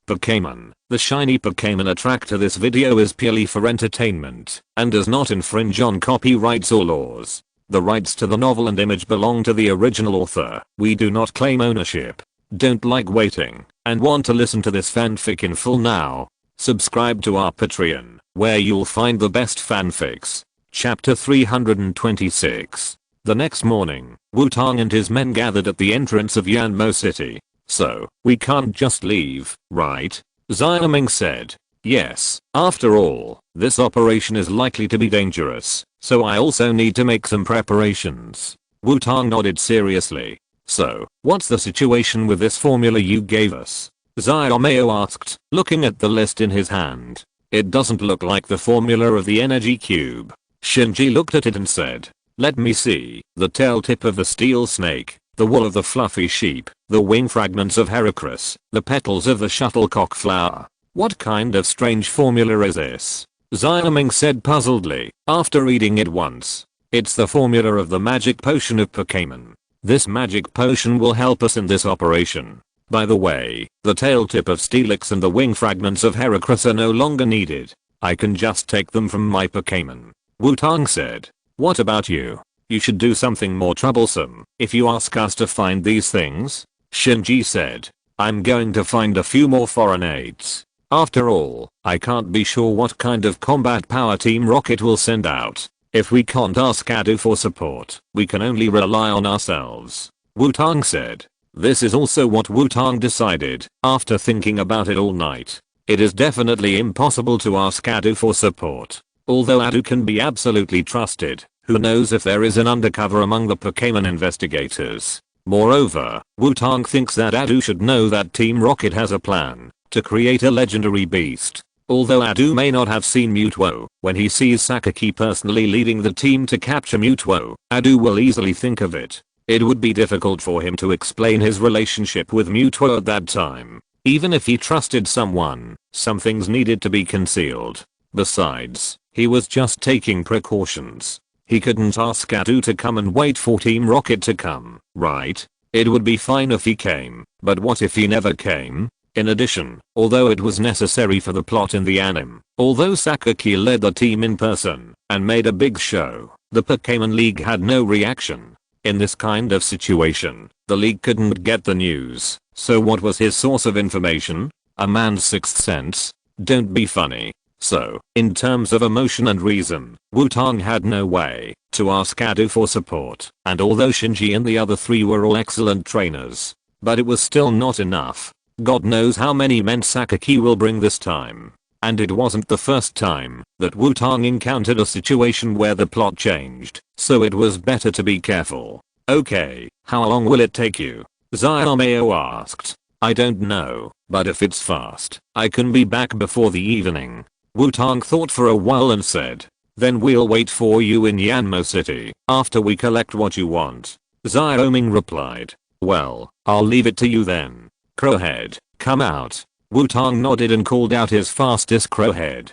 Pokémon, the Shiny Pokémon Attractor. This video is purely for entertainment and does not infringe on copyrights or laws. The rights to the novel and image belong to the original author. We do not claim ownership. Don't like waiting and want to listen to this fanfic in full now? Subscribe to our Patreon, where you'll find the best fanfics. Chapter 326. The next morning, Wutong and his men gathered at the entrance of Yanmo City. So, we can't just leave, right? Xiaoming said. Yes, after all, this operation is likely to be dangerous, so I also need to make some preparations. Wutong nodded seriously. So, what's the situation with this formula you gave us? Xiaoming asked, looking at the list in his hand. It doesn't look like the formula of the energy cube. Shinji looked at it and said, let me see. The tail tip of the steel snake, the wool of the fluffy sheep, the wing fragments of Heracross, the petals of the shuttlecock flower. What kind of strange formula is this? Xiaoming said puzzledly, after reading it once. It's the formula of the magic potion of Pokémon. This magic potion will help us in this operation. By the way, the tail tip of Steelix and the wing fragments of Heracross are no longer needed. I can just take them from my Pokémon. Wutong said. What about you? You should do something more troublesome if you ask us to find these things. Shinji said. I'm going to find a few more foreign aids. After all, I can't be sure what kind of combat power Team Rocket will send out. If we can't ask Adu for support, we can only rely on ourselves. Wutong said. This is also what Wutong decided after thinking about it all night. It is definitely impossible to ask Adu for support. Although Adu can be absolutely trusted, who knows if there is an undercover among the Pokémon investigators. Moreover, Wutong thinks that Adu should know that Team Rocket has a plan to create a legendary beast. Although Adu may not have seen Mewtwo, when he sees Sakaki personally leading the team to capture Mewtwo, Adu will easily think of it. It would be difficult for him to explain his relationship with Mewtwo at that time. Even if he trusted someone, some things needed to be concealed. Besides, he was just taking precautions. He couldn't ask Adu to come and wait for Team Rocket to come, right? It would be fine if he came, but what if he never came? In addition, although it was necessary for the plot in the anime, although Sakaki led the team in person and made a big show, the Pokémon League had no reaction. In this kind of situation, the League couldn't get the news, so what was his source of information? A man's sixth sense? Don't be funny. So, in terms of emotion and reason, Wutong had no way to ask Adu for support, and although Shinji and the other three were all excellent trainers, but it was still not enough. God knows how many men Sakaki will bring this time. And it wasn't the first time that Wutong encountered a situation where the plot changed, so it was better to be careful. Okay, how long will it take you? Xiaoming asked. I don't know, but if it's fast, I can be back before the evening. Wutong thought for a while and said. Then we'll wait for you in Yanmo City after we collect what you want. Xiaoming replied. Well, I'll leave it to you then. Crowhead, come out. Wutong nodded and called out his fastest Crowhead.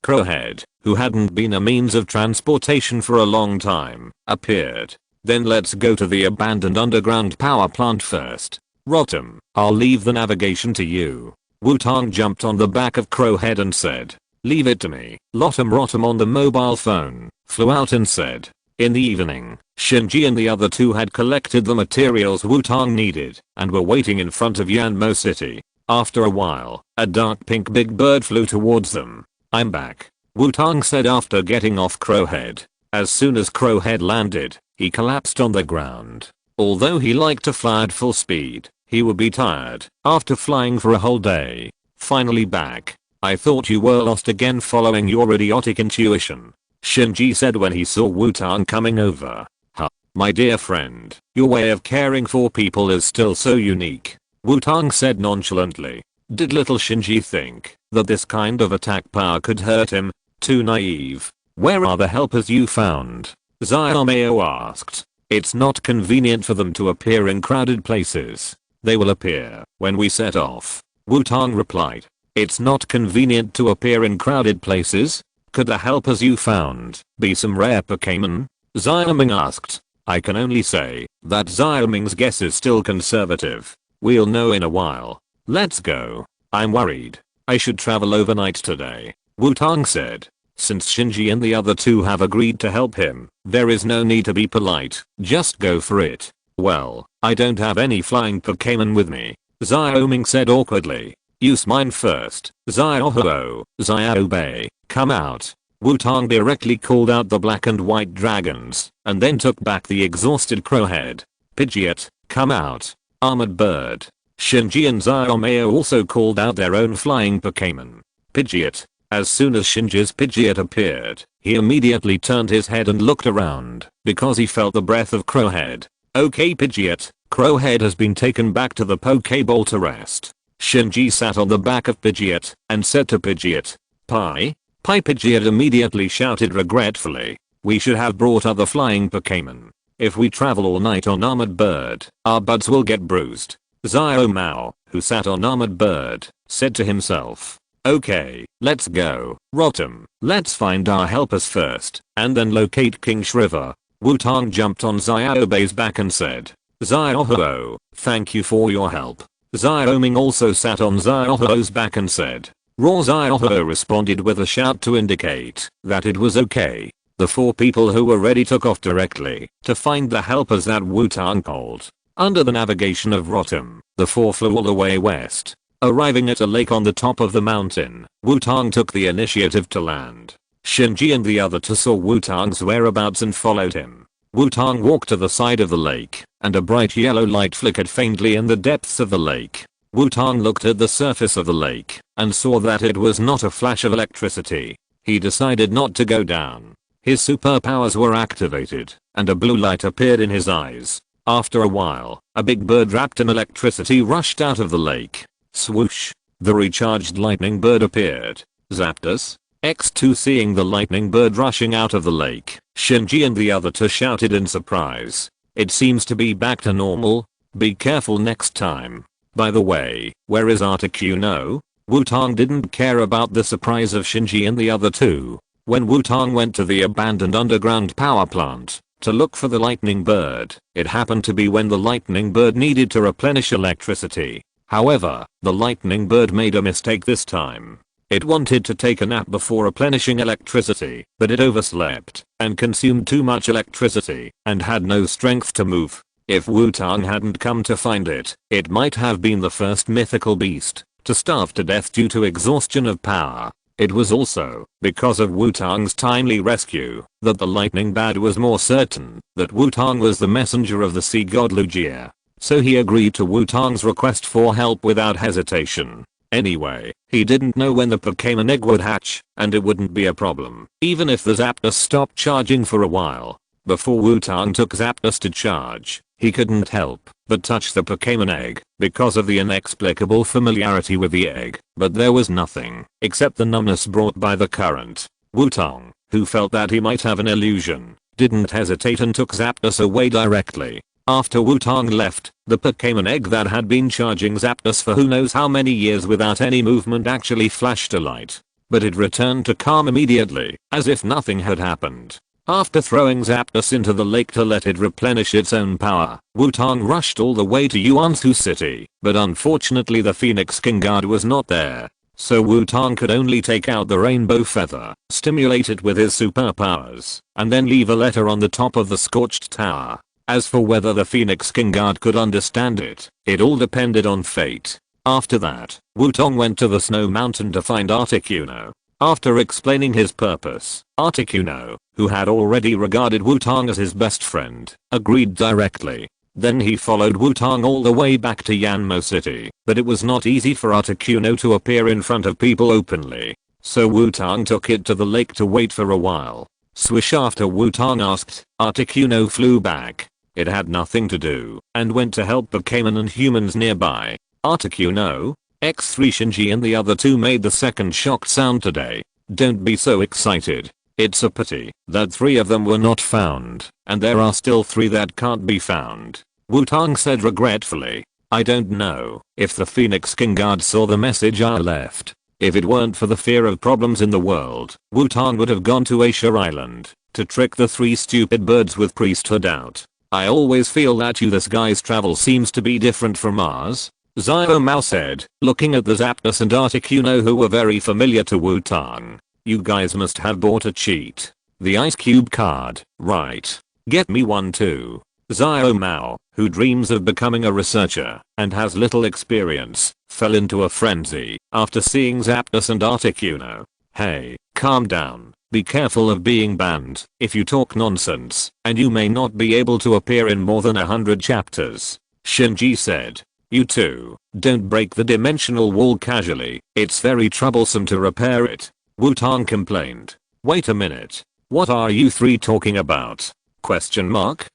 Crowhead, who hadn't been a means of transportation for a long time, appeared. Then let's go to the abandoned underground power plant first. Rotom, I'll leave the navigation to you. Wutong jumped on the back of Crowhead and said. Leave it to me. Rotom on the mobile phone flew out and said. In the evening, Shinji and the other two had collected the materials Wutong needed and were waiting in front of Yanmo City. After a while, a dark pink big bird flew towards them. I'm back, Wutong said after getting off Crowhead. As soon as Crowhead landed, he collapsed on the ground. Although he liked to fly at full speed, he would be tired after flying for a whole day. Finally back. I thought you were lost again following your idiotic intuition, Shinji said when he saw Wutong coming over. Huh, my dear friend, your way of caring for people is still so unique, Wutong said nonchalantly. Did little Shinji think that this kind of attack power could hurt him? Too naive. Where are the helpers you found? Xiaoming asked. It's not convenient for them to appear in crowded places. They will appear when we set off, Wutong replied. It's not convenient to appear in crowded places? Could the helpers you found be some rare Pokémon? Xiaoming asked. I can only say that Xiaoming's guess is still conservative. We'll know in a while. Let's go. I'm worried. I should travel overnight today, Wutong said. Since Shinji and the other two have agreed to help him, there is no need to be polite, just go for it. Well, I don't have any flying Pokémon with me, Xiaoming said awkwardly. Use mine first, Xiaoho, Xiaobei, come out. Wutong directly called out the black and white dragons, and then took back the exhausted crowhead. Pidgeot, come out. Armored bird. Shinji and Xiaomei also called out their own flying Pokémon. Pidgeot. As soon as Shinji's Pidgeot appeared, he immediately turned his head and looked around, because he felt the breath of Crowhead. Okay Pidgeot, Crowhead has been taken back to the Pokeball to rest. Shinji sat on the back of Pidgeot, and said to Pidgeot, Pie? Pidgeot immediately shouted regretfully. We should have brought other flying Pokémon. If we travel all night on Armored Bird, our buds will get bruised. Xiaomao, who sat on Armored Bird, said to himself. Okay, let's go. Rotom, let's find our helpers first, and then locate King's River. Wutong jumped on Xiaobei's back and said. Xiaoho, thank you for your help. Xiaoming also sat on Xiaoho's back and said. Raw Xiaoho responded with a shout to indicate that it was okay. The four people who were ready took off directly to find the helpers that Wutong called. Under the navigation of Rotom, the four flew all the way west. Arriving at a lake on the top of the mountain, Wutong took the initiative to land. Shinji and the other two saw Wutong's whereabouts and followed him. Wutong walked to the side of the lake, and a bright yellow light flickered faintly in the depths of the lake. Wutong looked at the surface of the lake, and saw that it was not a flash of electricity. He decided not to go down. His superpowers were activated, and a blue light appeared in his eyes. After a while, a big bird wrapped in electricity rushed out of the lake. Swoosh! The recharged lightning bird appeared. Zapdos? X2 seeing the lightning bird rushing out of the lake, Shinji and the other two shouted in surprise. It seems to be back to normal. Be careful next time. By the way, where is Articuno? Wutong didn't care about the surprise of Shinji and the other two. When Wutong went to the abandoned underground power plant to look for the lightning bird, it happened to be when the lightning bird needed to replenish electricity. However, the lightning bird made a mistake this time. It wanted to take a nap before replenishing electricity, but it overslept and consumed too much electricity and had no strength to move. If Wutong hadn't come to find it, it might have been the first mythical beast to starve to death due to exhaustion of power. It was also because of Wutong's timely rescue that the lightning bird was more certain that Wutong was the messenger of the sea god Lugia. So he agreed to Wutong's request for help without hesitation. Anyway, he didn't know when the Pokémon egg would hatch, and it wouldn't be a problem, even if the Zapdos stopped charging for a while. Before Wutong took Zapdos to charge, he couldn't help but touch the Pokémon egg because of the inexplicable familiarity with the egg, but there was nothing except the numbness brought by the current. Wutong, who felt that he might have an illusion, didn't hesitate and took Zapdos away directly. After Wutong left, the Pokémon egg that had been charging Zapdos for who knows how many years without any movement actually flashed a light. But it returned to calm immediately, as if nothing had happened. After throwing Zapdos into the lake to let it replenish its own power, Wutong rushed all the way to Yuansu City, but unfortunately the Phoenix King Guard was not there. So Wutong could only take out the rainbow feather, stimulate it with his superpowers, and then leave a letter on the top of the scorched tower. As for whether the Phoenix King Guard could understand it, it all depended on fate. After that, Wutong went to the snow mountain to find Articuno. After explaining his purpose, Articuno, who had already regarded Wutong as his best friend, agreed directly. Then he followed Wutong all the way back to Yanmo City, but it was not easy for Articuno to appear in front of people openly. So Wutong took it to the lake to wait for a while. Swish! After Wutong asked, Articuno flew back. It had nothing to do, and went to help Pokémon and humans nearby. Articuno, X3 Shinji and the other two made the second shocked sound today. Don't be so excited. It's a pity that 3 of them were not found, and there are still 3 that can't be found. Wutong said regretfully. I don't know if the Phoenix King Guard saw the message I left. If it weren't for the fear of problems in the world, Wutong would have gone to Asia Island to trick the 3 stupid birds with priesthood out. I always feel that this guy's travel seems to be different from ours. Xiaomao said, looking at the Zapdos and Articuno who were very familiar to Wutong. You guys must have bought a cheat. The Ice Cube card, right? Get me one too. Xiaomao, who dreams of becoming a researcher and has little experience, fell into a frenzy after seeing Zapdos and Articuno. Hey, calm down. Be careful of being banned if you talk nonsense, and you may not be able to appear in more than 100 chapters. Shinji said. You too, don't break the dimensional wall casually, it's very troublesome to repair it. Wutong complained. Wait a minute. What are you three talking about? Question mark?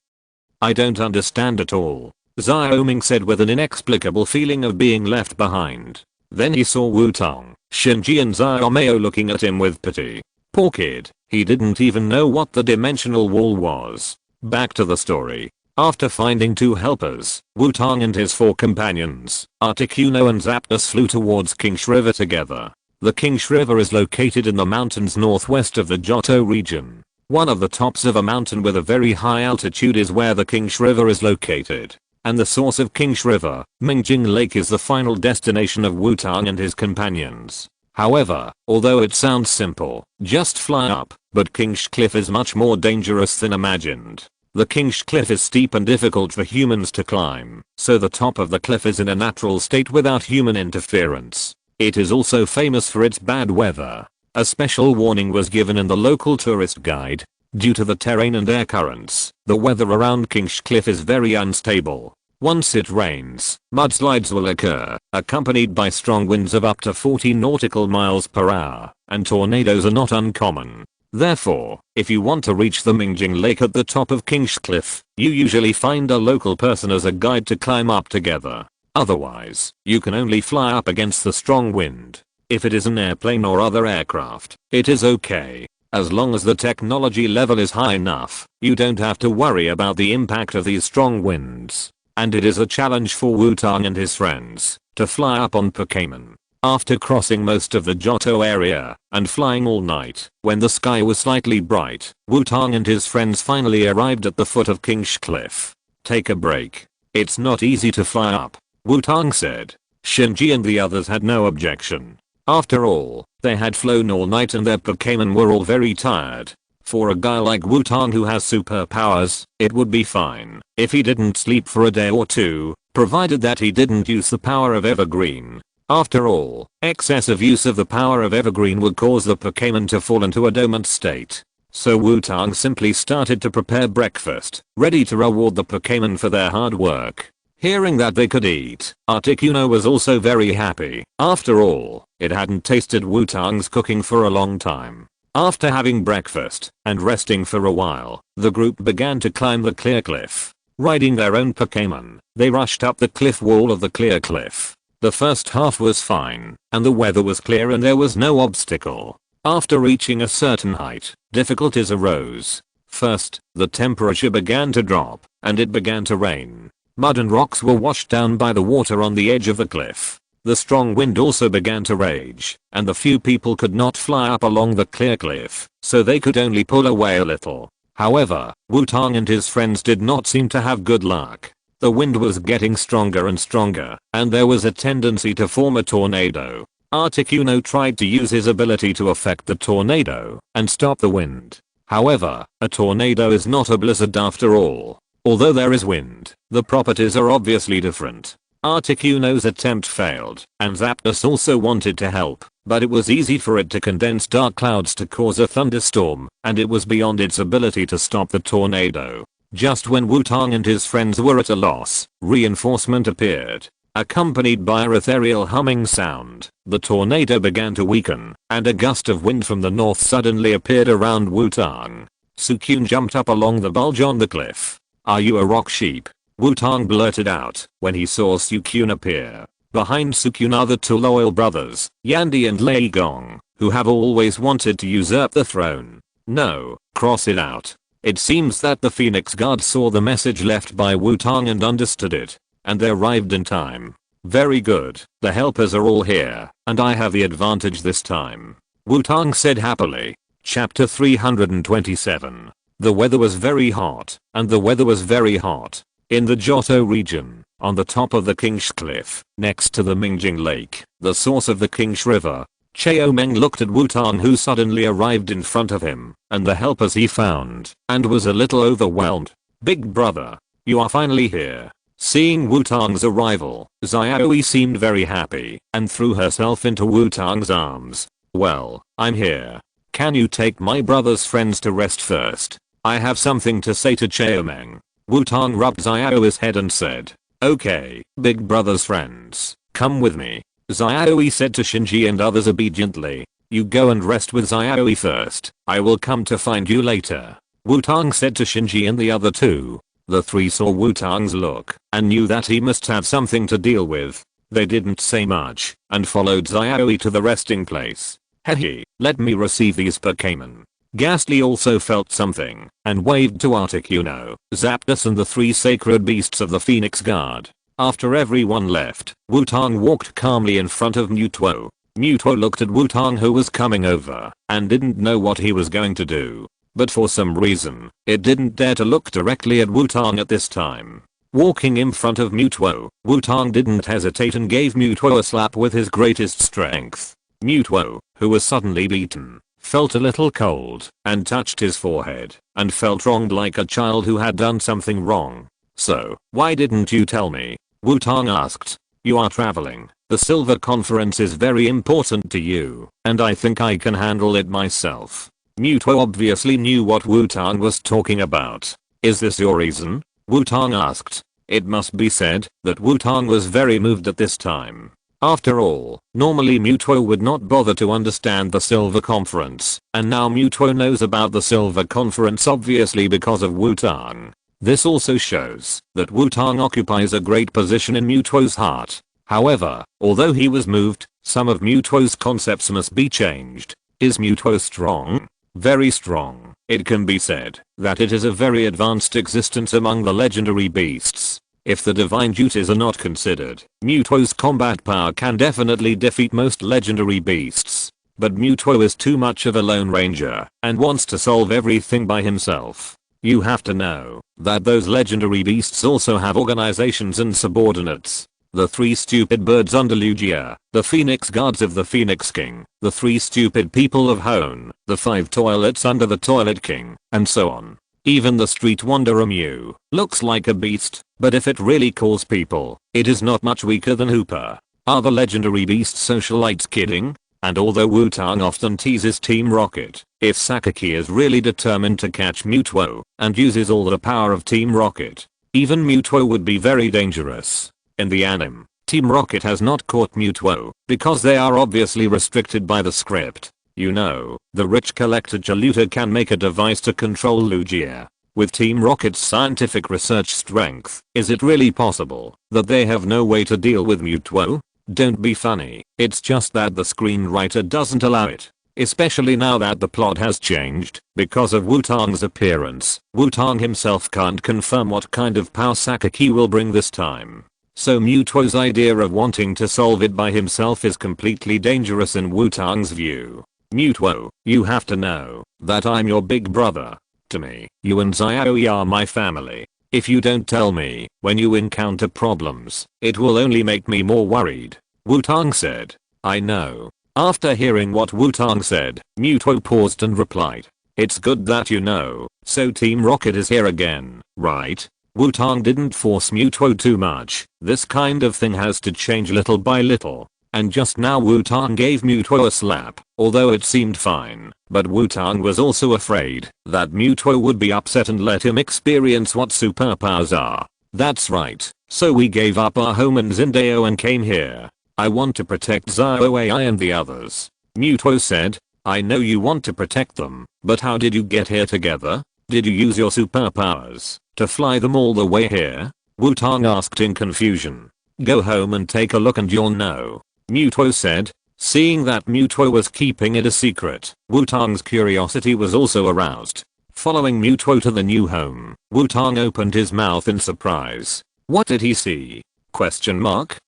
I don't understand at all. Xiaoming said with an inexplicable feeling of being left behind. Then he saw Wutong, Shinji and Xiaomao looking at him with pity. Poor kid, he didn't even know what the dimensional wall was. Back to the story. After finding two helpers, Wutong and his four companions, Articuno and Zapdos flew towards King's River together. The King's River is located in the mountains northwest of the Johto region. One of the tops of a mountain with a very high altitude is where the King's River is located. And the source of King's River, Mingjing Lake, is the final destination of Wutong and his companions. However, although it sounds simple, just fly up, but King's Cliff is much more dangerous than imagined. The King's Cliff is steep and difficult for humans to climb, so the top of the cliff is in a natural state without human interference. It is also famous for its bad weather. A special warning was given in the local tourist guide. Due to the terrain and air currents, the weather around King's Cliff is very unstable. Once it rains, mudslides will occur, accompanied by strong winds of up to 40 nautical miles per hour, and tornadoes are not uncommon. Therefore, if you want to reach the Mingjing Lake at the top of King's Cliff, you usually find a local person as a guide to climb up together. Otherwise, you can only fly up against the strong wind. If it is an airplane or other aircraft, it is okay. As long as the technology level is high enough, you don't have to worry about the impact of these strong winds. And it is a challenge for Wutong and his friends to fly up on Pokémon. After crossing most of the Johto area and flying all night, when the sky was slightly bright, Wutong and his friends finally arrived at the foot of King's Cliff. Take a break. It's not easy to fly up, Wutong said. Shinji and the others had no objection. After all, they had flown all night and their Pokémon were all very tired. For a guy like Wutong who has superpowers, it would be fine if he didn't sleep for a day or two, provided that he didn't use the power of Evergreen. After all, excessive use of the power of Evergreen would cause the Pokémon to fall into a dormant state. So Wutong simply started to prepare breakfast, ready to reward the Pokémon for their hard work. Hearing that they could eat, Articuno was also very happy. After all, it hadn't tasted Wutong's cooking for a long time. After having breakfast and resting for a while, the group began to climb the clear cliff. Riding their own Pokémon, they rushed up the cliff wall of the clear cliff. The first half was fine, and the weather was clear and there was no obstacle. After reaching a certain height, difficulties arose. First, the temperature began to drop, and it began to rain. Mud and rocks were washed down by the water on the edge of the cliff. The strong wind also began to rage, and the few people could not fly up along the clear cliff, so they could only pull away a little. However, Wutong and his friends did not seem to have good luck. The wind was getting stronger and stronger, and there was a tendency to form a tornado. Articuno tried to use his ability to affect the tornado and stop the wind. However, a tornado is not a blizzard after all. Although there is wind, the properties are obviously different. Articuno's attempt failed, and Zapdos also wanted to help, but it was easy for it to condense dark clouds to cause a thunderstorm, and it was beyond its ability to stop the tornado. Just when Wutong and his friends were at a loss, reinforcement appeared. Accompanied by a ethereal humming sound, the tornado began to weaken, and a gust of wind from the north suddenly appeared around Wutong. Suicune jumped up along the bulge on the cliff. "Are you a rock sheep?" Wutong blurted out when he saw Suicune appear. Behind Suicune are the two loyal brothers, Yandy and Lei Gong, who have always wanted to usurp the throne. No, cross it out. It seems that the Phoenix Guard saw the message left by Wutong and understood it, and they arrived in time. Very good, the helpers are all here, and I have the advantage this time, Wutong said happily. Chapter 327. The weather was very hot, and the weather was very hot. In the Johto region, on the top of the King's Cliff, next to the Mingjing Lake, the source of the King's River. Xiaomeng looked at Wutong, who suddenly arrived in front of him, and the helpers he found, and was a little overwhelmed. "Big brother, you are finally here." Seeing Wutong's arrival, Xiaoxia seemed very happy, and threw herself into Wutong's arms. "Well, I'm here. Can you take my brother's friends to rest first? I have something to say to Xiaomeng." Wutong rubbed Xiaoxia's head and said, "Okay, big brother's friends, come with me." Xiaoxia said to Shinji and others obediently, "You go and rest with Xiaoxia first, I will come to find you later." Wutong said to Shinji and the other two. The three saw Wutong's look, and knew that he must have something to deal with. They didn't say much, and followed Xiaoxia to the resting place. "Hehe, let me receive these Pokémon." Ghastly also felt something, and waved to Articuno, Zapdos and the three sacred beasts of the Phoenix Guard. After everyone left, Wutong walked calmly in front of Mewtwo. Mewtwo looked at Wutong, who was coming over, and didn't know what he was going to do. But for some reason, it didn't dare to look directly at Wutong at this time. Walking in front of Mewtwo, Wutong didn't hesitate and gave Mewtwo a slap with his greatest strength. Mewtwo, who was suddenly beaten, felt a little cold, and touched his forehead, and felt wronged like a child who had done something wrong. "So, why didn't you tell me?" Wutong asked. "You are traveling. The Silver Conference is very important to you, and I think I can handle it myself." Mewtwo obviously knew what Wutong was talking about. "Is this your reason?" Wutong asked. It must be said that Wutong was very moved at this time. After all, normally Mewtwo would not bother to understand the Silver Conference, and now Mewtwo knows about the Silver Conference obviously because of Wutong. This also shows that Wutong occupies a great position in Mewtwo's heart. However, although he was moved, some of Mewtwo's concepts must be changed. Is Mewtwo strong? Very strong. It can be said that it is a very advanced existence among the legendary beasts. If the divine duties are not considered, Mewtwo's combat power can definitely defeat most legendary beasts. But Mewtwo is too much of a lone ranger and wants to solve everything by himself. You have to know that those legendary beasts also have organizations and subordinates. The three stupid birds under Lugia, the Phoenix Guards of the Phoenix King, the three stupid people of Hone, the 5 toilets under the Toilet King, and so on. Even the street wanderer Mew looks like a beast, but if it really calls people, it is not much weaker than Hooper. Are the legendary beast socialites kidding? And although Wutong often teases Team Rocket, if Sakaki is really determined to catch Mewtwo and uses all the power of Team Rocket, even Mewtwo would be very dangerous. In the anime, Team Rocket has not caught Mewtwo because they are obviously restricted by the script. You know, the rich collector Jaluta can make a device to control Lugia. With Team Rocket's scientific research strength, is it really possible that they have no way to deal with Mewtwo? Don't be funny, it's just that the screenwriter doesn't allow it. Especially now that the plot has changed because of Wutong's appearance. Wutong himself can't confirm what kind of power Sakaki will bring this time. So Mewtwo's idea of wanting to solve it by himself is completely dangerous in Wutong's view. Mewtwo, you have to know that I'm your big brother. To me, you and Xiaoxia are my family. If you don't tell me when you encounter problems, it will only make me more worried. Wutong said. I know. After hearing what Wutong said, Mewtwo paused and replied. It's good that you know, so Team Rocket is here again, right? Wutong didn't force Mewtwo too much. This kind of thing has to change little by little. And just now Wutong gave Mewtwo a slap, although it seemed fine, but Wutong was also afraid that Mewtwo would be upset and let him experience what superpowers are. That's right, so we gave up our home in Zindao and came here. I want to protect Xiaoxia and the others. Mewtwo said, I know you want to protect them, but how did you get here together? Did you use your superpowers to fly them all the way here? Wutong asked in confusion. Go home and take a look and you'll know. Mewtwo said. Seeing that Mewtwo was keeping it a secret, Wutong's curiosity was also aroused. Following Mewtwo to the new home, Wutong opened his mouth in surprise. What did he see? Question mark?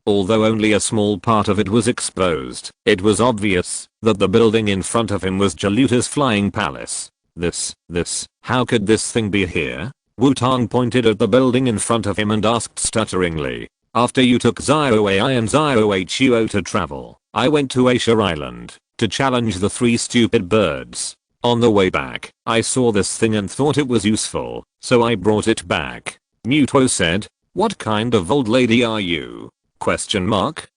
Although only a small part of it was exposed, it was obvious that the building in front of him was Jaluta's flying palace. How could this thing be here? Wutong pointed at the building in front of him and asked stutteringly. After you took Xiaoai and Xiaohuo to travel, I went to Asia Island to challenge the 3 stupid birds. On the way back, I saw this thing and thought it was useful, so I brought it back. Mewtwo said. What kind of old lady are you? Question mark.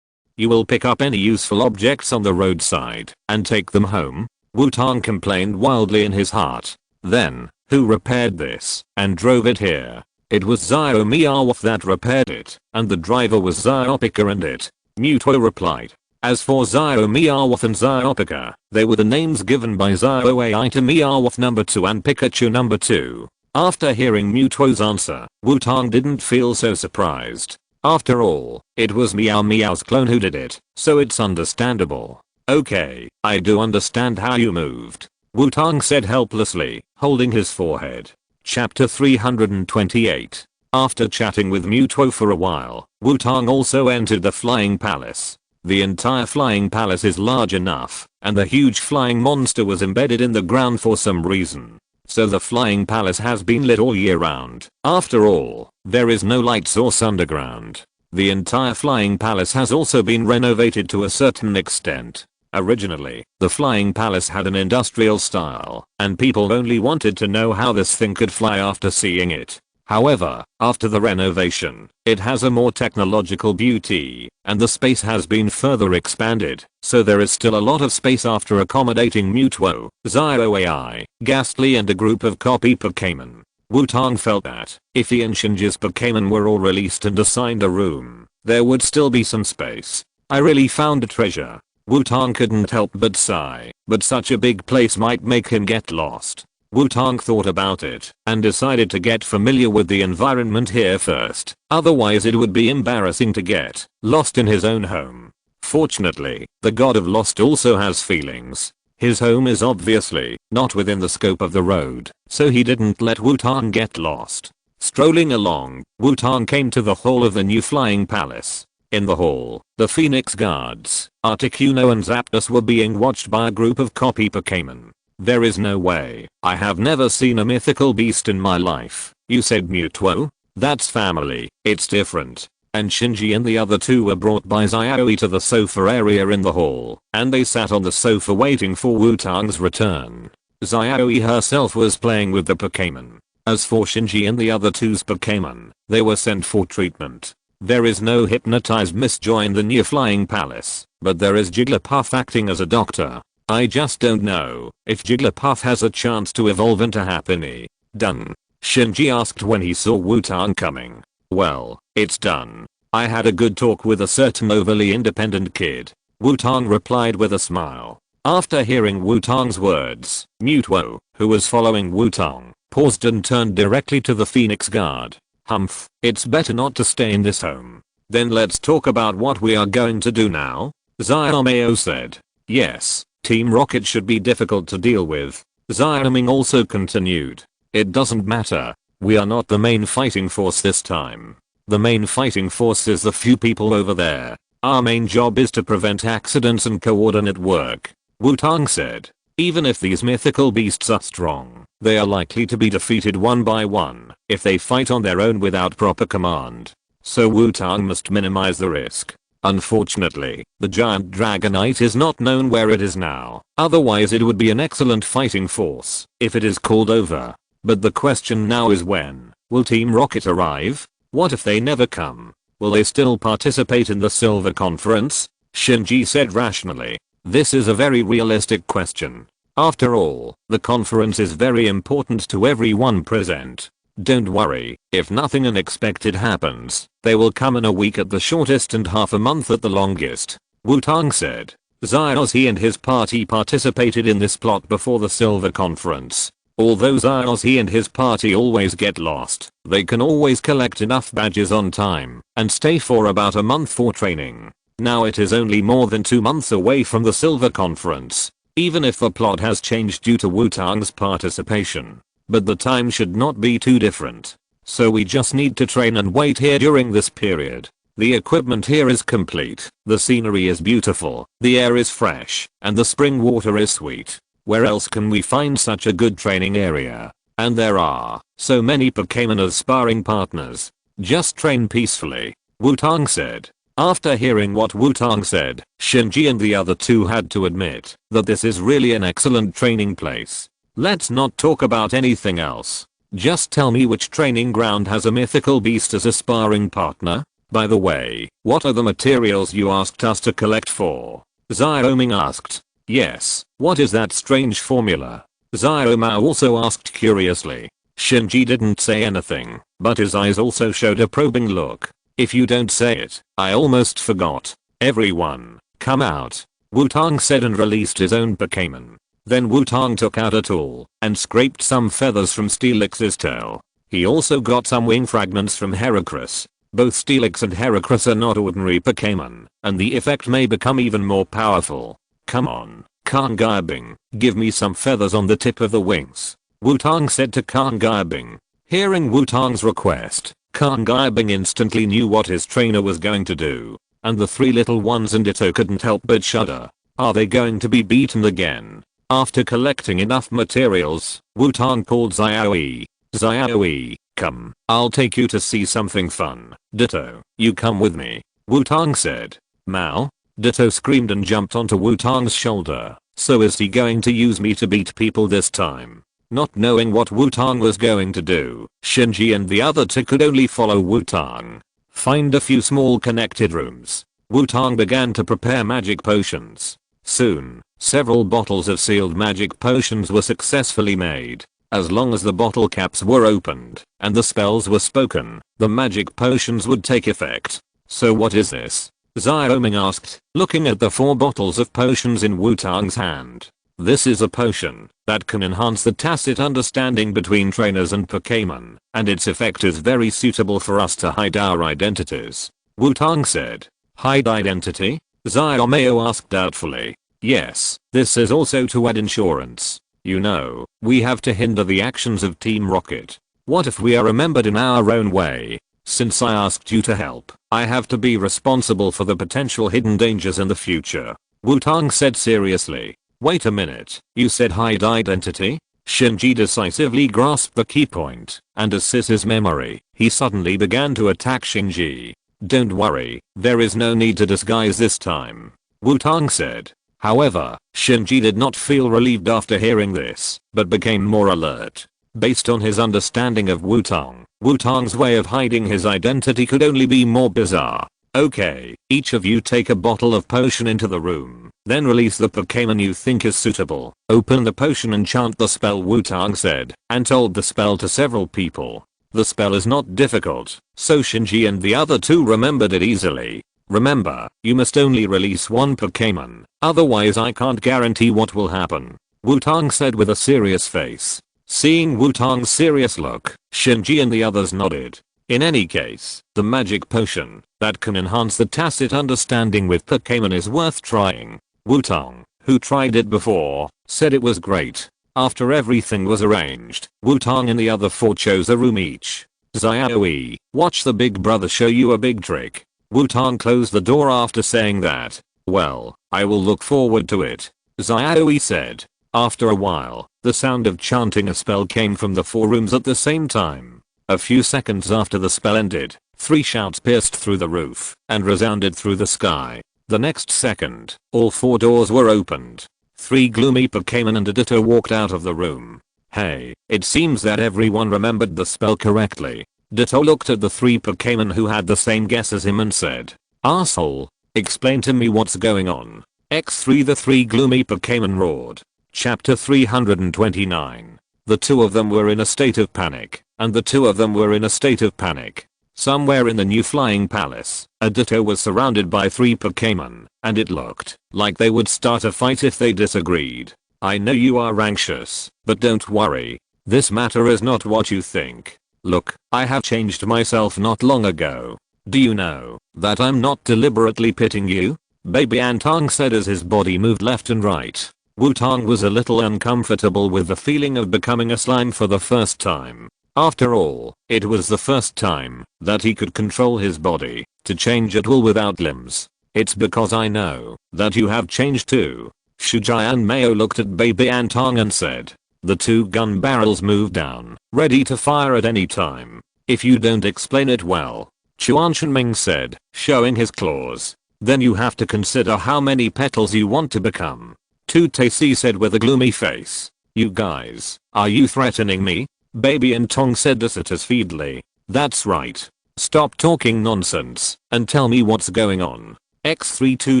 You will pick up any useful objects on the roadside and take them home? Wutong complained wildly in his heart. Then, who repaired this and drove it here? It was Xiaomeowth that repaired it, and the driver was Xiaopica and it. Mewtwo replied. As for Xiaomeowth and Xiaopica, they were the names given by Xiaoai to Meowth number 2 and Pikachu number 2. After hearing Mewtwo's answer, Wutong didn't feel so surprised. After all, it was Meow Meow's clone who did it, so it's understandable. Okay, I do understand how you moved, Wutong said helplessly, holding his forehead. Chapter 328. After chatting with Mewtwo for a while, Wutong also entered the Flying Palace. The entire Flying Palace is large enough, and the huge flying monster was embedded in the ground for some reason. So the Flying Palace has been lit all year round. After all, there is no light source underground. The entire Flying Palace has also been renovated to a certain extent. Originally, the Flying Palace had an industrial style, and people only wanted to know how this thing could fly after seeing it. However, after the renovation, it has a more technological beauty, and the space has been further expanded, so there is still a lot of space after accommodating Mewtwo, Xiaoai, Ghastly and a group of copy Pokémon. Wutong felt that, if he and Shinji's Pokémon were all released and assigned a room, there would still be some space. I really found a treasure. Wutong couldn't help but sigh, but such a big place might make him get lost. Wutong thought about it and decided to get familiar with the environment here first, otherwise it would be embarrassing to get lost in his own home. Fortunately, the god of Lost also has feelings. His home is obviously not within the scope of the road, so he didn't let Wutong get lost. Strolling along, Wutong came to the hall of the new Flying Palace. In the hall, the Phoenix Guards, Articuno and Zapdos were being watched by a group of copy Pokémon. There is no way. I have never seen a mythical beast in my life. You said Mewtwo? That's family. It's different. And Shinji and the other 2 were brought by Xiaohi to the sofa area in the hall, and they sat on the sofa waiting for Wutong's return. Xiaohi herself was playing with the Pokémon. As for Shinji and the other 2's Pokémon, they were sent for treatment. There is no hypnotized Miss Joy in the new Flying Palace, but there is Jigglypuff acting as a doctor. I just don't know if Jigglypuff has a chance to evolve into Happiny. Done? Shinji asked when he saw Wutong coming. Well, it's done. I had a good talk with a certain overly independent kid, Wutong replied with a smile. After hearing Wutong's words, Mewtwo, who was following Wutong, paused and turned directly to the Phoenix Guard. Humph, it's better not to stay in this home. Then let's talk about what we are going to do now, Xiaomeo said. Yes. Team Rocket should be difficult to deal with. Xiaoming also continued. It doesn't matter. We are not the main fighting force this time. The main fighting force is the few people over there. Our main job is to prevent accidents and coordinate work, Wutong said. Even if these mythical beasts are strong, they are likely to be defeated one by one if they fight on their own without proper command. So Wutong must minimize the risk. Unfortunately, the giant Dragonite is not known where it is now, otherwise it would be an excellent fighting force if it is called over. But the question now is when will Team Rocket arrive? What if they never come? Will they still participate in the Silver Conference? Shinji said rationally. This is a very realistic question. After all, the conference is very important to everyone present. Don't worry, if nothing unexpected happens, they will come in a week at the shortest and half a month at the longest, Wutong said. Xiaoxi and his party participated in this plot before the Silver Conference. Although Xiaoxi and his party always get lost, they can always collect enough badges on time and stay for about a month for training. Now it is only more than 2 months away from the Silver Conference, even if the plot has changed due to Wutong's participation. But the time should not be too different. So we just need to train and wait here during this period. The equipment here is complete, the scenery is beautiful, the air is fresh, and the spring water is sweet. Where else can we find such a good training area? And there are so many Pokémon as sparring partners. Just train peacefully, Wutong said. After hearing what Wutong said, Shinji and the other two had to admit that this is really an excellent training place. Let's not talk about anything else. Just tell me which training ground has a mythical beast as a sparring partner? By the way, what are the materials you asked us to collect for? Xiaoming asked. Yes, what is that strange formula? Xiaomao also asked curiously. Shinji didn't say anything, but his eyes also showed a probing look. If you don't say it, I almost forgot. Everyone, come out, Wutong said and released his own Pokémon. Then Wutong took out a tool and scraped some feathers from Steelix's tail. He also got some wing fragments from Heracross. Both Steelix and Heracross are not ordinary Pokémon, and the effect may become even more powerful. Come on, Kangaibing, give me some feathers on the tip of the wings, Wutong said to Kangaibing. Hearing Wutong's request, Kangaibing instantly knew what his trainer was going to do, and the three little ones and Ditto couldn't help but shudder. Are they going to be beaten again? After collecting enough materials, Wutong called Xiaoyi. Xiaoyi, come, I'll take you to see something fun. Ditto, you come with me, Wutong said. Mao? Ditto screamed and jumped onto Wutong's shoulder. So is he going to use me to beat people this time? Not knowing what Wutong was going to do, Shinji and the other two could only follow Wutong. Find a few small connected rooms. Wutong began to prepare magic potions. Soon, several bottles of sealed magic potions were successfully made. As long as the bottle caps were opened and the spells were spoken, the magic potions would take effect. So what is this? Xiaoming asked, looking at the 4 bottles of potions in Wutong's hand. This is a potion that can enhance the tacit understanding between trainers and Pokémon, and its effect is very suitable for us to hide our identities, Wutong said. Hide identity? Xiaomao asked doubtfully. Yes, this is also to add insurance. You know, we have to hinder the actions of Team Rocket. What if we are remembered in our own way? Since I asked you to help, I have to be responsible for the potential hidden dangers in the future, Wutong said seriously. Wait a minute, you said hide identity? Shinji decisively grasped the key point, and to assist his memory, he suddenly began to attack Shinji. Don't worry, there is no need to disguise this time, Wutong said. However, Shinji did not feel relieved after hearing this, but became more alert. Based on his understanding of Wutong, Wutong's way of hiding his identity could only be more bizarre. Okay, each of you take a bottle of potion into the room, then release the Pokémon you think is suitable. Open the potion and chant the spell, Wutong said, and told the spell to several people. The spell is not difficult, so Shinji and the other two remembered it easily. Remember, you must only release one Pokémon, otherwise I can't guarantee what will happen, Wutong said with a serious face. Seeing Wutong's serious look, Shinji and the others nodded. In any case, the magic potion that can enhance the tacit understanding with Pokémon is worth trying. Wutong, who tried it before, said it was great. After everything was arranged, Wutong and the other 4 chose a room each. Xiaoyi, watch the big brother show you a big trick. Wutong closed the door after saying that. Well, I will look forward to it, Xiaoyi said. After a while, the sound of chanting a spell came from the 4 rooms at the same time. A few seconds after the spell ended, 3 shouts pierced through the roof and resounded through the sky. The next second, all 4 doors were opened. 3 gloomy Pokémon and a Ditto walked out of the room. Hey, it seems that everyone remembered the spell correctly. Ditto looked at the 3 Pokémon who had the same guess as him and said, "Asshole, explain to me what's going on." X3 the 3 gloomy Pokémon roared. Chapter 329. The 2 of them were in a state of panic, and the 2 of them were in a state of panic. Somewhere in the new flying palace, a Ditto was surrounded by 3 Pokémon, and it looked like they would start a fight if they disagreed. I know you are anxious, but don't worry. This matter is not what you think. Look, I have changed myself not long ago. Do you know that I'm not deliberately pitting you? Baby Antong said as his body moved left and right. Wutong was a little uncomfortable with the feeling of becoming a slime for the first time. After all, it was the first time that he could control his body to change at will without limbs. It's because I know that you have changed too. Shujai and Mayo looked at Baby Antong and said, The two gun barrels move down, ready to fire at any time. If you don't explain it well, Chuan Shenming said, showing his claws, then you have to consider how many petals you want to become. Tu Taisi said with a gloomy face. You guys, are you threatening me? Baby and Tong said dissatisfiedly. That's right. Stop talking nonsense and tell me what's going on. X3 Tu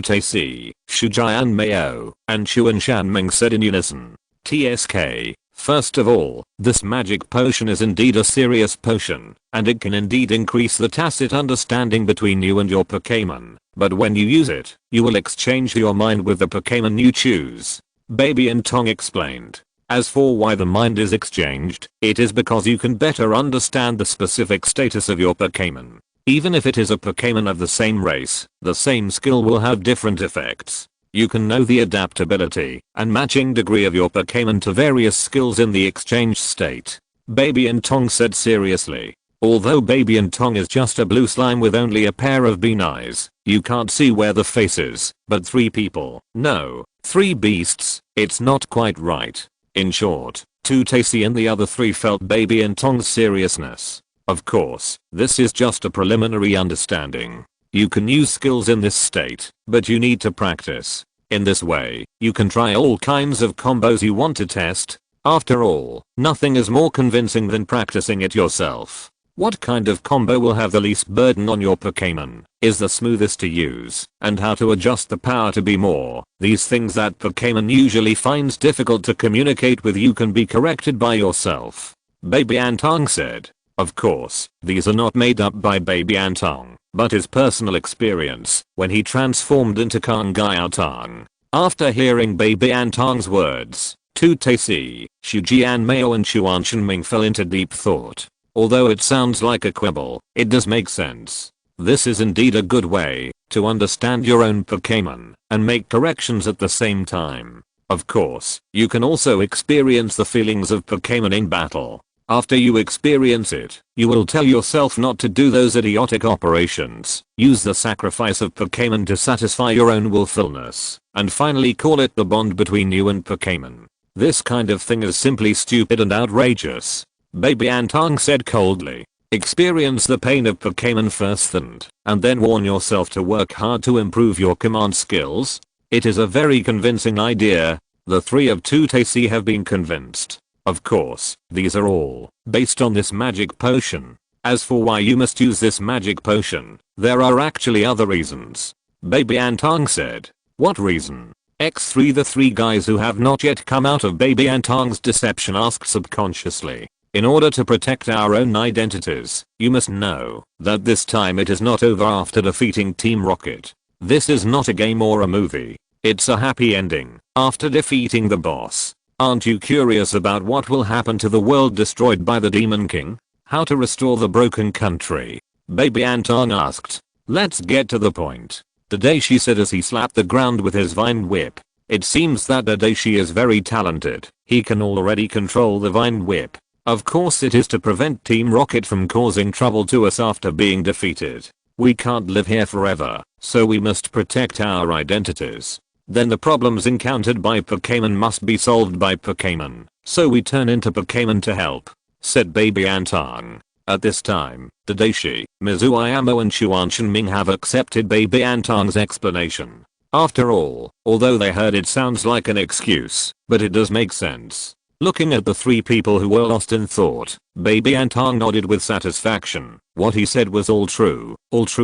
Taisi, Shujian Mayo, and Chuan Shanming said in unison. TSK. First of all, this magic potion is indeed a serious potion, and it can indeed increase the tacit understanding between you and your Pokémon, but when you use it, you will exchange your mind with the Pokémon you choose. Baby and Tong explained. As for why the mind is exchanged, it is because you can better understand the specific status of your Pokémon. Even if it is a Pokémon of the same race, the same skill will have different effects. You can know the adaptability and matching degree of your Pokémon to various skills in the exchange state. Baby and Tong said seriously. Although Baby and Tong is just a blue slime with only a pair of bean eyes, you can't see where the face is, but 3 people, no, 3 beasts, it's not quite right. In short, Tu Taisi and the other 3 felt Baby and Tong's seriousness. Of course, this is just a preliminary understanding. You can use skills in this state, but you need to practice. In this way, you can try all kinds of combos you want to test. After all, nothing is more convincing than practicing it yourself. What kind of combo will have the least burden on your Pokémon, is the smoothest to use, and how to adjust the power to be more. These things that Pokémon usually finds difficult to communicate with you can be corrected by yourself. Baby Antong said. Of course, these are not made up by Baby Antong, but his personal experience when he transformed into Kang Gaotong. After hearing Baby Antong's words, Tu Taisi, Shujian Mayo and Chuan Shenming fell into deep thought. Although it sounds like a quibble, it does make sense. This is indeed a good way to understand your own Pokémon and make corrections at the same time. Of course, you can also experience the feelings of Pokémon in battle. After you experience it, you will tell yourself not to do those idiotic operations, use the sacrifice of Pokémon to satisfy your own willfulness, and finally call it the bond between you and Pokémon. This kind of thing is simply stupid and outrageous. Baby Antong said coldly. Experience the pain of Pokémon first and then warn yourself to work hard to improve your command skills. It is a very convincing idea. The 3 of Tu Taisi have been convinced. Of course, these are all based on this magic potion. As for why you must use this magic potion, there are actually other reasons. Baby Antong said. What reason? X3 The 3 guys who have not yet come out of Baby Antong's deception asked subconsciously. In order to protect our own identities, you must know that this time it is not over after defeating Team Rocket. This is not a game or a movie. It's a happy ending after defeating the boss. Aren't you curious about what will happen to the world destroyed by the Demon King? How to restore the broken country? Baby Antong asked. Let's get to the point. Tadashi said as he slapped the ground with his vine whip. It seems that Tadashi is very talented. He can already control the vine whip. Of course it is to prevent Team Rocket from causing trouble to us after being defeated. We can't live here forever, so we must protect our identities. Then the problems encountered by Pokémon must be solved by Pokémon, so we turn into Pokémon to help, said Baby Antong. At this time, Tadashi, Mizuyama and Chuan Shenming have accepted Baby Antong's explanation. After all, although they heard it sounds like an excuse, but it does make sense. Looking at the 3 people who were lost in thought, Baby Antong nodded with satisfaction. What he said was all true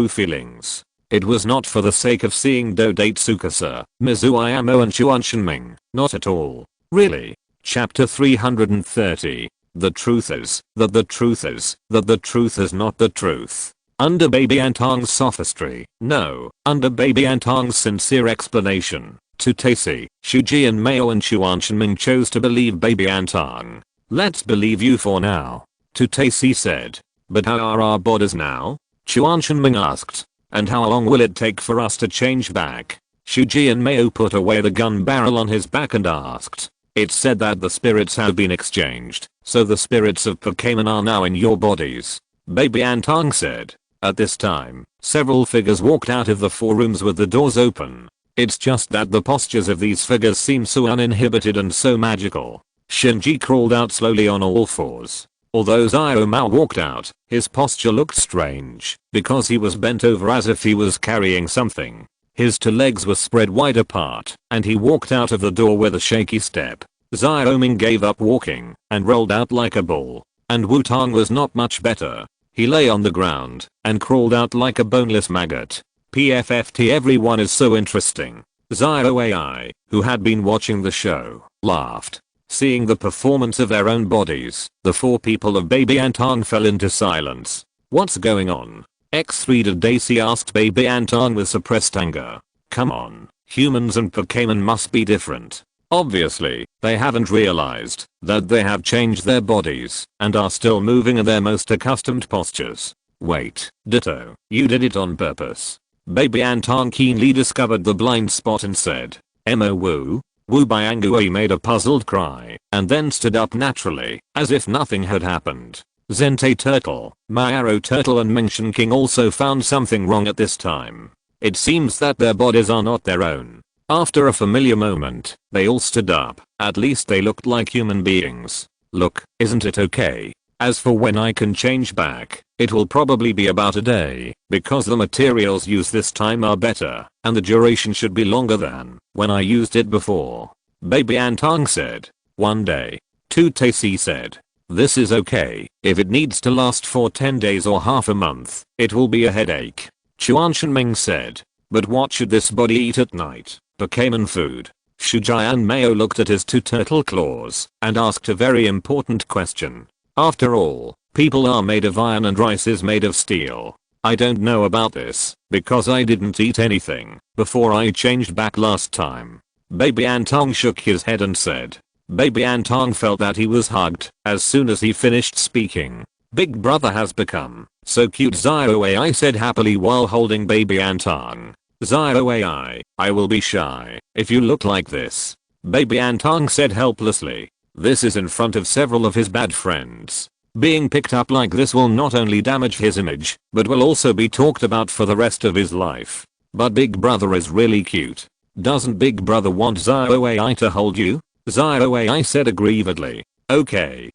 feelings. It was not for the sake of seeing Dodate Tsukasa, Mizuyama and Chuan Shenming, not at all. Really? Chapter 330. The truth is that the truth is that the truth is not the truth. Under Baby Antong's sophistry, no, under Baby Antong's sincere explanation, Tu Taisi, Shujian Mayo and Chuan Shenming chose to believe Baby Antong. Let's believe you for now, Tu Taisi said. But how are our bodies now? Chuan Shenming asked. And how long will it take for us to change back? Shujian Mayo put away the gun barrel on his back and asked. It's said that the spirits have been exchanged, so the spirits of Pokémon are now in your bodies. Baby Antong said. At this time, several figures walked out of the 4 rooms with the doors open. It's just that the postures of these figures seem so uninhibited and so magical. Shinji crawled out slowly on all fours. Although Xiaomao walked out, his posture looked strange because he was bent over as if he was carrying something. His two legs were spread wide apart, and he walked out of the door with a shaky step. Xiaoming gave up walking and rolled out like a ball. And Wutong was not much better. He lay on the ground and crawled out like a boneless maggot. PFFT, everyone is so interesting. Xiaoai, who had been watching the show, laughed. Seeing the performance of their own bodies, the four people of Baby Anton fell into silence. What's going on? X3 did Daisy asked Baby Anton with suppressed anger. Come on, humans and Pokémon must be different. Obviously, they haven't realized that they have changed their bodies and are still moving in their most accustomed postures. Wait, Ditto, you did it on purpose. Baby Anton keenly discovered the blind spot and said, "Emo woo." Wu Byangui made a puzzled cry and then stood up naturally, as if nothing had happened. Zentei Turtle, Myaro Turtle and Mention King also found something wrong at this time. It seems that their bodies are not their own. After a familiar moment, they all stood up. At least they looked like human beings. Look, isn't it okay? As for when I can change back, it will probably be about a day, because the materials used this time are better, and the duration should be longer than when I used it before. Baby Antong said. 1 day. 2 Tacy said. This is okay, if it needs to last for 10 days or half a month, it will be a headache. Chuan Shenming said. But what should this body eat at night? Pokémon food. Shujian Mayo looked at his 2 turtle claws and asked a very important question. After all, people are made of iron and rice is made of steel. I don't know about this, because I didn't eat anything before I changed back last time. Baby Antong shook his head and said. Baby Antong felt that he was hugged as soon as he finished speaking. Big brother has become so cute, Xiaoai said happily while holding Baby Antong. Xiaoai, I will be shy if you look like this. Baby Antong said helplessly. This is in front of several of his bad friends. Being picked up like this will not only damage his image, but will also be talked about for the rest of his life. But Big Brother is really cute. Doesn't Big Brother want Xiaoai to hold you? Xiaoai said aggrievedly. Okay,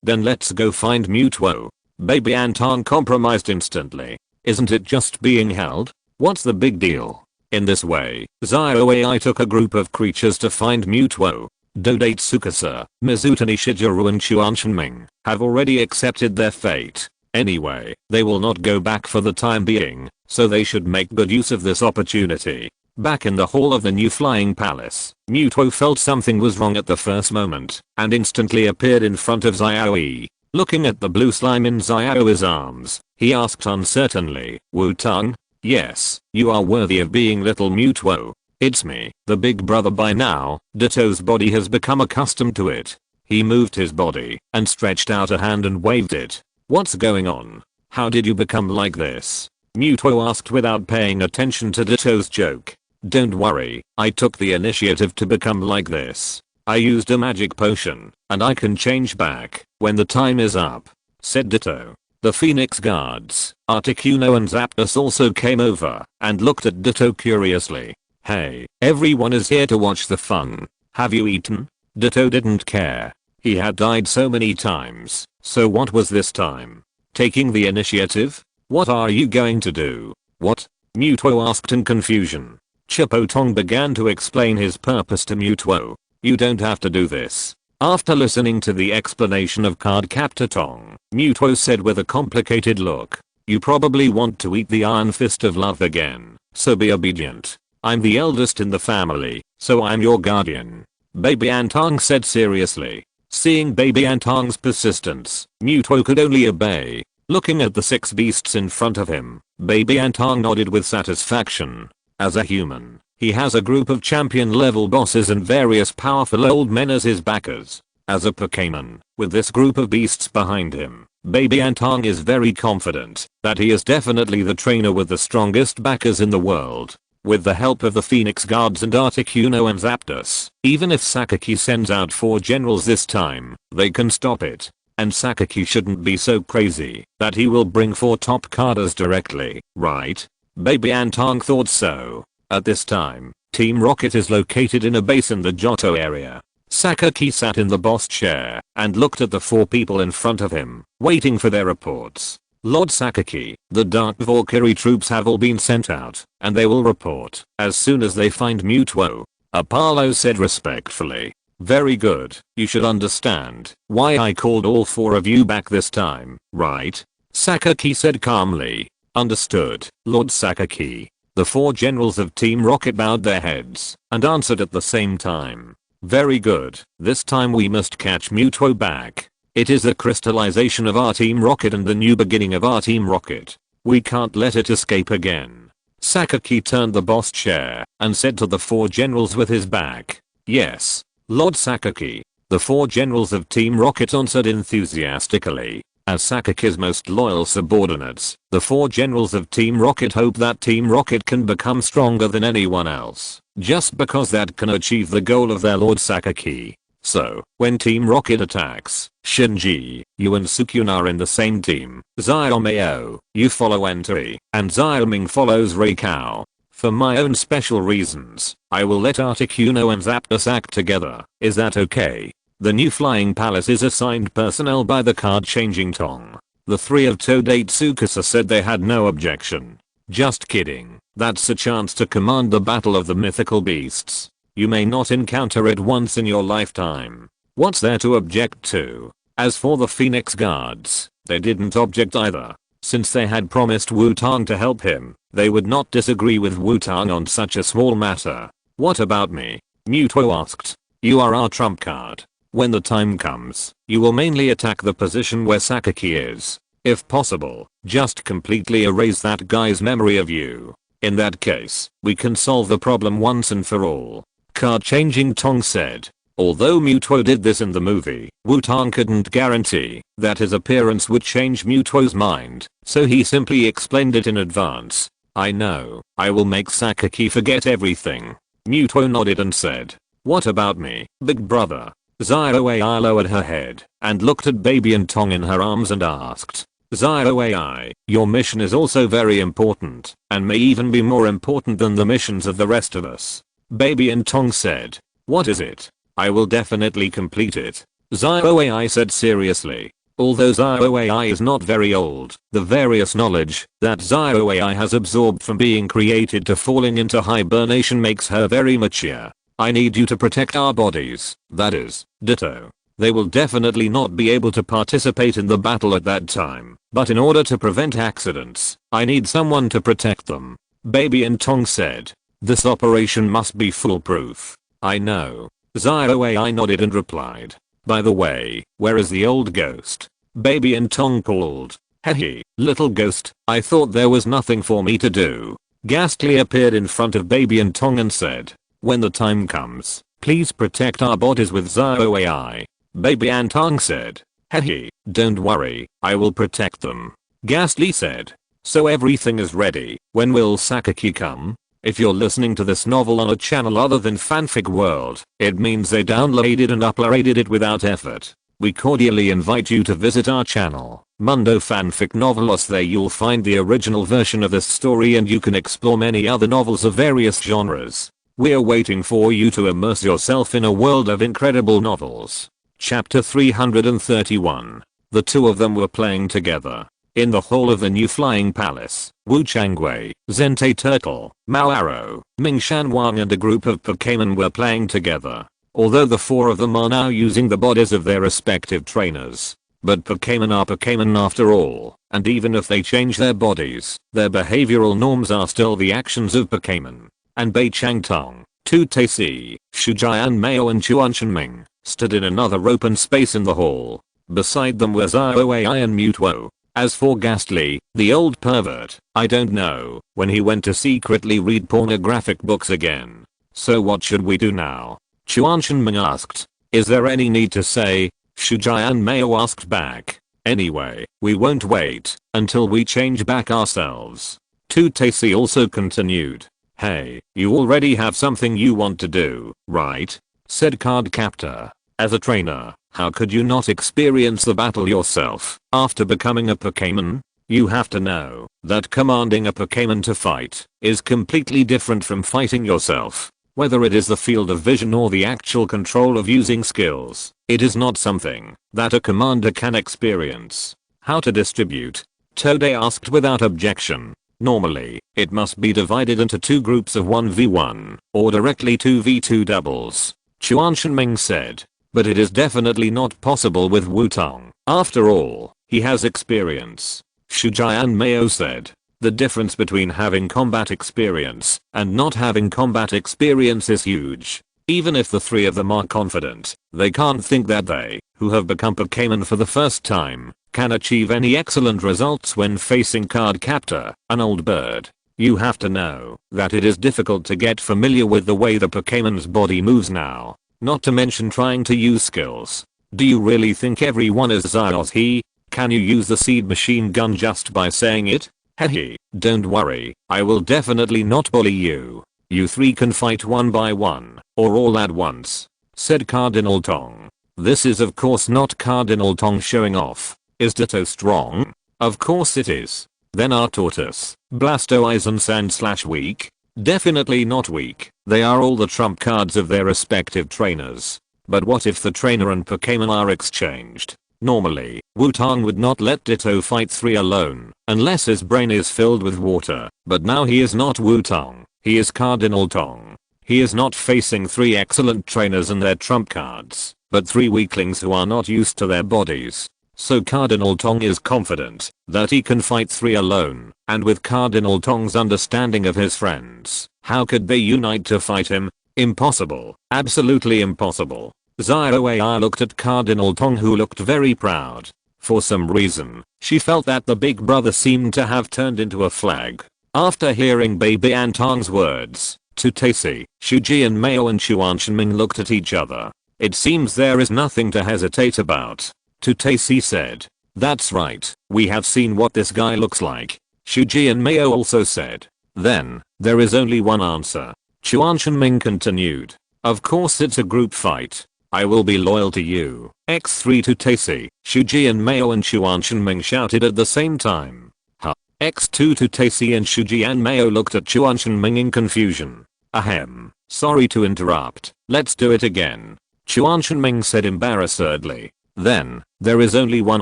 then let's go find Mewtwo. Baby Antong compromised instantly. Isn't it just being held? What's the big deal? In this way, Xiaoai took a group of creatures to find Mewtwo. Dodate Tsukasa, Mizutani Shigeru and Chuan Shenming have already accepted their fate. Anyway, they will not go back for the time being, so they should make good use of this opportunity. Back in the hall of the new flying palace, Mewtwo felt something was wrong at the first moment and instantly appeared in front of Xiaoai. Looking at the blue slime in Xiaoai's arms, he asked uncertainly, Wutong? Yes, you are worthy of being little Mewtwo. It's me, the big brother. By now, Ditto's body has become accustomed to it. He moved his body and stretched out a hand and waved it. What's going on? How did you become like this? Mewtwo asked without paying attention to Ditto's joke. Don't worry, I took the initiative to become like this. I used a magic potion, and I can change back when the time is up, said Ditto. The Phoenix guards, Articuno and Zapdos also came over and looked at Ditto curiously. Hey, everyone is here to watch the fun. Have you eaten? Ditto didn't care. He had died so many times, so what was this time? Taking the initiative? What are you going to do? What? Mewtwo asked in confusion. Chipotong began to explain his purpose to Mewtwo. You don't have to do this. After listening to the explanation of Cardcaptor Tong, Mewtwo said with a complicated look. You probably want to eat the Iron Fist of Love again, so be obedient. I'm the eldest in the family, so I'm your guardian. Baby Antong said seriously. Seeing Baby Antong's persistence, Mewtwo could only obey. Looking at the 6 beasts in front of him, Baby Antong nodded with satisfaction. As a human, he has a group of champion level bosses and various powerful old men as his backers. As a Pokémon, with this group of beasts behind him, Baby Antong is very confident that he is definitely the trainer with the strongest backers in the world. With the help of the Phoenix Guards and Articuno and Zapdos, even if Sakaki sends out 4 generals this time, they can stop it. And Sakaki shouldn't be so crazy that he will bring 4 top carders directly, right? Baby Antong thought so. At this time, Team Rocket is located in a base in the Johto area. Sakaki sat in the boss chair and looked at the 4 people in front of him, waiting for their reports. Lord Sakaki, the Dark Valkyrie troops have all been sent out, and they will report as soon as they find Muto. Apollo said respectfully. Very good, you should understand why I called all 4 of you back this time, right? Sakaki said calmly. Understood, Lord Sakaki. The 4 generals of Team Rocket bowed their heads and answered at the same time. Very good, this time we must catch Muto back. It is the crystallization of our Team Rocket and the new beginning of our Team Rocket. We can't let it escape again. Sakaki turned the boss chair and said to the 4 generals with his back. Yes, Lord Sakaki. The 4 generals of Team Rocket answered enthusiastically. As Sakaki's most loyal subordinates, the 4 generals of Team Rocket hope that Team Rocket can become stronger than anyone else, just because that can achieve the goal of their Lord Sakaki. So, when Team Rocket attacks, Shinji, you and Sukuna are in the same team. Xiaomei, you follow Entei, and Xiaoming follows Reikao. For my own special reasons, I will let Articuno and Zapdos act together. Is that okay? The new flying palace is assigned personnel by the card-changing Tong. The 3 of Toadate Tsukasa said they had no objection. Just kidding, that's a chance to command the battle of the mythical beasts. You may not encounter it once in your lifetime. What's there to object to? As for the Phoenix Guards, they didn't object either. Since they had promised Wutong to help him, they would not disagree with Wutong on such a small matter. What about me? Muto asked. You are our trump card. When the time comes, you will mainly attack the position where Sakaki is. If possible, just completely erase that guy's memory of you. In that case, we can solve the problem once and for all. Card-changing Tong said. Although Muto did this in the movie, Wutong couldn't guarantee that his appearance would change Muto's mind, so he simply explained it in advance. I know, I will make Sakaki forget everything. Muto nodded and said. What about me, big brother? Xiaoai lowered her head and looked at Baby and Tong in her arms and asked. Xiaoai, your mission is also very important and may even be more important than the missions of the rest of us. Baby and Tong said. What is it? I will definitely complete it. Xiaoai said seriously. Although Xiaoai is not very old, the various knowledge that Xiaoai has absorbed from being created to falling into hibernation makes her very mature. I need you to protect our bodies, that is, ditto. They will definitely not be able to participate in the battle at that time, but in order to prevent accidents, I need someone to protect them. Baby and Tong said. This operation must be foolproof. I know. Xiaoai nodded and replied. By the way, where is the old ghost? Baby and Tong called. Hey, little ghost, I thought there was nothing for me to do. Ghastly appeared in front of Baby and Tong and said. When the time comes, please protect our bodies with Xiaoai. Baby and Tong said. Hey, don't worry, I will protect them. Ghastly said. So everything is ready. When will Sakaki come? If you're listening to this novel on a channel other than Fanfic World, it means they downloaded and uploaded it without effort. We cordially invite you to visit our channel, Mundo Fanfic Novelos. There you'll find the original version of this story and you can explore many other novels of various genres. We're waiting for you to immerse yourself in a world of incredible novels. Chapter 331. The 2 of them were playing together. In the hall of the new flying palace, Wu Changwei, Zentei Turtle, Mao Arrow, Ming Shanwang and a group of Pokémon were playing together. Although the 4 of them are now using the bodies of their respective trainers. But Pokémon are Pokémon after all, and even if they change their bodies, their behavioral norms are still the actions of Pokémon. And Bei Changtong, Tu Taisi, Shujian Mao and Chuan Shenming stood in another open space in the hall. Beside them were Xiaoai and Muto. As for Ghastly, the old pervert, I don't know when he went to secretly read pornographic books again. So what should we do now? Chuan Shenming asked. Is there any need to say? Shujian Mao asked back. Anyway, we won't wait until we change back ourselves. Tu Taisi also continued. Hey, you already have something you want to do, right? Said Card Captor. As a trainer, how could you not experience the battle yourself after becoming a Pokémon? You have to know that commanding a Pokémon to fight is completely different from fighting yourself. Whether it is the field of vision or the actual control of using skills, it is not something that a commander can experience. How to distribute? Today asked without objection. Normally, it must be divided into two groups of 1v1 or directly 2v2 doubles. Chuan Shenming said. But it is definitely not possible with Wutong. After all, he has experience. Shujian Meo said. The difference between having combat experience and not having combat experience is huge. Even if the three of them are confident, they can't think that they, who have become Pokémon for the first time, can achieve any excellent results when facing Cardcaptor, an old bird. You have to know that it is difficult to get familiar with the way the Pokémon's body moves now, not to mention trying to use skills. Do you really think everyone is Xiaozhi? Can you use the seed machine gun just by saying it? Hehe, don't worry, I will definitely not bully you. You three can fight one by one, or all at once, said Cardinal Tong. This is of course not Cardinal Tong showing off. Is Ditto strong? Of course it is. Then are Tortoise, Blastoise and Sand / weak? Definitely not weak. They are all the trump cards of their respective trainers. But what if the trainer and Pokémon are exchanged? Normally, Wutong would not let Ditto fight 3 alone, unless his brain is filled with water, but now he is not Wutong, he is Cardinal Tong. He is not facing 3 excellent trainers and their trump cards, but 3 weaklings who are not used to their bodies. So Cardinal Tong is confident that he can fight 3 alone, and with Cardinal Tong's understanding of his friends, how could they unite to fight him? Impossible, absolutely impossible. Xiaoxia looked at Cardinal Tong, who looked very proud. For some reason, she felt that the big brother seemed to have turned into a flag. After hearing Baby Antong's words, Tutaisi, Shuji and Meo and Chuan Shenming looked at each other. It seems there is nothing to hesitate about. Tutaisi said. That's right, we have seen what this guy looks like. Shuji and Meo also said. Then, there is only one answer. Chuan Shenming continued. Of course it's a group fight. I will be loyal to you. X3 Tutaisi, Shuji and Meo and Chuan Shenming shouted at the same time. Huh. X2 Tutaisi and Shuji and Meo looked at Chuan Shenming in confusion. Ahem. Sorry to interrupt. Let's do it again. Chuan Shenming said embarrassedly. Then, there is only one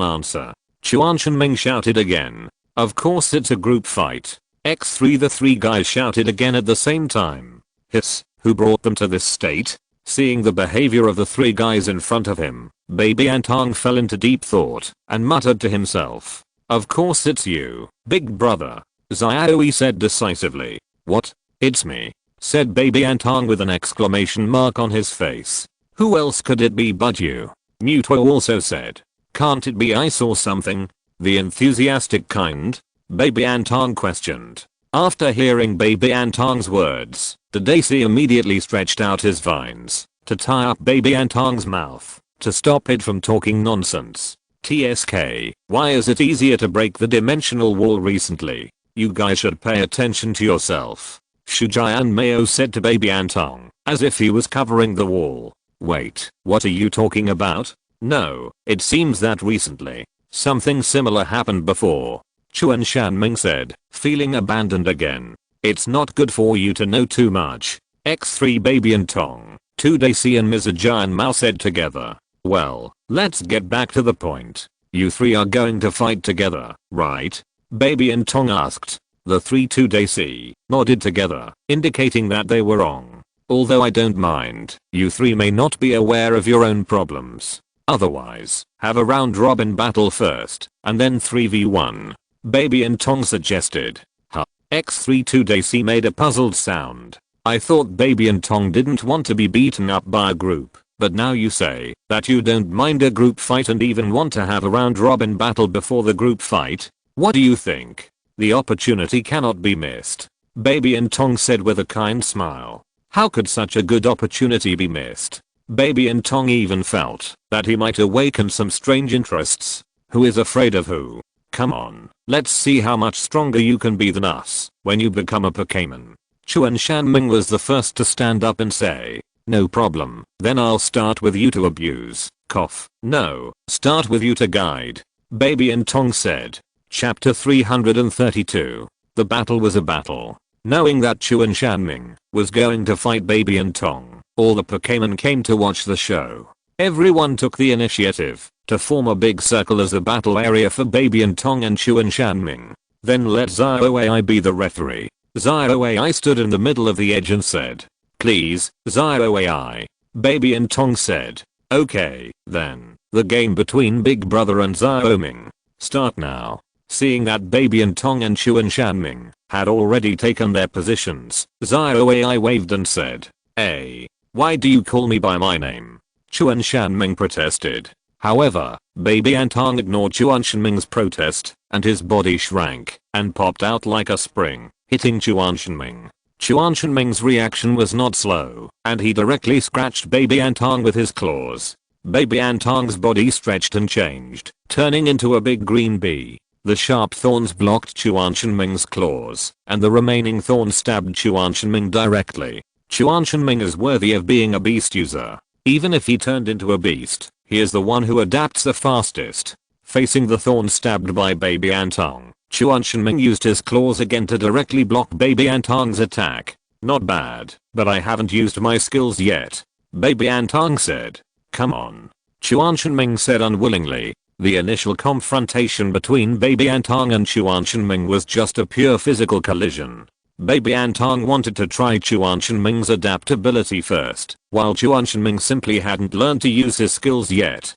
answer. Chuan Shenming shouted again. Of course it's a group fight. X3 the 3 guys shouted again at the same time. Hiss, who brought them to this state? Seeing the behavior of the 3 guys in front of him, Baby Antong fell into deep thought and muttered to himself. Of course it's you, big brother. Xiaoxi said decisively. What? It's me, said Baby Antong with an exclamation mark on his face. Who else could it be but you? Mewtwo also said. Can't it be ice or something? The enthusiastic kind? Baby Antong questioned. After hearing Baby Antong's words, Tutaisi immediately stretched out his vines to tie up Baby Antong's mouth to stop it from talking nonsense. TSK, why is it easier to break the dimensional wall recently? You guys should pay attention to yourself. Shujian Meo said to Baby Antong, as if he was covering the wall. Wait, what are you talking about? No, it seems that recently, something similar happened before. Chuan Shenming said, feeling abandoned again. It's not good for you to know too much. X3 Baby Antong, Tutaisi and Mizujan Mao said together. Well, let's get back to the point. You 3 are going to fight together, right? Baby Antong asked. The 3 Tutaisi nodded together, indicating that they were wrong. Although I don't mind, you 3 may not be aware of your own problems. Otherwise, have a round robin battle first, and then 3v1. Baby Antong suggested. Huh. X3 Tutaisi made a puzzled sound. I thought Baby Antong didn't want to be beaten up by a group, but now you say that you don't mind a group fight and even want to have a round robin battle before the group fight. What do you think? The opportunity cannot be missed. Baby Antong said with a kind smile. How could such a good opportunity be missed? Baby Antong even felt that he might awaken some strange interests. Who is afraid of who? Come on, let's see how much stronger you can be than us when you become a Pokémon. Chuan Shenming was the first to stand up and say. No problem, then I'll start with you to abuse. Cough. No, start with you to guide. Baby Antong said. Chapter 332. The battle was a battle. Knowing that Chuan Shanming was going to fight Baby and Tong, all the Pokémon came to watch the show. Everyone took the initiative to form a big circle as a battle area for Baby and Tong and Chuan Shanming. Then let Xiaoxia be the referee. Xiaoxia stood in the middle of the edge and said, "Please, Xiaoxia." Baby and Tong said, "Okay, then. The game between Big Brother and Xiaoming. Start now." Seeing that Baby and Tong and Chuan Shanming had already taken their positions, Xiaoxia waved and said, "Hey, why do you call me by my name?" Chuan Shanming protested. However, Baby and Tong ignored Chuan Shanming's protest, and his body shrank and popped out like a spring, hitting Chuan Shanming. Chuan Shanming's reaction was not slow, and he directly scratched Baby and Tong with his claws. Baby and Tong's body stretched and changed, turning into a big green bee. The sharp thorns blocked Chuan Shanming's claws, and the remaining thorns stabbed Chuan Shanming directly. Chuan Shanming is worthy of being a beast user. Even if he turned into a beast, he is the one who adapts the fastest. Facing the thorns stabbed by Baby and Tong, Chuan Shanming used his claws again to directly block Baby and Tong's attack. "Not bad, but I haven't used my skills yet," Baby and Tong said. "Come on," Chuan Shanming said unwillingly. The initial confrontation between Baby and Tong and Chuan Shanming was just a pure physical collision. Baby and Tong wanted to try Chuan Shanming's adaptability first, while Chuan Shanming simply hadn't learned to use his skills yet.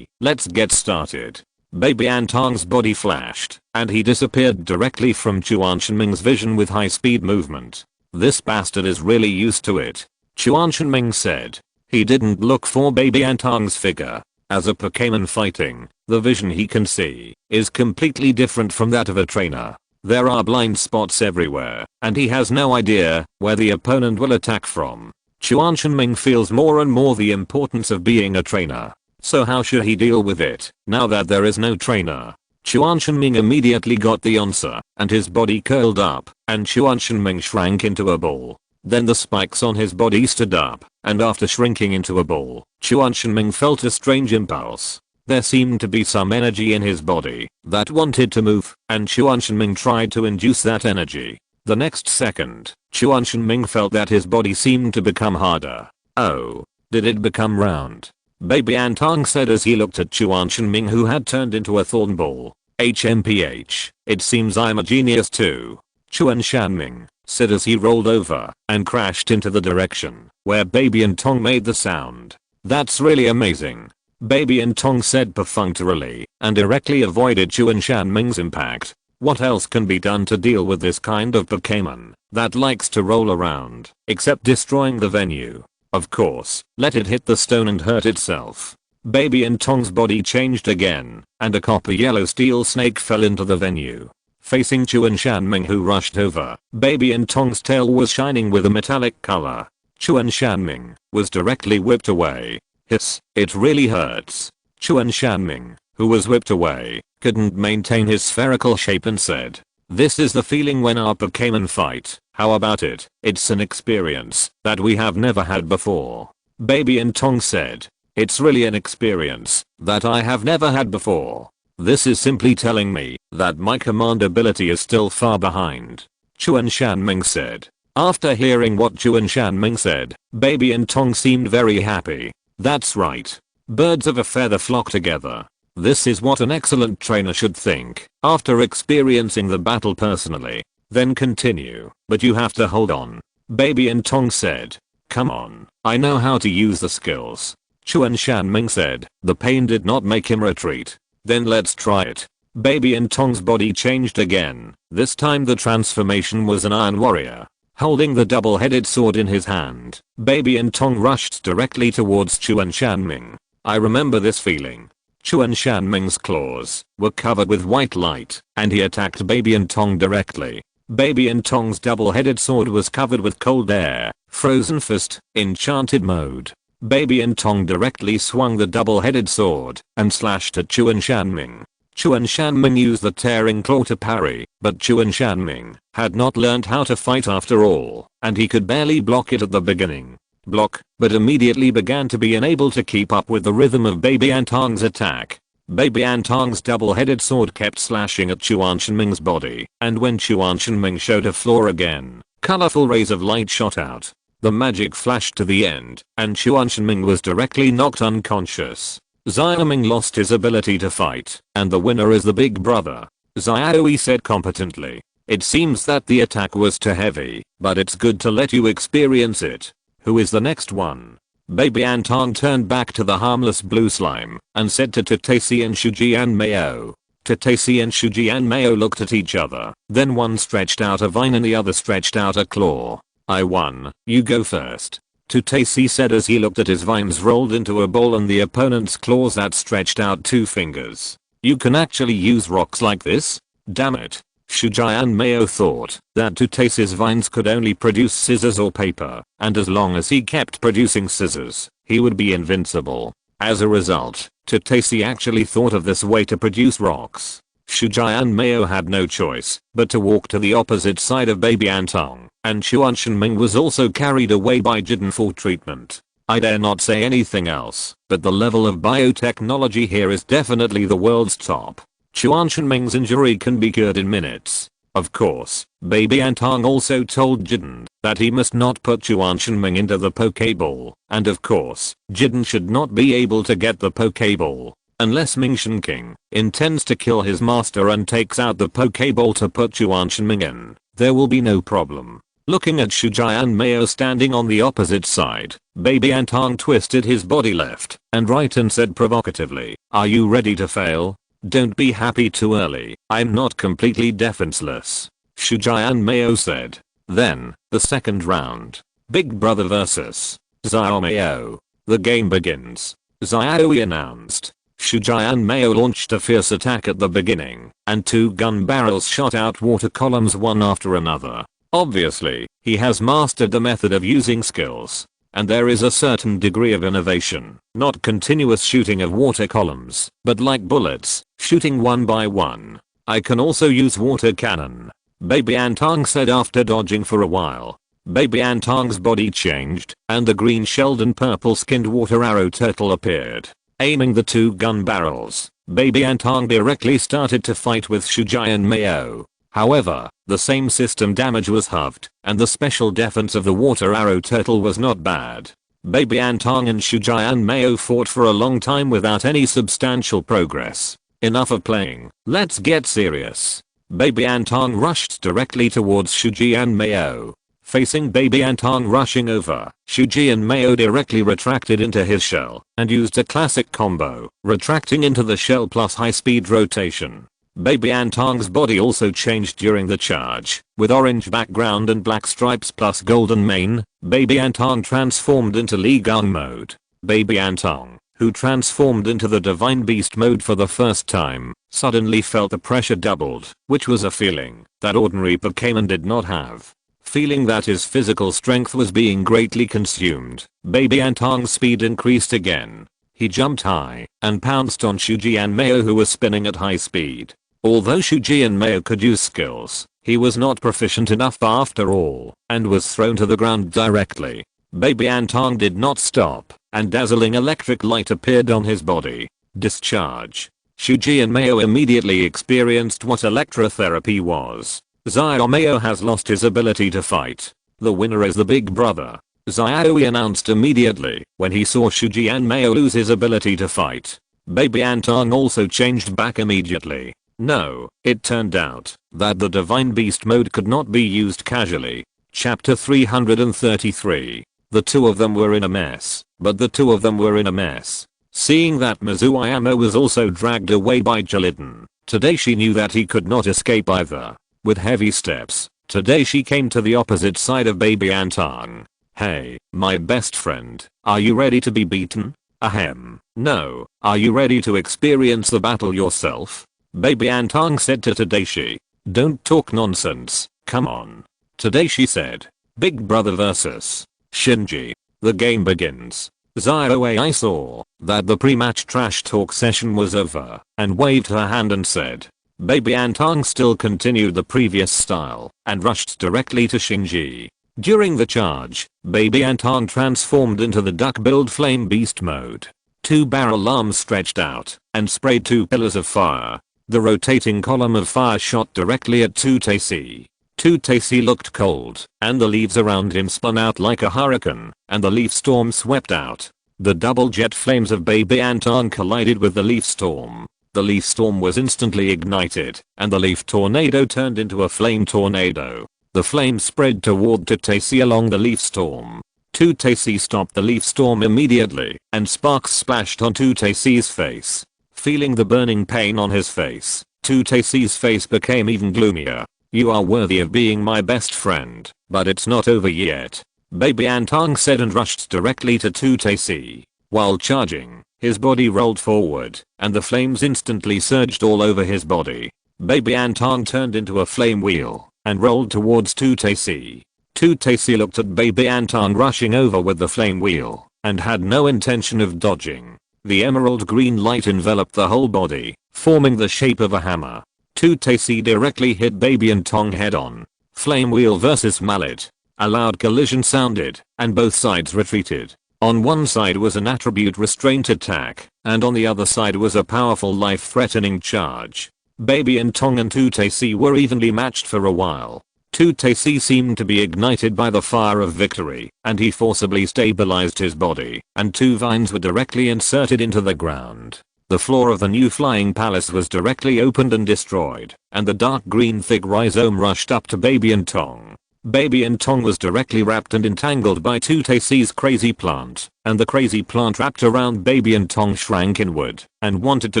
Let's get started." Baby and Tong's body flashed, and he disappeared directly from Chuan Shanming's vision with high-speed movement. "This bastard is really used to it," Chuan Shanming said. He didn't look for Baby and Tong's figure. As a Pokémon fighting, the vision he can see is completely different from that of a trainer. There are blind spots everywhere, and he has no idea where the opponent will attack from. Chuan Shanming feels more and more the importance of being a trainer. So how should he deal with it, now that there is no trainer? Chuan Shanming immediately got the answer, and his body curled up, and Chuan Shanming shrank into a ball. Then the spikes on his body stood up, and after shrinking into a ball, Chuan Shanming felt a strange impulse. There seemed to be some energy in his body that wanted to move, and Chuan Shanming tried to induce that energy. The next second, Chuan Shanming felt that his body seemed to become harder. "Oh, did it become round?" Baby and Tong said as he looked at Chuan Shanming, who had turned into a thorn ball. "HMPH, it seems I'm a genius too," Chuan Shanming said as he rolled over and crashed into the direction where Baby and Tong made the sound. "That's really amazing," Baby and Tong said perfunctorily, and directly avoided Chuan Shanming's impact. What else can be done to deal with this kind of Pokémon that likes to roll around, except destroying the venue? Of course, let it hit the stone and hurt itself. Baby and Tong's body changed again, and a copper yellow steel snake fell into the venue. Facing Chuan Shanming, who rushed over, Baby and Tong's tail was shining with a metallic color. Chuan Shanming was directly whipped away. "Hiss, it really hurts." Chuan Shanming, who was whipped away, couldn't maintain his spherical shape and said, "This is the feeling when our Pokémon fight. How about it? It's an experience that we have never had before." Baby and Tong said, "It's really an experience that I have never had before. This is simply telling me that my command ability is still far behind," Chuan Shanming said. After hearing what Chuan Shanming said, Baby and Tong seemed very happy. That's right. Birds of a feather flock together. This is what an excellent trainer should think after experiencing the battle personally. Then continue, but you have to hold on, Baby and Tong said. "Come on, I know how to use the skills," Chuan Shanming said. The pain did not make him retreat. "Then let's try it." Baby and Tong's body changed again. This time the transformation was an iron warrior. Holding the double-headed sword in his hand, Baby and Tong rushed directly towards Chuan Shanming. I remember this feeling. Chuan Shanming's claws were covered with white light, and he attacked Baby and Tong directly. Baby and Tong's double-headed sword was covered with cold air. Frozen Fist, enchanted mode. Baby and Tong directly swung the double-headed sword and slashed at Chuan Shanming. Chuan Shanming used the tearing claw to parry, but Chuan Shanming had not learned how to fight after all, and he could barely block it at the beginning. Block, but immediately began to be unable to keep up with the rhythm of Baby and Tong's attack. Baby Antong's double-headed sword kept slashing at Chuan Shenming's body, and when Chuan Shenming showed a flaw again, colorful rays of light shot out. The magic flashed to the end, and Chuan Shenming was directly knocked unconscious. Xiaoming lost his ability to fight, and the winner is the big brother, Xiaoyi said competently. It seems that the attack was too heavy, but it's good to let you experience it. Who is the next one? Baby Antong turned back to the harmless blue slime and said to Tatashi and Shuji and Mayo. Tatashi and Shuji and Mayo looked at each other, then one stretched out a vine and the other stretched out a claw. I won, you go first. Tatashi said as he looked at his vines rolled into a ball and the opponent's claws that stretched out 2 fingers. You can actually use rocks like this? Damn it. Shuji and Mayo thought that Tutashi's vines could only produce scissors or paper, and as long as he kept producing scissors, he would be invincible. As a result, Tatashi actually thought of this way to produce rocks. Shuji and Mayo had no choice but to walk to the opposite side of Baby Antong, and Chuan Shenming was also carried away by Jiden for treatment. I dare not say anything else, but the level of biotechnology here is definitely the world's top. Chuan Shenming's injury can be cured in minutes. Of course, Baby Antong also told Jiden that he must not put Chuan Shenming into the Pokeball, and of course, Jiden should not be able to get the Pokeball unless Mingshen King intends to kill his master and takes out the Pokeball to put Chuan Shenming in. There will be no problem. Looking at Shuji and Mayo standing on the opposite side, Baby Antong twisted his body left and right and said provocatively, "Are you ready to fail? Don't be happy too early, I'm not completely defenseless." Shuji and Mayo said. Then, the second round. Big Brother vs. Xiaomayo. The game begins. Xiaoyi announced. Shuji and Mayo launched a fierce attack at the beginning, and 2 gun barrels shot out water columns one after another. Obviously, he has mastered the method of using skills. And there is a certain degree of innovation, not continuous shooting of water columns, but like bullets, shooting one by one. I can also use water cannon. Baby Antong said after dodging for a while. Baby Antong's body changed, and the green-shelled and purple-skinned water arrow turtle appeared. Aiming the 2 gun barrels, Baby Antong directly started to fight with Shuji and Mayo. However, the same system damage was halved, and the special defense of the water arrow turtle was not bad. Baby Antong and Shuji and Mayo fought for a long time without any substantial progress. Enough of playing, let's get serious. Baby Antong rushed directly towards Shuji and Mayo. Facing Baby Antong rushing over, Shuji and Mayo directly retracted into his shell and used a classic combo, retracting into the shell plus high-speed rotation. Baby Antong's body also changed during the charge, with orange background and black stripes plus golden mane. Baby Antong transformed into Li Gang mode. Baby Antong, who transformed into the Divine Beast mode for the first time, suddenly felt the pressure doubled, which was a feeling that ordinary Pokémon did not have. Feeling that his physical strength was being greatly consumed, Baby Antong's speed increased again. He jumped high and pounced on Shuji and Mayo who were spinning at high speed. Although Shuji and Mayo could use skills, he was not proficient enough after all, and was thrown to the ground directly. Baby Antong did not stop, and dazzling electric light appeared on his body. Discharge. Shuji and Mayo immediately experienced what electrotherapy was. Xiaomayo has lost his ability to fight. The winner is the big brother. Xiaoyi announced immediately when he saw Shuji and Mayo lose his ability to fight. Baby Antong also changed back immediately. No, it turned out that the Divine Beast mode could not be used casually. Chapter 333. The 2 of them were in a mess, but the 2 of them were in a mess. Seeing that Mizuyama was also dragged away by Jalidin, Tadashi knew that he could not escape either. With heavy steps, Tadashi came to the opposite side of Baby Antong. Hey, my best friend, are you ready to be beaten? Ahem. No, are you ready to experience the battle yourself? Baby Antong said to Tadashi. Don't talk nonsense, come on. Tadashi said. Big Brother vs. Shinji. The game begins. Xiaoyi saw that the pre-match trash talk session was over and waved her hand and said. Baby Antong still continued the previous style and rushed directly to Shinji. During the charge, Baby Antong transformed into the duck-billed flame beast mode. Two barrel arms stretched out and sprayed two pillars of fire. The rotating column of fire shot directly at Tutaisi. Tutaisi looked cold, and the leaves around him spun out like a hurricane, and the leaf storm swept out. The double jet flames of Baby Anton collided with the leaf storm. The leaf storm was instantly ignited, and the leaf tornado turned into a flame tornado. The flames spread toward Tutaisi along the leaf storm. Tutaisi stopped the leaf storm immediately, and sparks splashed on Tutaisi's face. Feeling the burning pain on his face, Tutaisi's face became even gloomier. "You are worthy of being my best friend, but it's not over yet," Baby Anton said and rushed directly to Tutaisi. While charging, his body rolled forward, and the flames instantly surged all over his body. Baby Anton turned into a flame wheel and rolled towards Tutaisi. Tutaisi looked at Baby Anton rushing over with the flame wheel and had no intention of dodging. The emerald green light enveloped the whole body, forming the shape of a hammer. Tutaisi directly hit Baby Anton head on. Flame wheel versus mallet. A loud collision sounded, and both sides retreated. On one side was an attribute restraint attack, and on the other side was a powerful life-threatening charge. Baby Anton and Tutaisi were evenly matched for a while. Tutaisi seemed to be ignited by the fire of victory, and he forcibly stabilized his body, and two vines were directly inserted into the ground. The floor of the new flying palace was directly opened and destroyed, and the dark green thick rhizome rushed up to Baby Anton. Baby Anton was directly wrapped and entangled by Tutaisi's crazy plant, and the crazy plant wrapped around Baby Anton shrank inward and wanted to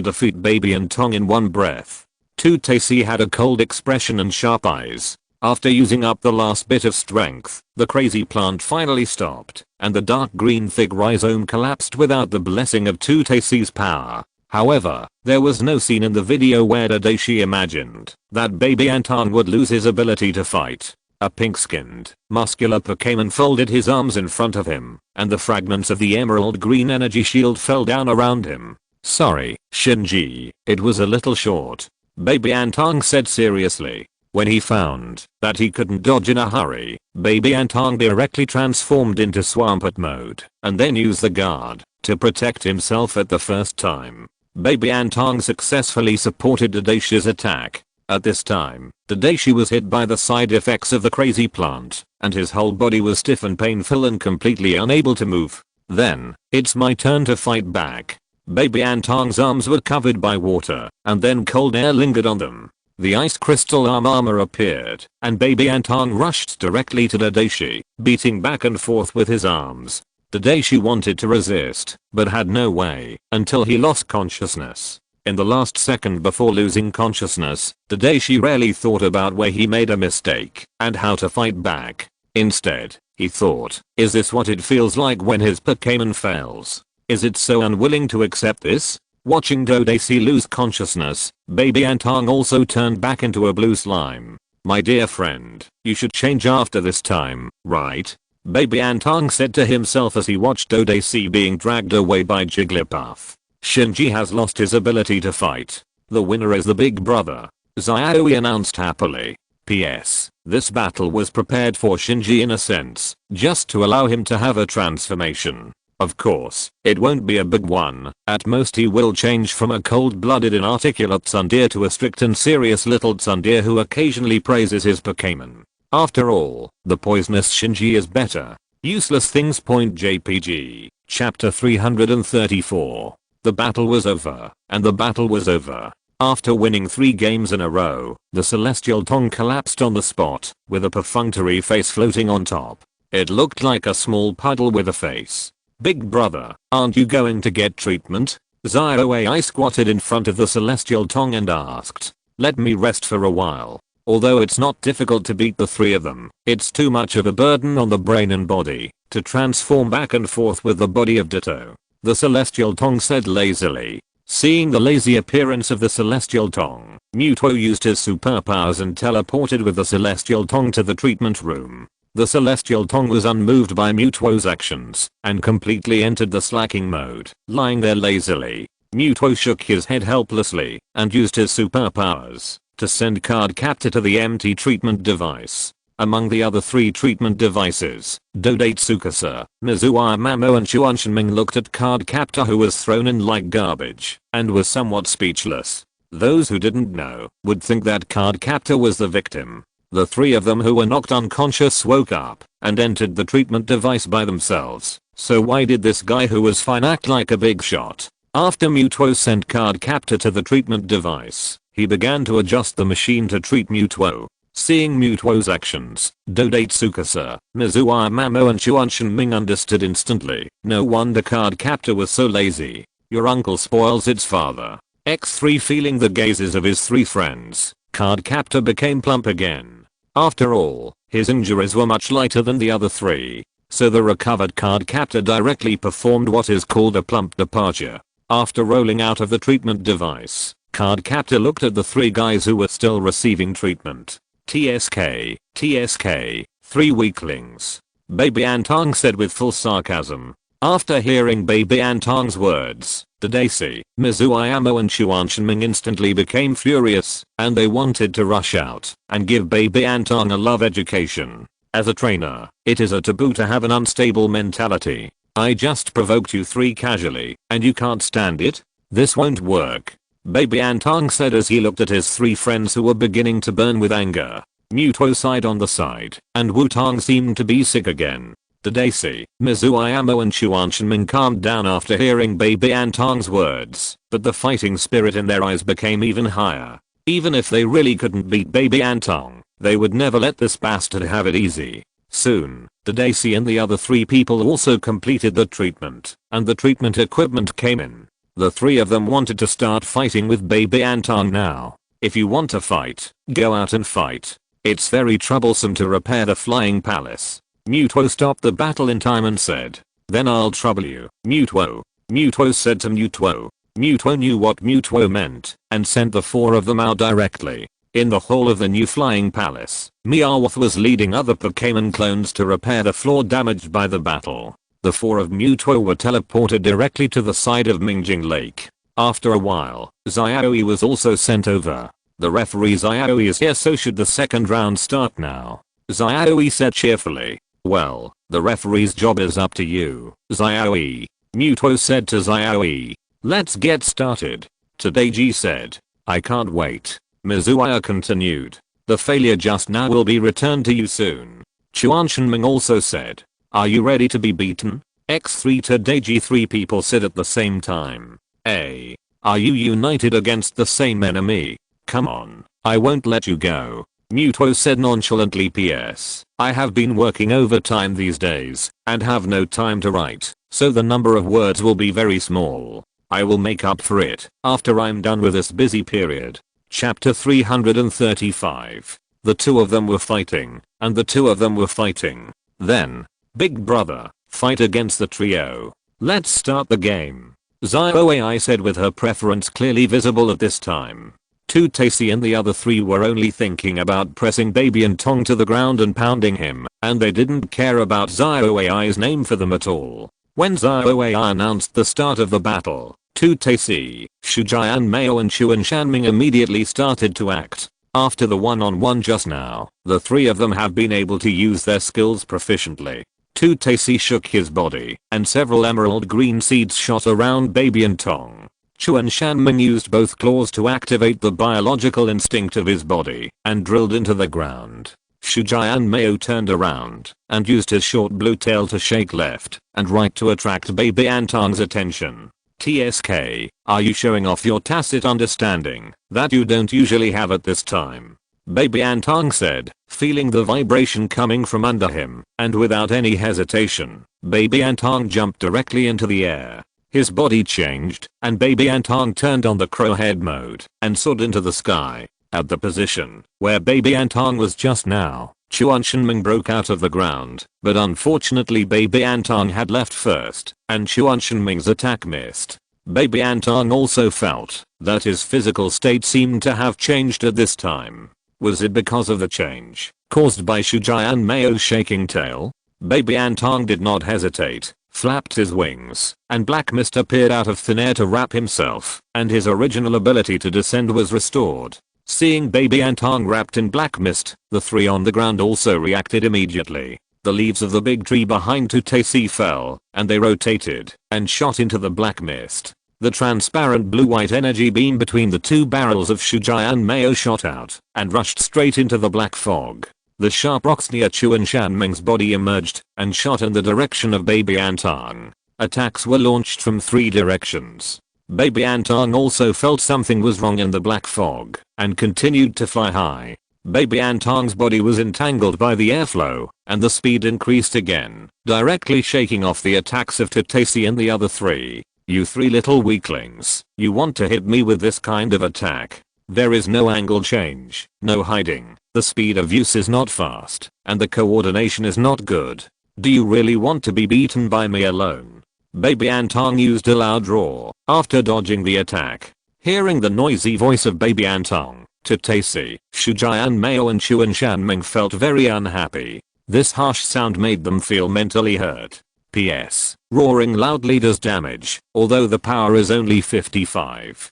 defeat Baby Anton in one breath. Tutaisi had a cold expression and sharp eyes. After using up the last bit of strength, the crazy plant finally stopped, and the dark green thick rhizome collapsed without the blessing of Tutaisi's power. However, there was no scene in the video where Tadashi imagined that Baby Anton would lose his ability to fight. A pink-skinned, muscular Pokémon folded his arms in front of him, and the fragments of the emerald green energy shield fell down around him. "Sorry, Shinji, it was a little short," Baby Anton said seriously. When he found that he couldn't dodge in a hurry, Baby Anton directly transformed into Swampert mode, and then used the guard to protect himself at the first time. Baby Anton successfully supported Tadashi's attack. At this time, Tadashi was hit by the side effects of the crazy plant, and his whole body was stiff and painful and completely unable to move. Then, it's my turn to fight back. Baby Anton's arms were covered by water, and then cold air lingered on them. The ice crystal armor appeared, and Baby Anton rushed directly to Tadashi, beating back and forth with his arms. Tadashi wanted to resist, but had no way, until he lost consciousness. In the last second before losing consciousness, Tadashi rarely thought about where he made a mistake and how to fight back. Instead, he thought, is this what it feels like when his Pokémon fails? Is it so unwilling to accept this? Watching Tadashi lose consciousness, Baby Anton also turned back into a blue slime. "My dear friend, you should change after this time, right?" Baby Anton said to himself as he watched Tadashi being dragged away by Jigglypuff. "Shinji has lost his ability to fight. The winner is the big brother," Xiaozhi announced happily. P.S. This battle was prepared for Shinji in a sense, just to allow him to have a transformation. Of course, it won't be a big one. At most he will change from a cold-blooded inarticulate tsundere to a strict and serious little tsundere who occasionally praises his Pokémon. After all, the poisonous Shinji is better. Useless Things. JPG. Chapter 334. The battle was over, and the battle was over. After winning 3 games in a row, the Celestial Tong collapsed on the spot, with a perfunctory face floating on top. It looked like a small puddle with a face. "Big brother, aren't you going to get treatment?" Xiaozhi squatted in front of the Celestial Tong and asked. "Let me rest for a while." Although it's not difficult to beat the 3 of them, it's too much of a burden on the brain and body to transform back and forth with the body of Ditto, the Celestial Tong said lazily. Seeing the lazy appearance of the Celestial Tong, Mewtwo used his superpowers and teleported with the Celestial Tong to the treatment room. The Celestial Tong was unmoved by Mewtwo's actions and completely entered the slacking mode, lying there lazily. Mewtwo shook his head helplessly and used his superpowers to send Card Captor to the empty treatment device. Among the other 3 treatment devices, Dodate Tsukasa, Mizuwa Mamo and Chuanshinming looked at Cardcaptor, who was thrown in like garbage and was somewhat speechless. Those who didn't know would think that Cardcaptor was the victim. The 3 of them who were knocked unconscious woke up and entered the treatment device by themselves. So why did this guy who was fine act like a big shot? After Mewtwo sent Cardcaptor to the treatment device, he began to adjust the machine to treat Mewtwo. Seeing Mewtwo's actions, Dodate Tsukasa, Mizuwa Mamo and Chuanshinming understood instantly. No wonder Cardcaptor was so lazy. Your uncle spoils its father. X3 feeling the gazes of his 3 friends, Cardcaptor became plump again. After all, his injuries were much lighter than the other 3. So the recovered Cardcaptor directly performed what is called a plump departure. After rolling out of the treatment device, Cardcaptor looked at the 3 guys who were still receiving treatment. TSK, 3 weaklings. Baby Antong said with full sarcasm. After hearing Baby Antong's words, Tadashi, Mizuayamo and Chuanshinming instantly became furious, and they wanted to rush out and give Baby Antong a love education. As a trainer, it is a taboo to have an unstable mentality. I just provoked you 3 casually, and you can't stand it? This won't work. Baby Antong said as he looked at his 3 friends who were beginning to burn with anger. Mewtwo sighed on the side, and Wutong seemed to be sick again. Tadashi, Mizuayamo and Chuanshinming calmed down after hearing Baby Antong's words, but the fighting spirit in their eyes became even higher. Even if they really couldn't beat Baby Antong, they would never let this bastard have it easy. Soon, Tadashi and the other 3 people also completed the treatment, and the treatment equipment came in. The 3 of them wanted to start fighting with Baby Antong now. If you want to fight, go out and fight. It's very troublesome to repair the flying palace. Mewtwo stopped the battle in time and said, then I'll trouble you, Mewtwo. Mewtwo said to Mewtwo. Mewtwo knew what Mewtwo meant, and sent the 4 of them out directly. In the hall of the new flying palace, Meowth was leading other Pokémon clones to repair the floor damaged by the battle. The 4 of Mewtwo were teleported directly to the side of Mingjing Lake. After a while, Xiaoxi was also sent over. The referee Xiaoxi is here, so should the second round start now? Xiaoxi said cheerfully. Well, the referee's job is up to you, Xiaoxi. Mewtwo said to Xiaoxi. Let's get started. Tadashi said. I can't wait. Mizuaya continued. The failure just now will be returned to you soon. Chuanshinming also said. Are you ready to be beaten? X3 Tadashi 3 people said at the same time. Are you united against the same enemy? Come on, I won't let you go. Mewtwo said nonchalantly. PS. I have been working overtime these days and have no time to write, so the number of words will be very small. I will make up for it after I'm done with this busy period. Chapter 335. The 2 of them were fighting, and the 2 of them were fighting. Then, Big Brother, fight against the trio. Let's start the game. Xiaoxi said with her preference clearly visible at this time. Tadashi and the other 3 were only thinking about pressing Baby Antong to the ground and pounding him, and they didn't care about Xiaoxi's name for them at all. When Xiaoxi announced the start of the battle, Tadashi, Shujian Meo and Chuanshinming immediately started to act. After the one-on-one just now, the 3 of them have been able to use their skills proficiently. Tadashi shook his body, and several emerald green seeds shot around Baby Antong. Chuanshinming used both claws to activate the biological instinct of his body, and drilled into the ground. Shujian Meo turned around, and used his short blue tail to shake left and right to attract Baby Antong's attention. TSK, are you showing off your tacit understanding that you don't usually have at this time? Baby Antong said, feeling the vibration coming from under him, and without any hesitation, Baby Antong jumped directly into the air. His body changed, and Baby Antong turned on the crowhead mode and soared into the sky. At the position where Baby Antong was just now, Chuanshinming broke out of the ground, but unfortunately Baby Antong had left first, and Chuanshinming's attack missed. Baby Antong also felt that his physical state seemed to have changed at this time. Was it because of the change caused by Shujian Meo's shaking tail? Baby Antong did not hesitate, flapped his wings, and black mist appeared out of thin air to wrap himself, and his original ability to descend was restored. Seeing baby Antong wrapped in black mist, the three on the ground also reacted immediately. The leaves of the big tree behind Tutaisi fell, and they rotated and shot into the black mist. The transparent blue-white energy beam between the two barrels of Shujai and Mayo shot out and rushed straight into the black fog. The sharp rocks near Chuan Shanming's body emerged and shot in the direction of baby Antong. Attacks were launched from 3 directions. Baby Antong also felt something was wrong in the black fog and continued to fly high. Baby Antong's body was entangled by the airflow, and the speed increased again, directly shaking off the attacks of Tutaisi and the other 3. You 3 little weaklings, you want to hit me with this kind of attack? There is no angle change, no hiding, the speed of use is not fast, and the coordination is not good. Do you really want to be beaten by me alone? Baby Antong used a loud roar after dodging the attack. Hearing the noisy voice of baby Antong, Tutaisi, Shujai Mayo and Chuan Shanming felt very unhappy. This harsh sound made them feel mentally hurt. P.S. Roaring loudly does damage, although the power is only 55.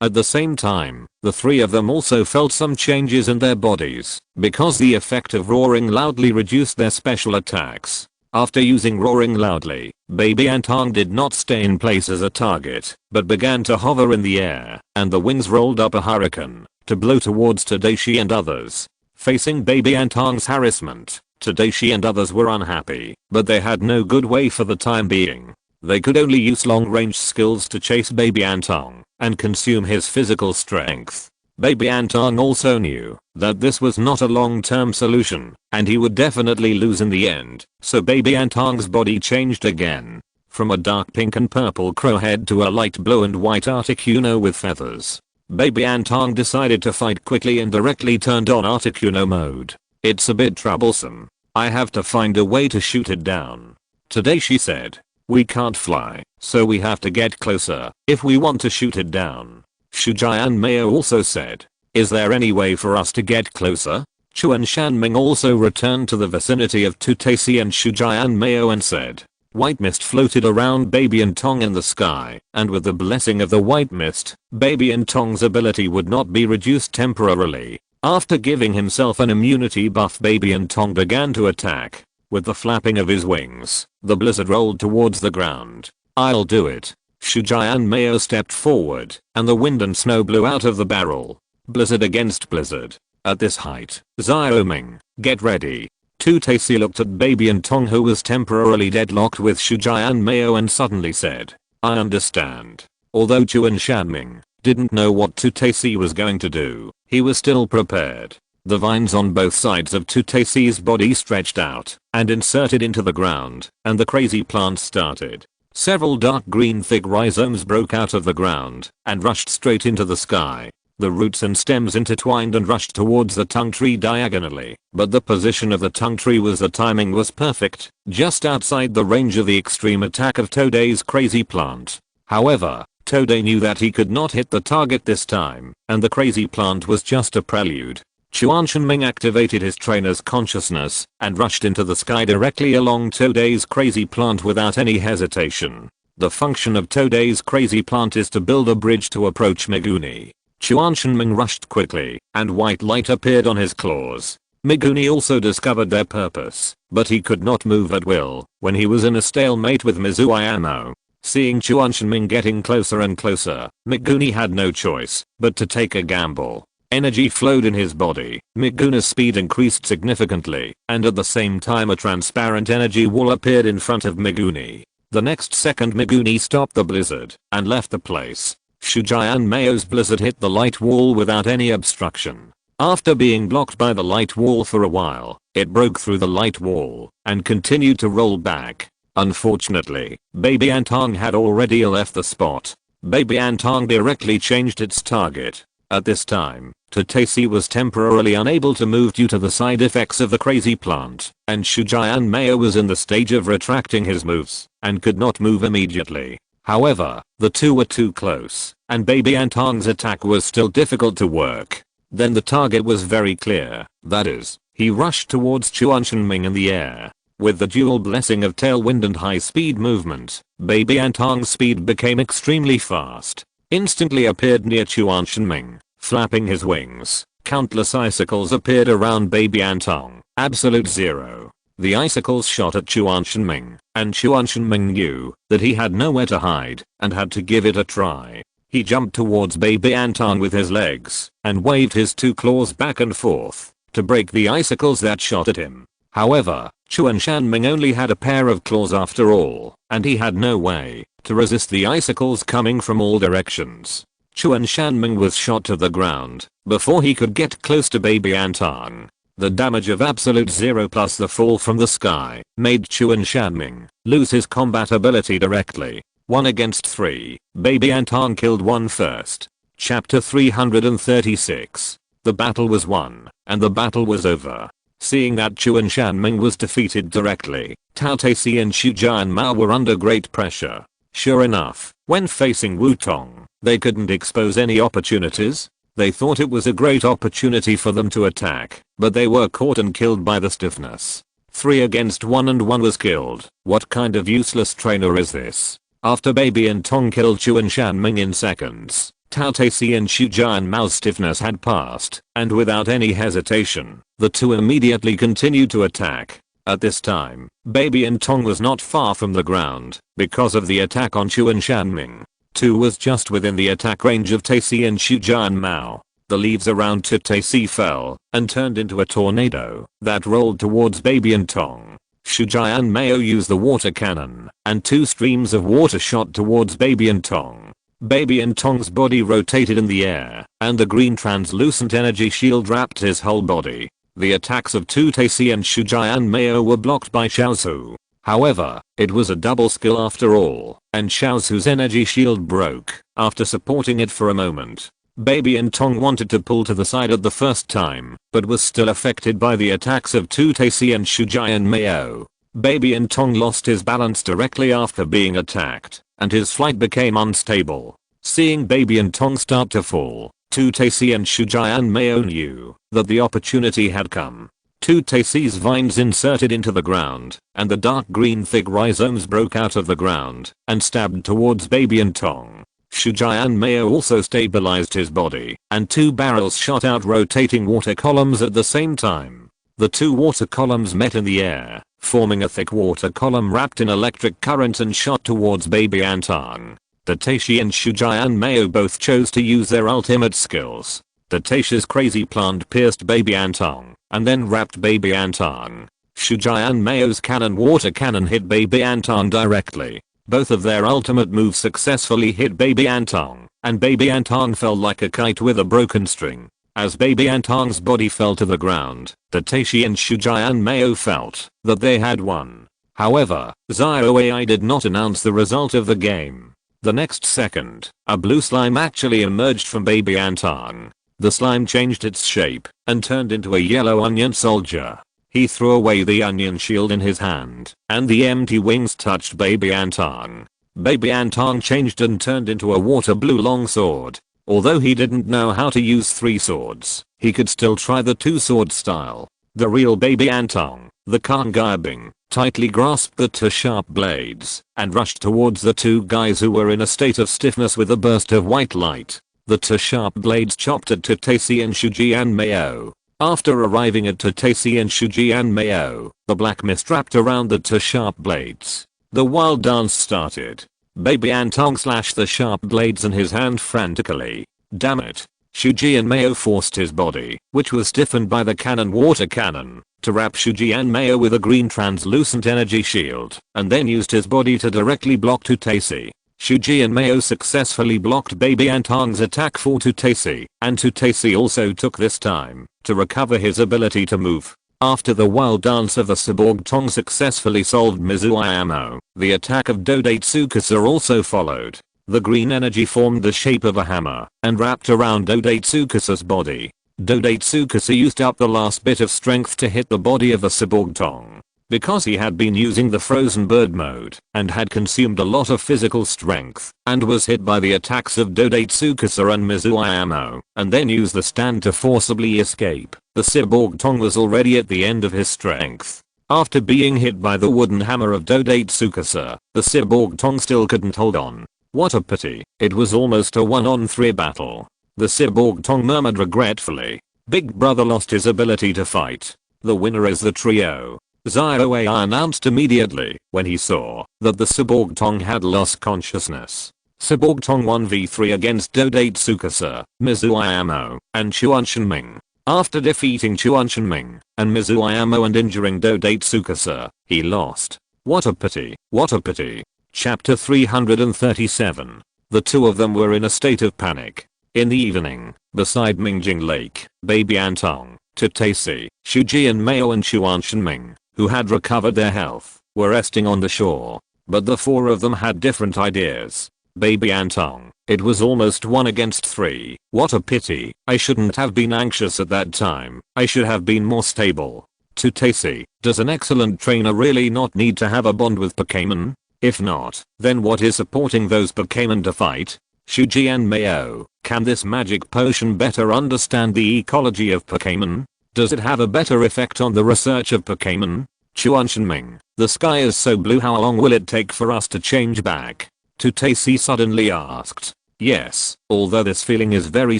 At the same time, the 3 of them also felt some changes in their bodies, because the effect of roaring loudly reduced their special attacks. After using roaring loudly, baby Antong did not stay in place as a target, but began to hover in the air, and the wings rolled up a hurricane to blow towards Tadashi and others. Facing baby Antong's harassment, Tadashi and others were unhappy, but they had no good way for the time being. They could only use long-range skills to chase baby Antong and consume his physical strength. Baby Antong also knew that this was not a long-term solution, and he would definitely lose in the end, so baby Antong's body changed again. From a dark pink and purple crowhead to a light blue and white Articuno with feathers. Baby Antong decided to fight quickly and directly turned on Articuno mode. It's a bit troublesome. I have to find a way to shoot it down. Today she said. We can't fly, so we have to get closer if we want to shoot it down. Shujai and Mayo also said. Is there any way for us to get closer? Chuan Shanming also returned to the vicinity of Tutaisi and Shujai and Mayo and said. White mist floated around baby Antong in the sky, and with the blessing of the white mist, baby Antong's ability would not be reduced temporarily. After giving himself an immunity buff, baby Antong began to attack. With the flapping of his wings, the blizzard rolled towards the ground. I'll do it. Shujai and Mayo stepped forward, and the wind and snow blew out of the barrel. Blizzard against blizzard. At this height, Xiaoming, get ready. Tutaisi looked at baby Antong, who was temporarily deadlocked with Shujai and Mayo, and suddenly said, I understand. Although Chuan Shanming didn't know what Tutaisi was going to do, he was still prepared. The vines on both sides of Tutaisi's body stretched out and inserted into the ground, and the crazy plant started. Several dark green thick rhizomes broke out of the ground and rushed straight into the sky. The roots and stems intertwined and rushed towards the tongue tree diagonally, but the position of the tongue tree the timing was perfect, just outside the range of the extreme attack of Today's crazy plant. However, Today knew that he could not hit the target this time, and the crazy plant was just a prelude. Chuan Shanming activated his trainer's consciousness and rushed into the sky directly along Today's crazy plant without any hesitation. The function of Today's crazy plant is to build a bridge to approach Megumi. Chuan Shanming rushed quickly, and white light appeared on his claws. Megumi also discovered their purpose, but he could not move at will when he was in a stalemate with Mizuayamo. Seeing Chuan Shanming getting closer and closer, Megumi had no choice but to take a gamble. Energy flowed in his body. Miguna's speed increased significantly, and at the same time a transparent energy wall appeared in front of Megumi. The next second Megumi stopped the blizzard and left the place. Shujai and Mayo's blizzard hit the light wall without any obstruction. After being blocked by the light wall for a while, it broke through the light wall and continued to roll back. Unfortunately, baby Antong had already left the spot. Baby Antong directly changed its target. At this time, Tutaisi was temporarily unable to move due to the side effects of the crazy plant, and Shujai and Mayo was in the stage of retracting his moves and could not move immediately. However, the two were too close, and baby Antong's attack was still difficult to work. Then the target was very clear, that is, he rushed towards Chuan Shanming in the air. With the dual blessing of tailwind and high-speed movement, baby Antong's speed became extremely fast. Instantly appeared near Chuan Shanming, Flapping his wings, countless icicles appeared around baby Antong. Absolute zero. The icicles shot at Chuan Shenming, and Chuan Shenming knew that he had nowhere to hide and had to give it a try. He jumped towards baby Antong with his legs and waved his two claws back and forth to break the icicles that shot at him. However, Chuan Shenming only had a pair of claws after all, and he had no way to resist the icicles coming from all directions. Chuan Shenming was shot to the ground before he could get close to baby Antong. The damage of absolute zero plus the fall from the sky made Chuan Shenming lose his combat ability directly. 1 against 3, baby Antong killed one first. Chapter 336. The battle was won, and the battle was over. Seeing that Chuan Shenming was defeated directly, Tao Taisi and Xu Jianmao were under great pressure. Sure enough, when facing Wutong, they couldn't expose any opportunities. They thought it was a great opportunity for them to attack, but they were caught and killed by the stiffness. 3 against 1 and 1 was killed. What kind of useless trainer is this? After baby Antong killed Chuan Shenming in seconds, Tao Taisi and Xu Jianmao's stiffness had passed, and without any hesitation, the two immediately continued to attack. At this time, baby Antong was not far from the ground because of the attack on Chuan Shenming. 2 was just within the attack range of Taisi and Xu Jianmao. The leaves around Taisi fell and turned into a tornado that rolled towards baby Antong. Xu Jianmao used the water cannon, and 2 streams of water shot towards baby Antong. Baby Antong's body rotated in the air, and the green translucent energy shield wrapped his whole body. The attacks of 2 Taisi and Xu Jianmao were blocked by Xiaozhi. However, it was a double skill after all, and Xiaozhi's energy shield broke after supporting it for a moment. Baby Antong wanted to pull to the side at the first time, but was still affected by the attacks of 2 Taisi and Xu Jianmao. Baby Antong lost his balance directly after being attacked, and his flight became unstable. Seeing baby Antong start to fall, 2 Taisi and Xu Jianmao knew that the opportunity had come. 2 Taisi's vines inserted into the ground, and the dark green thick rhizomes broke out of the ground and stabbed towards baby Antong. Xu Jianmao also stabilized his body, and 2 barrels shot out rotating water columns at the same time. The 2 water columns met in the air, forming a thick water column wrapped in electric current and shot towards baby Antong. Taisi and Xu Jianmao both chose to use their ultimate skills. Taisi's crazy plant pierced baby Antong, and then wrapped baby Antong. Xu Jianmao's cannon water cannon hit baby Antong directly. Both of their ultimate moves successfully hit baby Antong, and baby Antong fell like a kite with a broken string. As baby Antong's body fell to the ground, Taisi and Xu Jianmao felt that they had won. However, Xiaoxia did not announce the result of the game. The next second, a blue slime actually emerged from baby Antong. The slime changed its shape and turned into a yellow onion soldier. He threw away the onion shield in his hand, and the empty wings touched baby Antong. Baby Antong changed and turned into a water blue longsword. Although he didn't know how to use 3 swords, he could still try the 2-sword style. The real baby Antong, the Kangabing, tightly grasped the 2 sharp blades and rushed towards the 2 guys who were in a state of stiffness with a burst of white light. The 2 sharp blades chopped at Taisi and Xu Jianmao. After arriving at Taisi and Xu Jianmao, the black mist wrapped around the 2 sharp blades. The wild dance started. Baby Antong slashed the sharp blades in his hand frantically. Damn it. Xu Jianmao forced his body, which was stiffened by the cannon water cannon, to wrap Xu Jianmao with a green translucent energy shield, and then used his body to directly block Taisi. Xu Jianmao successfully blocked baby Antong's attack for Taisi, and Taisi also took this time to recover his ability to move. After the wild dance of the Wutong successfully solved Mizuayamo, the attack of Dodatsukasa also followed. The green energy formed the shape of a hammer and wrapped around Dodatsukasa's body. Dodatsukasa used up the last bit of strength to hit the body of the Wutong. Because he had been using the frozen bird mode and had consumed a lot of physical strength and was hit by the attacks of Dodatsukasa and Mizuayamo, and then used the stand to forcibly escape, the Wutong was already at the end of his strength. After being hit by the wooden hammer of Dodatsukasa, the Wutong still couldn't hold on. What a pity, it was almost a 1-on-3 battle. The Wutong murmured regretfully. Big brother lost his ability to fight. The winner is the trio. Xiaoxia announced immediately when he saw that the Wutong had lost consciousness. Wutong 1v3 against Dodate Tsukasa, Mizuayamo, and Chuan Shenming. After defeating Chuan Shenming and Mizuayamo and injuring Dodate Tsukasa, he lost. What a pity, what a pity. Chapter 337. The two of them were in a state of panic. In the evening, beside Mingjing Lake, Baby Antong, Tatesi, Shuji and Mao and Chuan Shenming, who had recovered their health, were resting on the shore. But the four of them had different ideas. Baby Antong, it was almost 1 against 3. What a pity, I shouldn't have been anxious at that time, I should have been more stable. Tatesi, does an excellent trainer really not need to have a bond with Pokémon? If not, then what is supporting those Pokémon to fight? Shuji and Mao, can this magic potion better understand the ecology of Pokémon? Does it have a better effect on the research of Pokémon? Chuan Shenming, the sky is so blue, how long will it take for us to change back? Tatesi suddenly asked. Yes, although this feeling is very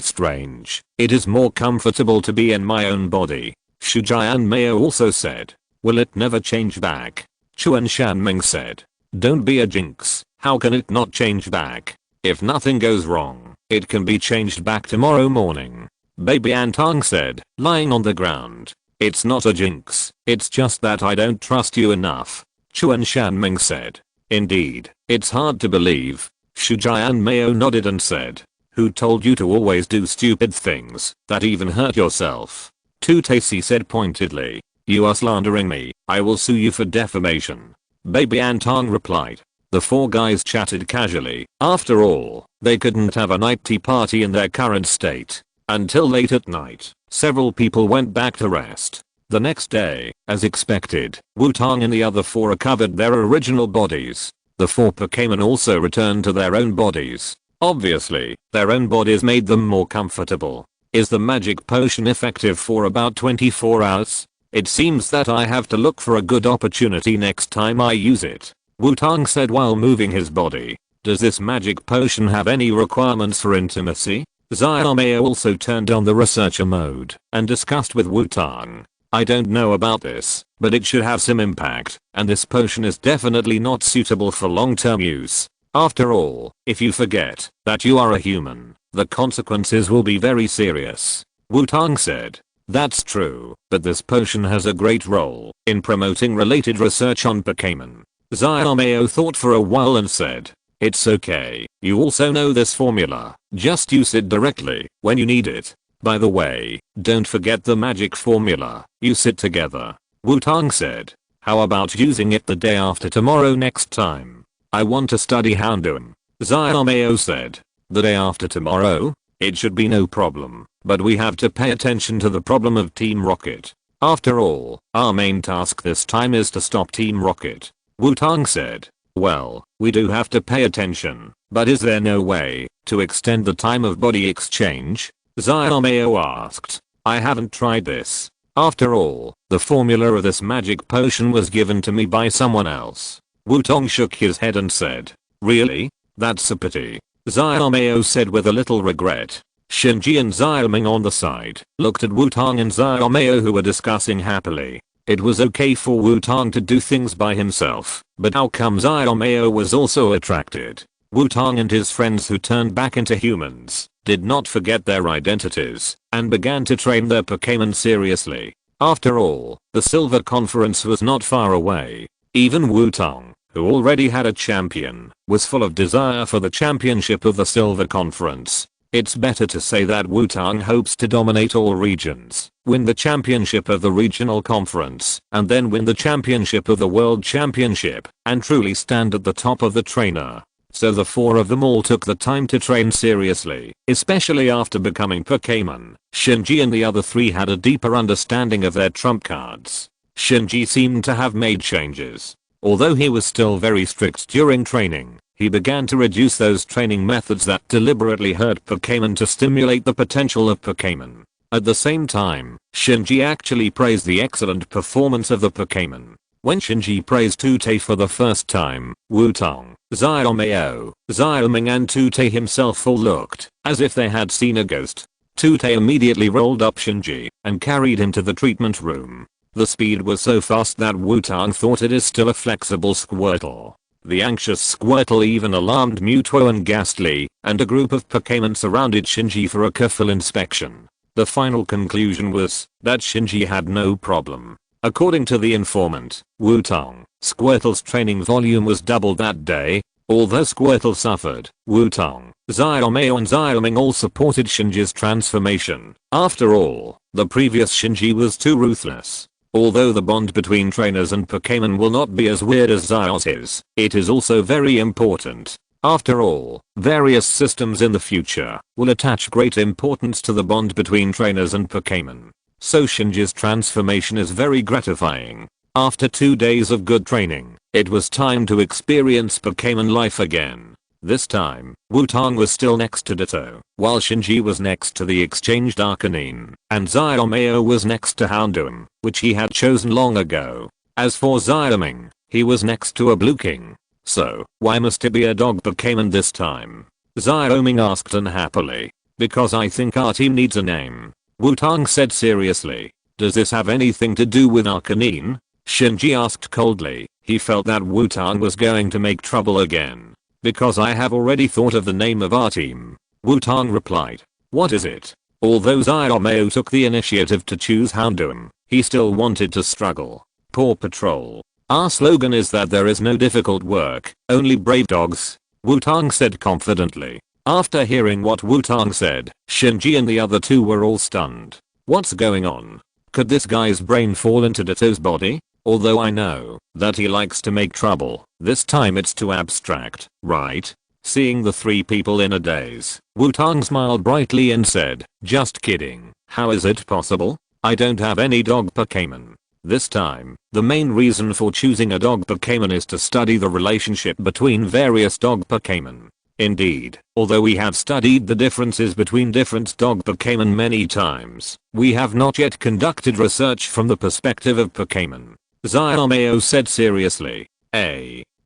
strange, it is more comfortable to be in my own body. Shuji and Mao also said. Will it never change back? Chuan Shenming said. Don't be a jinx, how can it not change back? If nothing goes wrong, it can be changed back tomorrow morning. Baby Antong said, lying on the ground. It's not a jinx, it's just that I don't trust you enough. Chuan Shenming said. Indeed, it's hard to believe. Shuji and Mao nodded and said. Who told you to always do stupid things that even hurt yourself? Tatesi said pointedly. You are slandering me, I will sue you for defamation. Baby Antong replied. The four guys chatted casually. After all, they couldn't have a night tea party in their current state. Until late at night, several people went back to rest. The next day, as expected, Wutong and the other four recovered their original bodies. The four Pokémon also returned to their own bodies. Obviously, their own bodies made them more comfortable. Is the magic potion effective for about 24 hours? It seems that I have to look for a good opportunity next time I use it. Wutong said while moving his body. Does this magic potion have any requirements for intimacy? Xiaoxia also turned on the researcher mode and discussed with Wutong. I don't know about this, but it should have some impact, and this potion is definitely not suitable for long-term use. After all, if you forget that you are a human, the consequences will be very serious. Wutong said. That's true, but this potion has a great role in promoting related research on Pokémon. Xiaoxia thought for a while and said. It's okay, you also know this formula, just use it directly when you need it. By the way, don't forget the magic formula, use it together. Wutong said. How about using it the day after tomorrow next time? I want to study Houndoom. Xiaoxia said. The day after tomorrow? It should be no problem, but we have to pay attention to the problem of Team Rocket. After all, our main task this time is to stop Team Rocket. Wutong said. Well, we do have to pay attention, but is there no way to extend the time of body exchange? Xiaoxia asked. I haven't tried this. After all, the formula of this magic potion was given to me by someone else. Wutong shook his head and said. Really? That's a pity. Xiaoxia said with a little regret. Shinji and Xiaoming on the side looked at Wutong and Xiaoxia, who were discussing happily. It was okay for Wutong to do things by himself, but how come Xiaoxia was also attracted? Wutong and his friends, who turned back into humans, did not forget their identities and began to train their Pokémon seriously. After all, the Silver Conference was not far away. Even Wutong, who already had a champion, was full of desire for the championship of the Silver Conference. It's better to say that Wutong hopes to dominate all regions, win the championship of the regional conference, and then win the championship of the world championship, and truly stand at the top of the trainer. So the four of them all took the time to train seriously, especially after becoming Pokémon. Shinji and the other three had a deeper understanding of their trump cards. Shinji seemed to have made changes. Although he was still very strict during training, he began to reduce those training methods that deliberately hurt Pokémon to stimulate the potential of Pokémon. At the same time, Shinji actually praised the excellent performance of the Pokémon. When Shinji praised Tute for the first time, Wutong, Xiaomei, Xiaoming and Tute himself all looked as if they had seen a ghost. Tute immediately rolled up Shinji and carried him to the treatment room. The speed was so fast that Wutong thought it is still a flexible Squirtle. The anxious Squirtle even alarmed Mewtwo and Ghastly, and a group of Pokémon surrounded Shinji for a careful inspection. The final conclusion was that Shinji had no problem. According to the informant, Wutong, Squirtle's training volume was doubled that day. Although Squirtle suffered, Wutong, Xiaomei and Xiaoming all supported Shinji's transformation. After all, the previous Shinji was too ruthless. Although the bond between trainers and Pokémon will not be as weird as Xiaoxi's, it is also very important. After all, various systems in the future will attach great importance to the bond between trainers and Pokémon. So Shinji's transformation is very gratifying. After 2 days of good training, it was time to experience Pokémon life again. This time, Wutong was still next to Ditto, while Shinji was next to the exchanged Arcanine, and Xiaomei was next to Houndoom, which he had chosen long ago. As for Xiaoming, he was next to a Blue King. So, why must it be a dog Pokémon this time? Xiaoming asked unhappily. Because I think our team needs a name. Wutong said seriously. Does this have anything to do with Arcanine? Shinji asked coldly. He felt that Wutong was going to make trouble again. Because I have already thought of the name of our team. Wutong replied. What is it? Although Xiaomei took the initiative to choose Houndoom, he still wanted to struggle. Paw Patrol. Our slogan is that there is no difficult work, only brave dogs. Wutong said confidently. After hearing what Wutong said, Shinji and the other two were all stunned. What's going on? Could this guy's brain fall into Ditto's body? Although I know that he likes to make trouble, this time it's too abstract, right? Seeing the three people in a daze, Wutong smiled brightly and said, just kidding, how is it possible? I don't have any dog Pokémon. This time, the main reason for choosing a dog Pokémon is to study the relationship between various dog Pokémon. Indeed, although we have studied the differences between different dog Pokémon many times, we have not yet conducted research from the perspective of Pokémon. Xiaomei said seriously.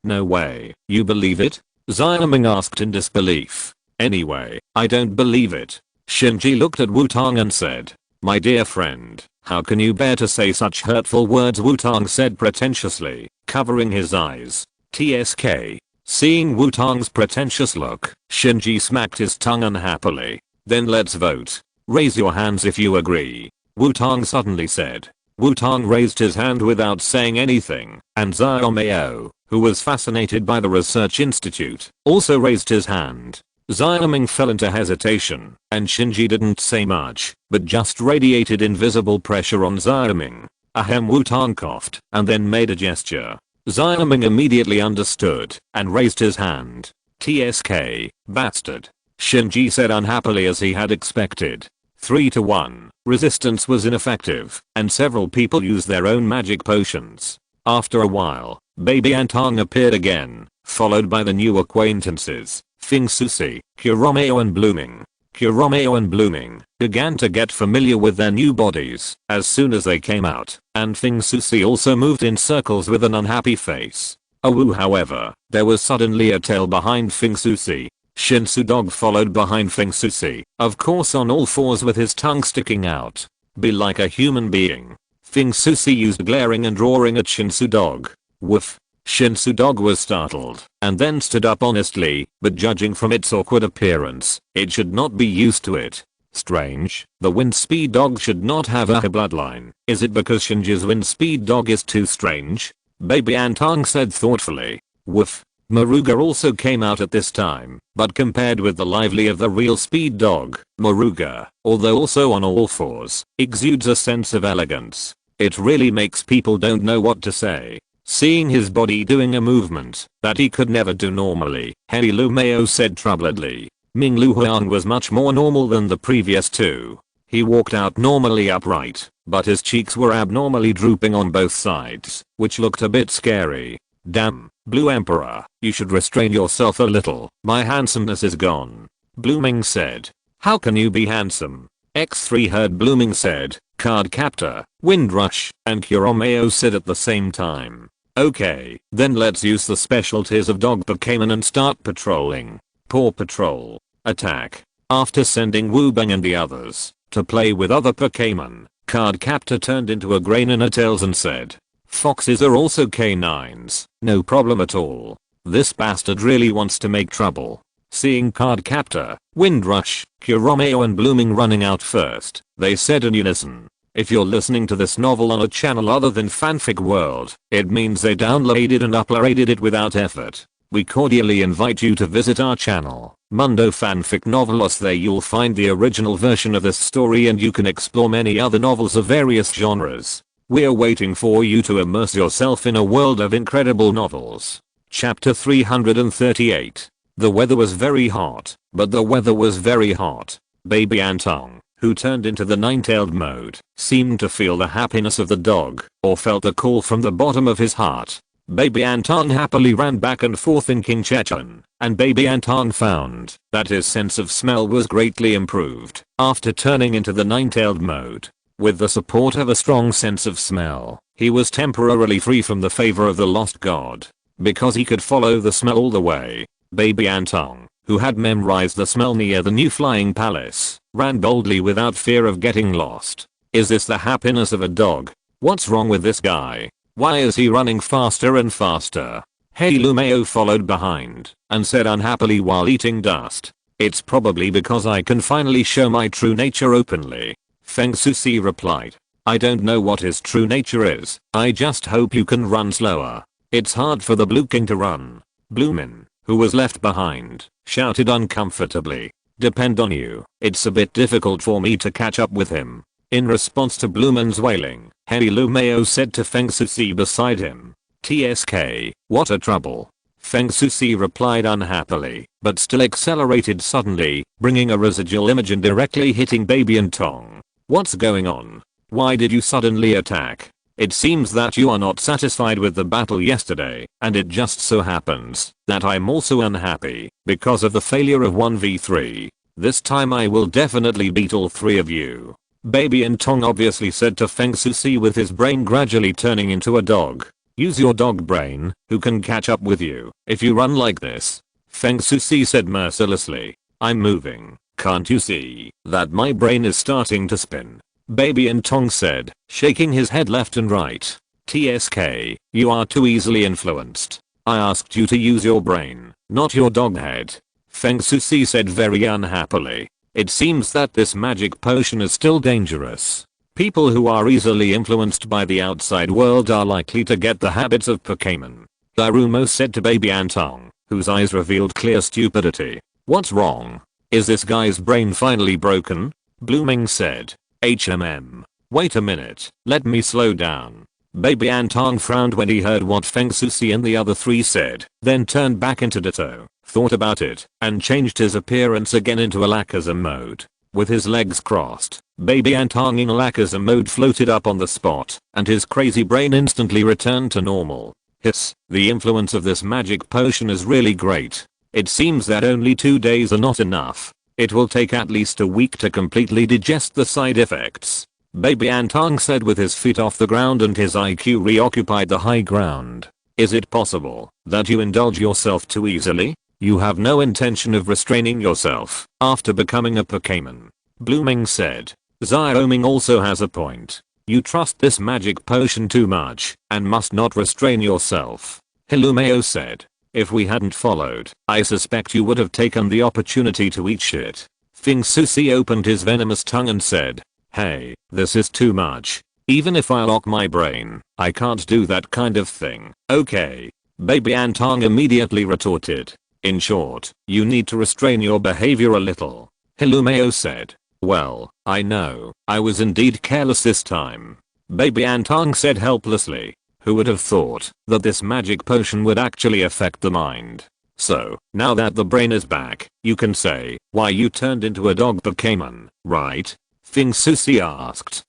No way, you believe it? Xiaoming asked in disbelief. Anyway, I don't believe it. Shinji looked at Wutong and said. My dear friend, how can you bear to say such hurtful words? Wutong said pretentiously, covering his eyes. TSK. Seeing Wutong's pretentious look, Shinji smacked his tongue unhappily. Then let's vote. Raise your hands if you agree. Wutong suddenly said. Wutong raised his hand without saying anything, and Xiaomei, who was fascinated by the research institute, also raised his hand. Xiaoming fell into hesitation, and Shinji didn't say much, but just radiated invisible pressure on Xiaoming. Ahem. Wutong coughed, and then made a gesture. Xiaoming immediately understood, and raised his hand. TSK, bastard. Shinji said unhappily as he had expected. 3-1. Resistance was ineffective, and several people used their own magic potions. After a while, Baby Antong appeared again, followed by the new acquaintances, Fingsusi, Kuromeo and Blooming. Kuromeo and Blooming began to get familiar with their new bodies as soon as they came out, and Fingsusi also moved in circles with an unhappy face. However, there was suddenly a tail behind Fingsusi. Shinsu Dog followed behind Fingsusi, of course on all fours with his tongue sticking out. Be like a human being. Fingsusi used glaring and roaring at Shinsu Dog. Woof. Shinsu Dog was startled, and then stood up honestly, but judging from its awkward appearance, it should not be used to it. Strange, the wind speed dog should not have a bloodline. Is it because Shinji's wind speed dog is too strange? Baby Antong said thoughtfully. Woof. Maruga also came out at this time, but compared with the lively of the real speed dog, Maruga, although also on all fours, exudes a sense of elegance. It really makes people don't know what to say. Seeing his body doing a movement that he could never do normally, Hei Lumeo said troubledly. Ming Lu Huang was much more normal than the previous two. He walked out normally upright, but his cheeks were abnormally drooping on both sides, which looked a bit scary. Damn, Blue Emperor, you should restrain yourself a little, my handsomeness is gone. Blooming said. How can you be handsome? X3 heard Blooming said, Cardcaptor, Windrush, and Kuromeo said at the same time. Okay, then let's use the specialties of dog Pokémon and start patrolling. Paw Patrol. Attack. After sending Wutong and the others to play with other Pokémon, Cardcaptor turned into a grain in a tails and said, "Foxes are also canines, no problem at all. This bastard really wants to make trouble." Seeing Cardcaptor, Windrush, Kuromeo and Blooming running out first, they said in unison, "If you're listening to this novel on a channel other than Fanfic World, it means they downloaded and uploaded it without effort. We cordially invite you to visit our channel, Mundo Fanfic Novelos. There you'll find the original version of this story and you can explore many other novels of various genres. We're waiting for you to immerse yourself in a world of incredible novels." Chapter 338. The weather was very hot, but the weather was very hot. Baby Antong, who turned into the nine-tailed mode, seemed to feel the happiness of the dog, or felt the call from the bottom of his heart. Baby Antong happily ran back and forth in King Chechon, and Baby Antong found that his sense of smell was greatly improved after turning into the nine-tailed mode. With the support of a strong sense of smell, he was temporarily free from the favor of the lost god, because he could follow the smell all the way. Baby Antong, who had memorized the smell near the new flying palace, ran boldly without fear of getting lost. Is this the happiness of a dog? What's wrong with this guy? Why is he running faster and faster? Hey Lumeo followed behind and said unhappily while eating dust. It's probably because I can finally show my true nature openly. Feng Susi replied. I don't know what his true nature is. I just hope you can run slower. It's hard for the Blue King to run. Bloomin, who was left behind, shouted uncomfortably. Depend on you. It's a bit difficult for me to catch up with him. In response to Bloomin's wailing, Hey Lumeo said to Feng Susi beside him. TSK, what a trouble. Feng Susi replied unhappily, but still accelerated suddenly, bringing a residual image and directly hitting Baby Antong. What's going on? Why did you suddenly attack? It seems that you are not satisfied with the battle yesterday, and it just so happens that I'm also unhappy because of the failure of 1v3. This time I will definitely beat all three of you. Baby Antong obviously said to Feng Susi with his brain gradually turning into a dog. Use your dog brain, who can catch up with you if you run like this. Feng Susi said mercilessly. I'm moving, can't you see that my brain is starting to spin? Baby Antong said, shaking his head left and right. TSK, you are too easily influenced. I asked you to use your brain, not your dog head. Feng Susi said very unhappily. It seems that this magic potion is still dangerous. People who are easily influenced by the outside world are likely to get the habits of Pokémon. Darumo said to Baby Antong, whose eyes revealed clear stupidity. What's wrong? Is this guy's brain finally broken? Blooming said. Wait a minute, let me slow down. Baby Antong frowned when he heard what Feng Susi and the other three said, then turned back into Ditto, thought about it, and changed his appearance again into Alakazam mode. With his legs crossed, Baby Antong in Alakazam mode floated up on the spot, and his crazy brain instantly returned to normal. Hiss, the influence of this magic potion is really great. It seems that only 2 days are not enough. It will take at least a week to completely digest the side effects. Baby Antong said with his feet off the ground and his IQ reoccupied the high ground. Is it possible that you indulge yourself too easily? You have no intention of restraining yourself after becoming a Pokémon. Blooming said. Xiaoming also has a point. You trust this magic potion too much and must not restrain yourself. Hilumeo said. If we hadn't followed, I suspect you would have taken the opportunity to eat shit. Feng Susi opened his venomous tongue and said. Hey, this is too much. Even if I lock my brain, I can't do that kind of thing. Okay. Baby Antong immediately retorted. In short, you need to restrain your behavior a little. Hilumeo said. Well, I know, I was indeed careless this time. Baby Antong said helplessly. Who would have thought that this magic potion would actually affect the mind? So, now that the brain is back, you can say why you turned into a dog Pokémon, right? Feng Susi asked.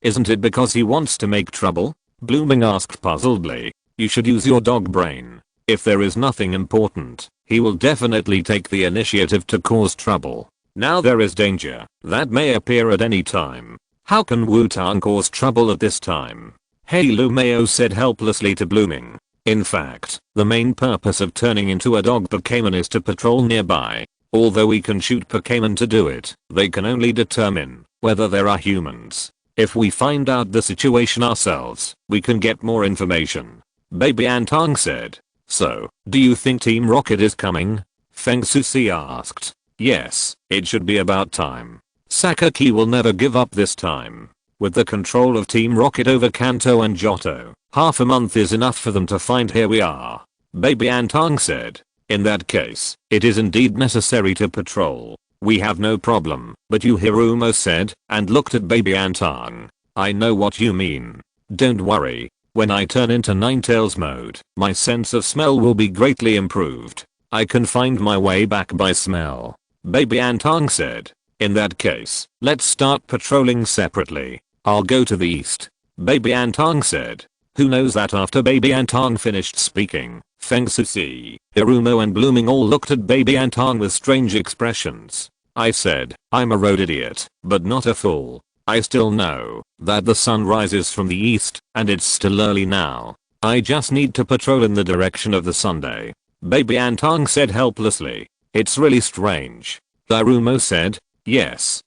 Isn't it because he wants to make trouble? Blooming asked puzzledly. You should use your dog brain. If there is nothing important, he will definitely take the initiative to cause trouble. Now there is danger that may appear at any time. How can Wutong cause trouble at this time? Hey, Lumeo said helplessly to Blooming. In fact, the main purpose of turning into a dog Pokémon is to patrol nearby. Although we can shoot Pokémon to do it, they can only determine whether there are humans. If we find out the situation ourselves, we can get more information. Baby Antong said. So, do you think Team Rocket is coming? Feng Susi asked. Yes, it should be about time. Sakaki will never give up this time. With the control of Team Rocket over Kanto and Johto, half a month is enough for them to find here we are. Baby Antong said. In that case, it is indeed necessary to patrol. We have no problem, but you Hirumo said, and looked at Baby Antong. I know what you mean. Don't worry. When I turn into Ninetales mode, my sense of smell will be greatly improved. I can find my way back by smell. Baby Antong said. In that case, let's start patrolling separately. I'll go to the east. Baby Antong said. Who knows that after Baby Antong finished speaking, Feng Susi, Hirumo and Blooming all looked at Baby Antong with strange expressions. I said, I'm a road idiot, but not a fool. I still know that the sun rises from the east, and it's still early now. I just need to patrol in the direction of the Sunday. Baby Antong said helplessly. It's really strange. Hirumo said. Yes,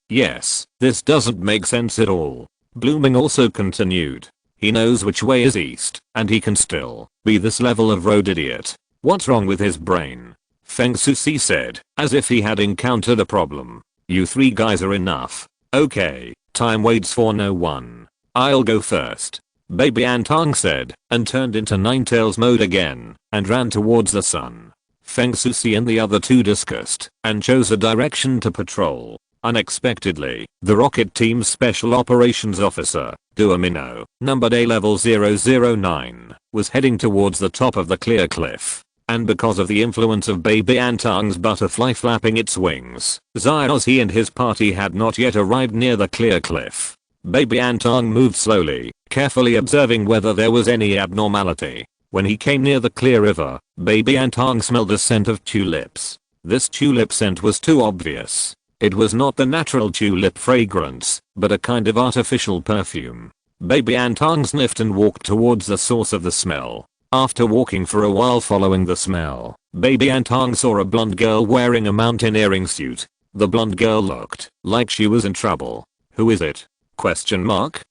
this doesn't make sense at all. Blooming also continued. He knows which way is east, and he can still be this level of road idiot. What's wrong with his brain? Feng Susi said, as if he had encountered a problem. You three guys are enough. Okay, time waits for no one. I'll go first. Baby Antong said, and turned into Ninetales mode again, and ran towards the sun. Feng Susi and the other two discussed, and chose a direction to patrol. Unexpectedly, the Rocket Team's Special Operations Officer, Duamino, numbered A level 009, was heading towards the top of the clear cliff. And because of the influence of Baby Antong's butterfly flapping its wings, Xiaozhi and his party had not yet arrived near the clear cliff. Baby Antong moved slowly, carefully observing whether there was any abnormality. When he came near the clear river, Baby Antong smelled a scent of tulips. This tulip scent was too obvious. It was not the natural tulip fragrance, but a kind of artificial perfume. Baby Antong sniffed and walked towards the source of the smell. After walking for a while following the smell, Baby Antong saw a blonde girl wearing a mountaineering suit. The blonde girl looked like she was in trouble. Who is it? Question mark.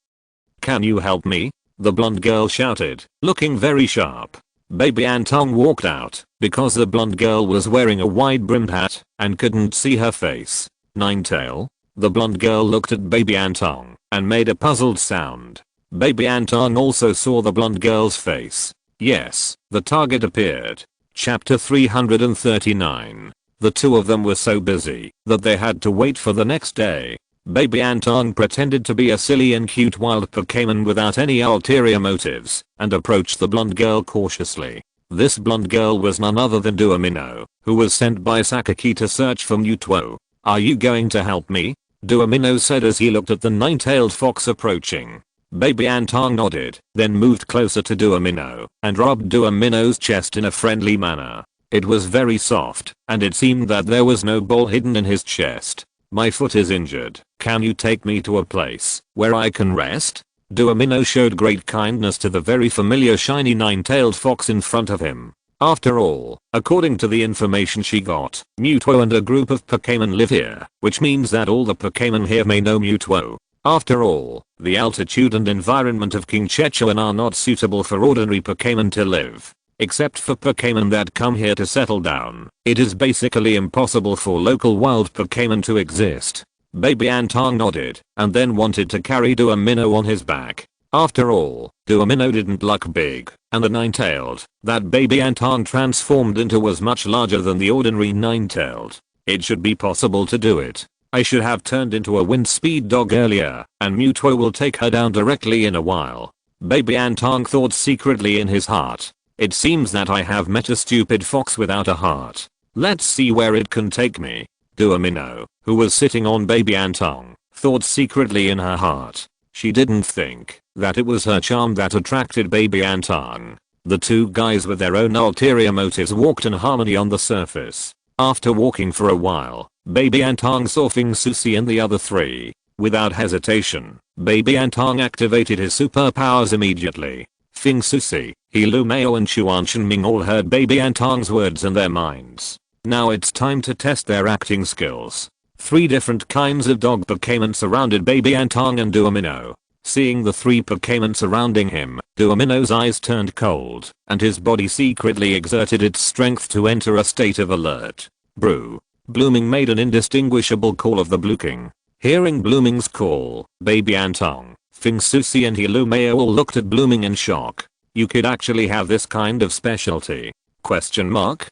Can you help me? The blonde girl shouted, looking very sharp. Baby Antong walked out, because the blonde girl was wearing a wide-brimmed hat, and couldn't see her face. Ninetale? The blonde girl looked at Baby Antong, and made a puzzled sound. Baby Antong also saw the blonde girl's face. Yes, the target appeared. Chapter 339. The two of them were so busy that they had to wait for the next day. Baby Antong pretended to be a silly and cute wild Pokémon without any ulterior motives, and approached the blonde girl cautiously. This blonde girl was none other than Duamino, who was sent by Sakaki to search for Mewtwo. Are you going to help me? Duamino said as he looked at the nine-tailed fox approaching. Baby Antong nodded, then moved closer to Duamino, and rubbed Duamino's chest in a friendly manner. It was very soft, and it seemed that there was no ball hidden in his chest. My foot is injured. Can you take me to a place where I can rest? Duamino showed great kindness to the very familiar shiny nine-tailed fox in front of him. After all, according to the information she got, Mewtwo and a group of Pokémon live here, which means that all the Pokémon here may know Mewtwo. After all, the altitude and environment of King Chechuan are not suitable for ordinary Pokémon to live. Except for Pokémon that come here to settle down, it is basically impossible for local wild Pokémon to exist. Baby Antong nodded, and then wanted to carry Duamino on his back. After all, Duamino didn't look big, and the nine-tailed that Baby Antong transformed into was much larger than the ordinary nine-tailed. It should be possible to do it. I should have turned into a wind speed dog earlier, and Mewtwo will take her down directly in a while. Baby Antong thought secretly in his heart. It seems that I have met a stupid fox without a heart. Let's see where it can take me. Duamino, who was sitting on Baby Antong, thought secretly in her heart. She didn't think that it was her charm that attracted Baby Antong. The two guys with their own ulterior motives walked in harmony on the surface. After walking for a while, Baby Antong saw Feng Susi and the other three. Without hesitation, Baby Antong activated his superpowers immediately. Fing Susi, Hilumeo and Xuanshenming all heard Baby Antong's words in their minds. Now it's time to test their acting skills. 3 different kinds of dog Pokémon surrounded Baby Antong and Duomino. Seeing the 3 Pokémon surrounding him, Duomino's eyes turned cold, and his body secretly exerted its strength to enter a state of alert. Brew. Blooming made an indistinguishable call of the Blue King. Hearing Blooming's call, Baby Antong, Fing Susi and Hilumeo all looked at Blooming in shock. You could actually have this kind of specialty? Question mark?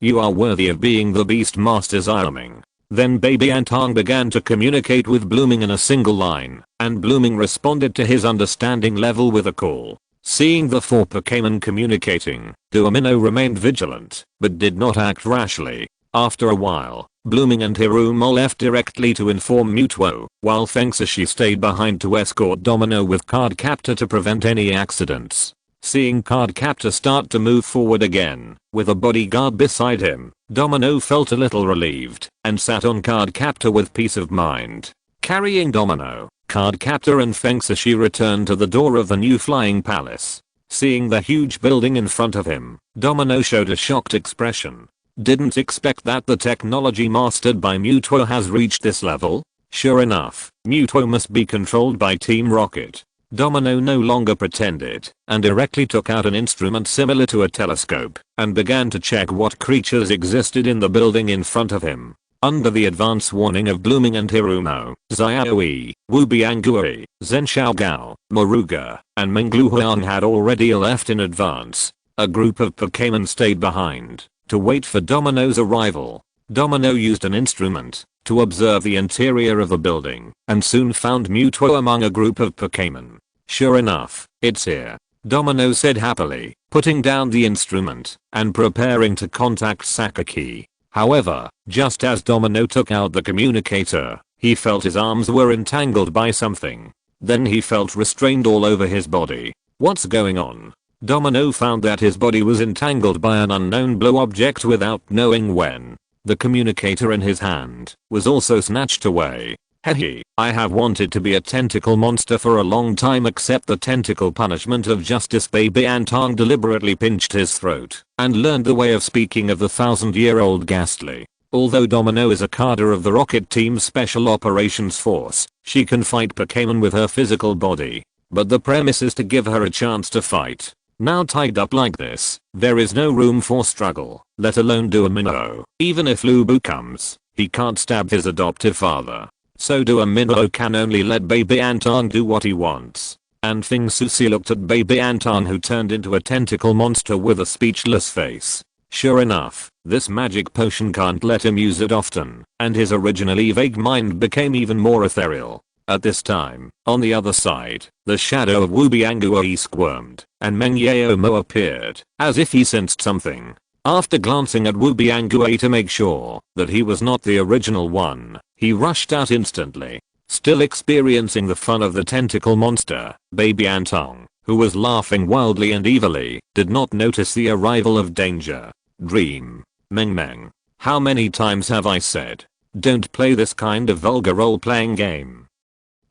You are worthy of being the Beast Master's arming. Then Baby Antong began to communicate with Blooming in a single line, and Blooming responded to his understanding level with a call. Seeing the 4 Pokémon communicating, Duomino remained vigilant, but did not act rashly. After a while, Blooming and Hirumo left directly to inform Mutuo, while Fengsushi stayed behind to escort Domino with Cardcaptor to prevent any accidents. Seeing Cardcaptor start to move forward again, with a bodyguard beside him, Domino felt a little relieved, and sat on Cardcaptor with peace of mind. Carrying Domino, Cardcaptor and Fengsushi returned to the door of the new flying palace. Seeing the huge building in front of him, Domino showed a shocked expression. Didn't expect that the technology mastered by Mutuo has reached this level? Sure enough, Mutuo must be controlled by Team Rocket. Domino no longer pretended, and directly took out an instrument similar to a telescope, and began to check what creatures existed in the building in front of him. Under the advance warning of Blooming and Hirumo, Xiaoyi, Wubiangui, Zhenxiaogao, Moruga, and Mengluhuang had already left in advance. A group of Pokémon stayed behind to wait for Domino's arrival. Domino used an instrument to observe the interior of the building and soon found Mutuo among a group of Pokémon. Sure enough, it's here, Domino said happily, putting down the instrument and preparing to contact Sakaki. However, just as Domino took out the communicator, he felt his arms were entangled by something. Then he felt restrained all over his body. What's going on? Domino found that his body was entangled by an unknown blue object without knowing when. The communicator in his hand was also snatched away. Hehe, I have wanted to be a tentacle monster for a long time. Accept the tentacle punishment of justice. Baby Antong deliberately pinched his throat and learned the way of speaking of the 1,000-year-old Ghastly. Although Domino is a cadre of the Rocket Team's Special Operations Force, she can fight Pokémon with her physical body. But the premise is to give her a chance to fight. Now tied up like this, there is no room for struggle, let alone Duomino. Even if Lubu comes, he can't stab his adoptive father. So Duomino can only let Baby Antong do what he wants. And Fing Susi looked at Baby Antong, who turned into a tentacle monster with a speechless face. Sure enough, this magic potion can't let him use it often, and his originally vague mind became even more ethereal. At this time, on the other side, the shadow of Wubiangui squirmed, and Meng Yaomo appeared, as if he sensed something. After glancing at Wubiangui to make sure that he was not the original one, he rushed out instantly. Still experiencing the fun of the tentacle monster, Baby Antong, who was laughing wildly and evilly, did not notice the arrival of danger. Dream. Meng. How many times have I said, don't play this kind of vulgar role-playing game?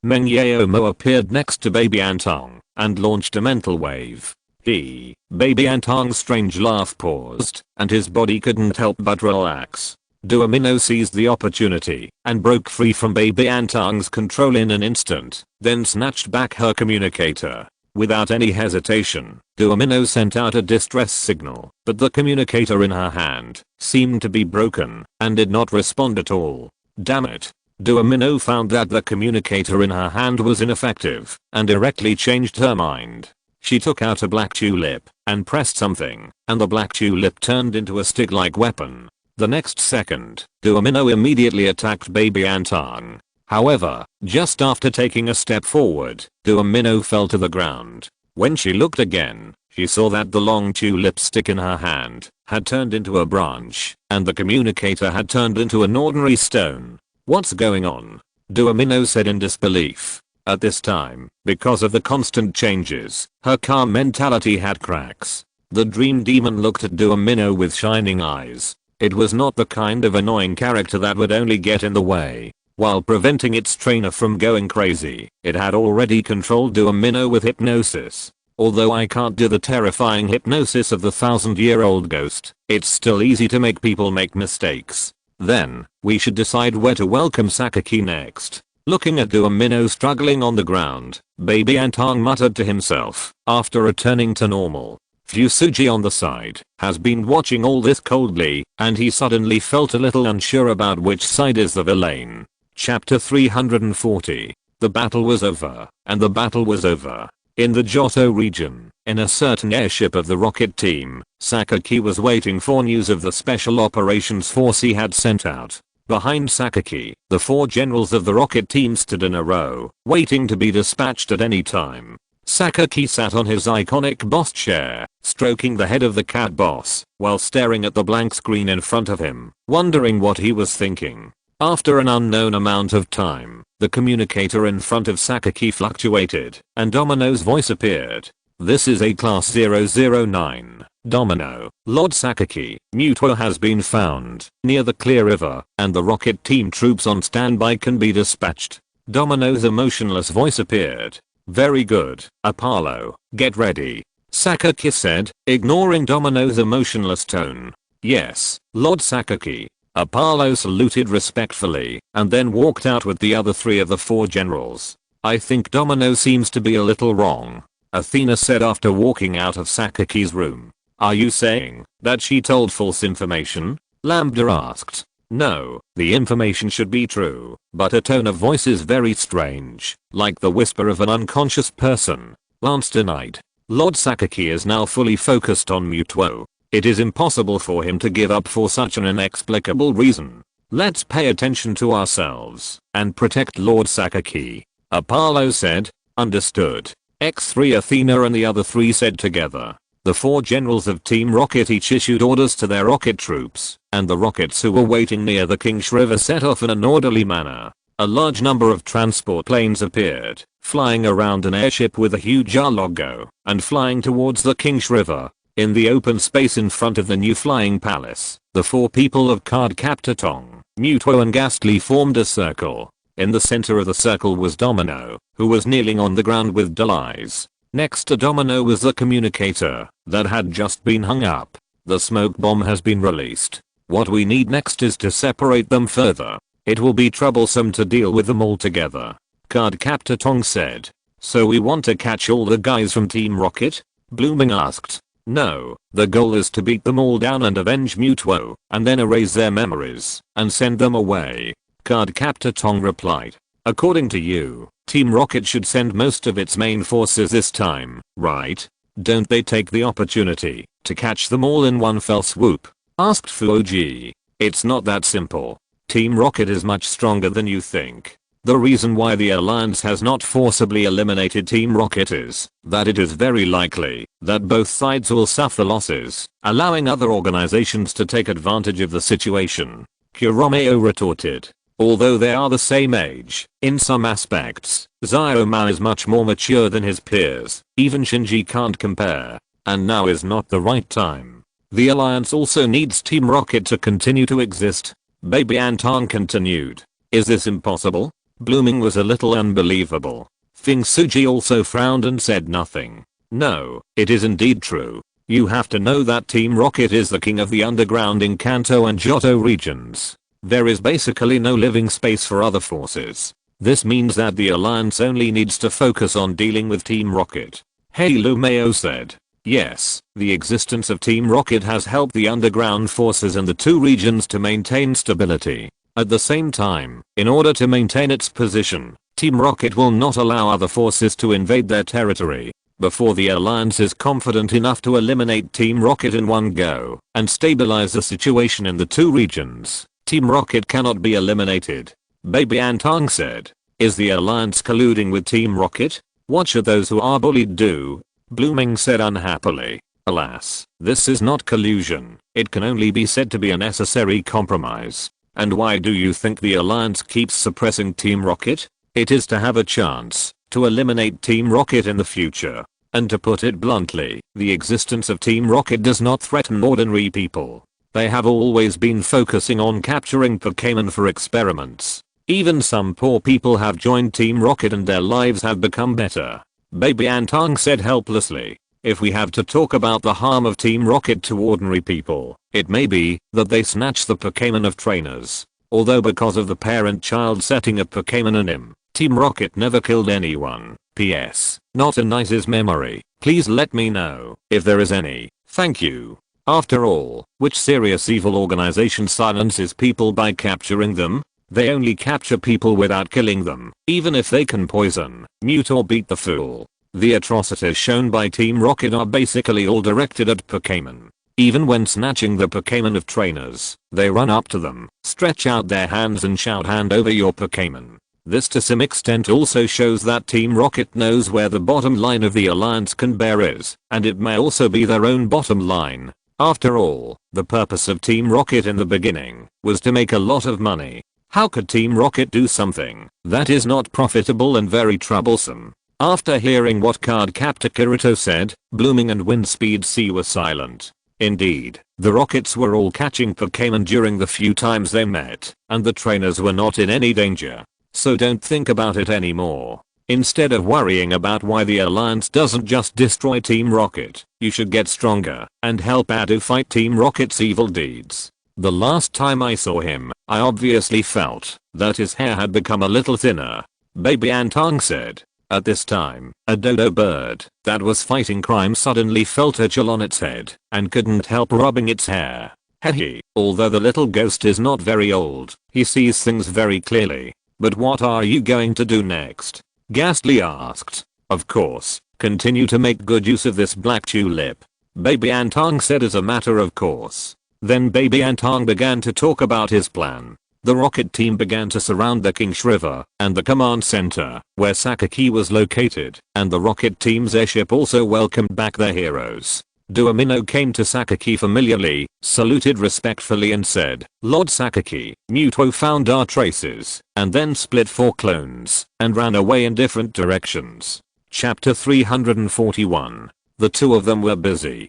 Meng Yaomo appeared next to Baby Antong and launched a mental wave. Baby Antong's strange laugh paused, and his body couldn't help but relax. Duomino seized the opportunity and broke free from Baby Antong's control in an instant, then snatched back her communicator. Without any hesitation, Duomino sent out a distress signal, but the communicator in her hand seemed to be broken and did not respond at all. Damn it. Duomino found that the communicator in her hand was ineffective and directly changed her mind. She took out a black tulip and pressed something, and the black tulip turned into a stick-like weapon. The next second, Duomino immediately attacked Baby Antong. However, just after taking a step forward, Duomino fell to the ground. When she looked again, she saw that the long tulip stick in her hand had turned into a branch, and the communicator had turned into an ordinary stone. What's going on? Duomino said in disbelief. At this time, because of the constant changes, her calm mentality had cracks. The dream demon looked at Duomino with shining eyes. It was not the kind of annoying character that would only get in the way. while preventing its trainer from going crazy. It had already controlled Minnoh with hypnosis. Although I can't do the terrifying hypnosis of the 1000-year-old ghost, it's still easy to make people make mistakes. Then, we should decide where to welcome Sakaki next. Looking at Minnoh struggling on the ground, Baby Antong muttered to himself, after returning to normal. Fusuji on the side has been watching all this coldly, and he suddenly felt a little unsure about which side is the villain. Chapter 340. The battle was over, and the battle was over. In the Johto region, in a certain airship of the rocket team, Sakaki was waiting for news of the special operations force he had sent out. Behind Sakaki, the 4 generals of the rocket team stood in a row, waiting to be dispatched at any time. Sakaki sat on his iconic boss chair, stroking the head of the cat boss, while staring at the blank screen in front of him, wondering what he was thinking. After an unknown amount of time, the communicator in front of Sakaki fluctuated, and Domino's voice appeared. This is A-Class 009. Domino, Lord Sakaki, Mewtwo has been found near the Clear River, and the rocket team troops on standby can be dispatched. Domino's emotionless voice appeared. Very good, Apollo, get ready. Sakaki said, ignoring Domino's emotionless tone. Yes, Lord Sakaki. Apollo saluted respectfully, and then walked out with the other 3 of the 4 generals. I think Domino seems to be a little wrong, Athena said after walking out of Sakaki's room. Are you saying that she told false information? Lambda asked. No, the information should be true, but her tone of voice is very strange, like the whisper of an unconscious person. Lance denied. Lord Sakaki is now fully focused on Mewtwo. It is impossible for him to give up for such an inexplicable reason. Let's pay attention to ourselves and protect Lord Sakaki. Apollo said. Understood. X3 Athena and the other 3 said together. The 4 generals of Team Rocket each issued orders to their rocket troops, and the rockets who were waiting near the King's River set off in an orderly manner. A large number of transport planes appeared, flying around an airship with a huge R logo, and flying towards the King's River. In the open space in front of the new flying palace, the 4 people of Cardcaptor Tong, Mewtwo and Ghastly formed a circle. In the center of the circle was Domino, who was kneeling on the ground with dull eyes. Next to Domino was the communicator that had just been hung up. The smoke bomb has been released. What we need next is to separate them further. It will be troublesome to deal with them all together. Cardcaptor Tong said. So we want to catch all the guys from Team Rocket? Blooming asked. No, the goal is to beat them all down and avenge Mewtwo, and then erase their memories, and send them away. Cardcaptor Tong replied. According to you, Team Rocket should send most of its main forces this time, right? Don't they take the opportunity to catch them all in one fell swoop? Asked Fuji. It's not that simple. Team Rocket is much stronger than you think. The reason why the Alliance has not forcibly eliminated Team Rocket is that it is very likely that both sides will suffer losses, allowing other organizations to take advantage of the situation. Kuromeo retorted. Although they are the same age, in some aspects, Xiaoxia is much more mature than his peers, even Shinji can't compare. And now is not the right time. The Alliance also needs Team Rocket to continue to exist. Baby Anton continued. Is this impossible? Blooming was a little unbelievable. Fing Suji also frowned and said nothing. No, it is indeed true. You have to know that Team Rocket is the king of the underground in Kanto and Johto regions. There is basically no living space for other forces. This means that the Alliance only needs to focus on dealing with Team Rocket. Hey Lumeo said. Yes, the existence of Team Rocket has helped the underground forces in the 2 regions to maintain stability. At the same time, in order to maintain its position, Team Rocket will not allow other forces to invade their territory. Before the Alliance is confident enough to eliminate Team Rocket in one go and stabilize the situation in the 2 regions, Team Rocket cannot be eliminated. Baby Antong said. Is the Alliance colluding with Team Rocket? What should those who are bullied do? Blooming said unhappily. Alas, this is not collusion. It can only be said to be a necessary compromise. And why do you think the Alliance keeps suppressing Team Rocket? It is to have a chance to eliminate Team Rocket in the future. And to put it bluntly, the existence of Team Rocket does not threaten ordinary people. They have always been focusing on capturing Pokémon for experiments. Even some poor people have joined Team Rocket and their lives have become better. Baby Antong said helplessly. If we have to talk about the harm of Team Rocket to ordinary people, it may be that they snatch the Pokémon of trainers. Although because of the parent-child setting of Pokémon Anim, Team Rocket never killed anyone. PS. Not a nicest memory. Please let me know if there is any. Thank you. After all, which serious evil organization silences people by capturing them? They only capture people without killing them, even if they can poison, mute or beat the fool. The atrocities shown by Team Rocket are basically all directed at Pokémon. Even when snatching the Pokémon of trainers, they run up to them, stretch out their hands and shout, "Hand over your Pokémon." This to some extent also shows that Team Rocket knows where the bottom line of the alliance can bear is, and it may also be their own bottom line. After all, the purpose of Team Rocket in the beginning was to make a lot of money. How could Team Rocket do something that is not profitable and very troublesome? After hearing what card captor Kirito said, Blooming and Windspeed C were silent. Indeed, the Rockets were all catching Pokémon during the few times they met, and the trainers were not in any danger. So don't think about it anymore. Instead of worrying about why the alliance doesn't just destroy Team Rocket, you should get stronger and help Adu fight Team Rocket's evil deeds. The last time I saw him, I obviously felt that his hair had become a little thinner. Baby Antong said. At this time, a dodo bird that was fighting crime suddenly felt a chill on its head and couldn't help rubbing its hair. Hehe. Although the little ghost is not very old, he sees things very clearly. But what are you going to do next? Ghastly asked. Of course, continue to make good use of this black tulip. Baby Antong said as a matter of course. Then Baby Antong began to talk about his plan. The Rocket team began to surround the King's River and the command center where Sakaki was located, and the Rocket team's airship also welcomed back their heroes. Duamino came to Sakaki familiarly, saluted respectfully and said, "Lord Sakaki, Mewtwo found our traces, and then split 4 clones, and ran away in different directions." Chapter 341. The two of them were busy.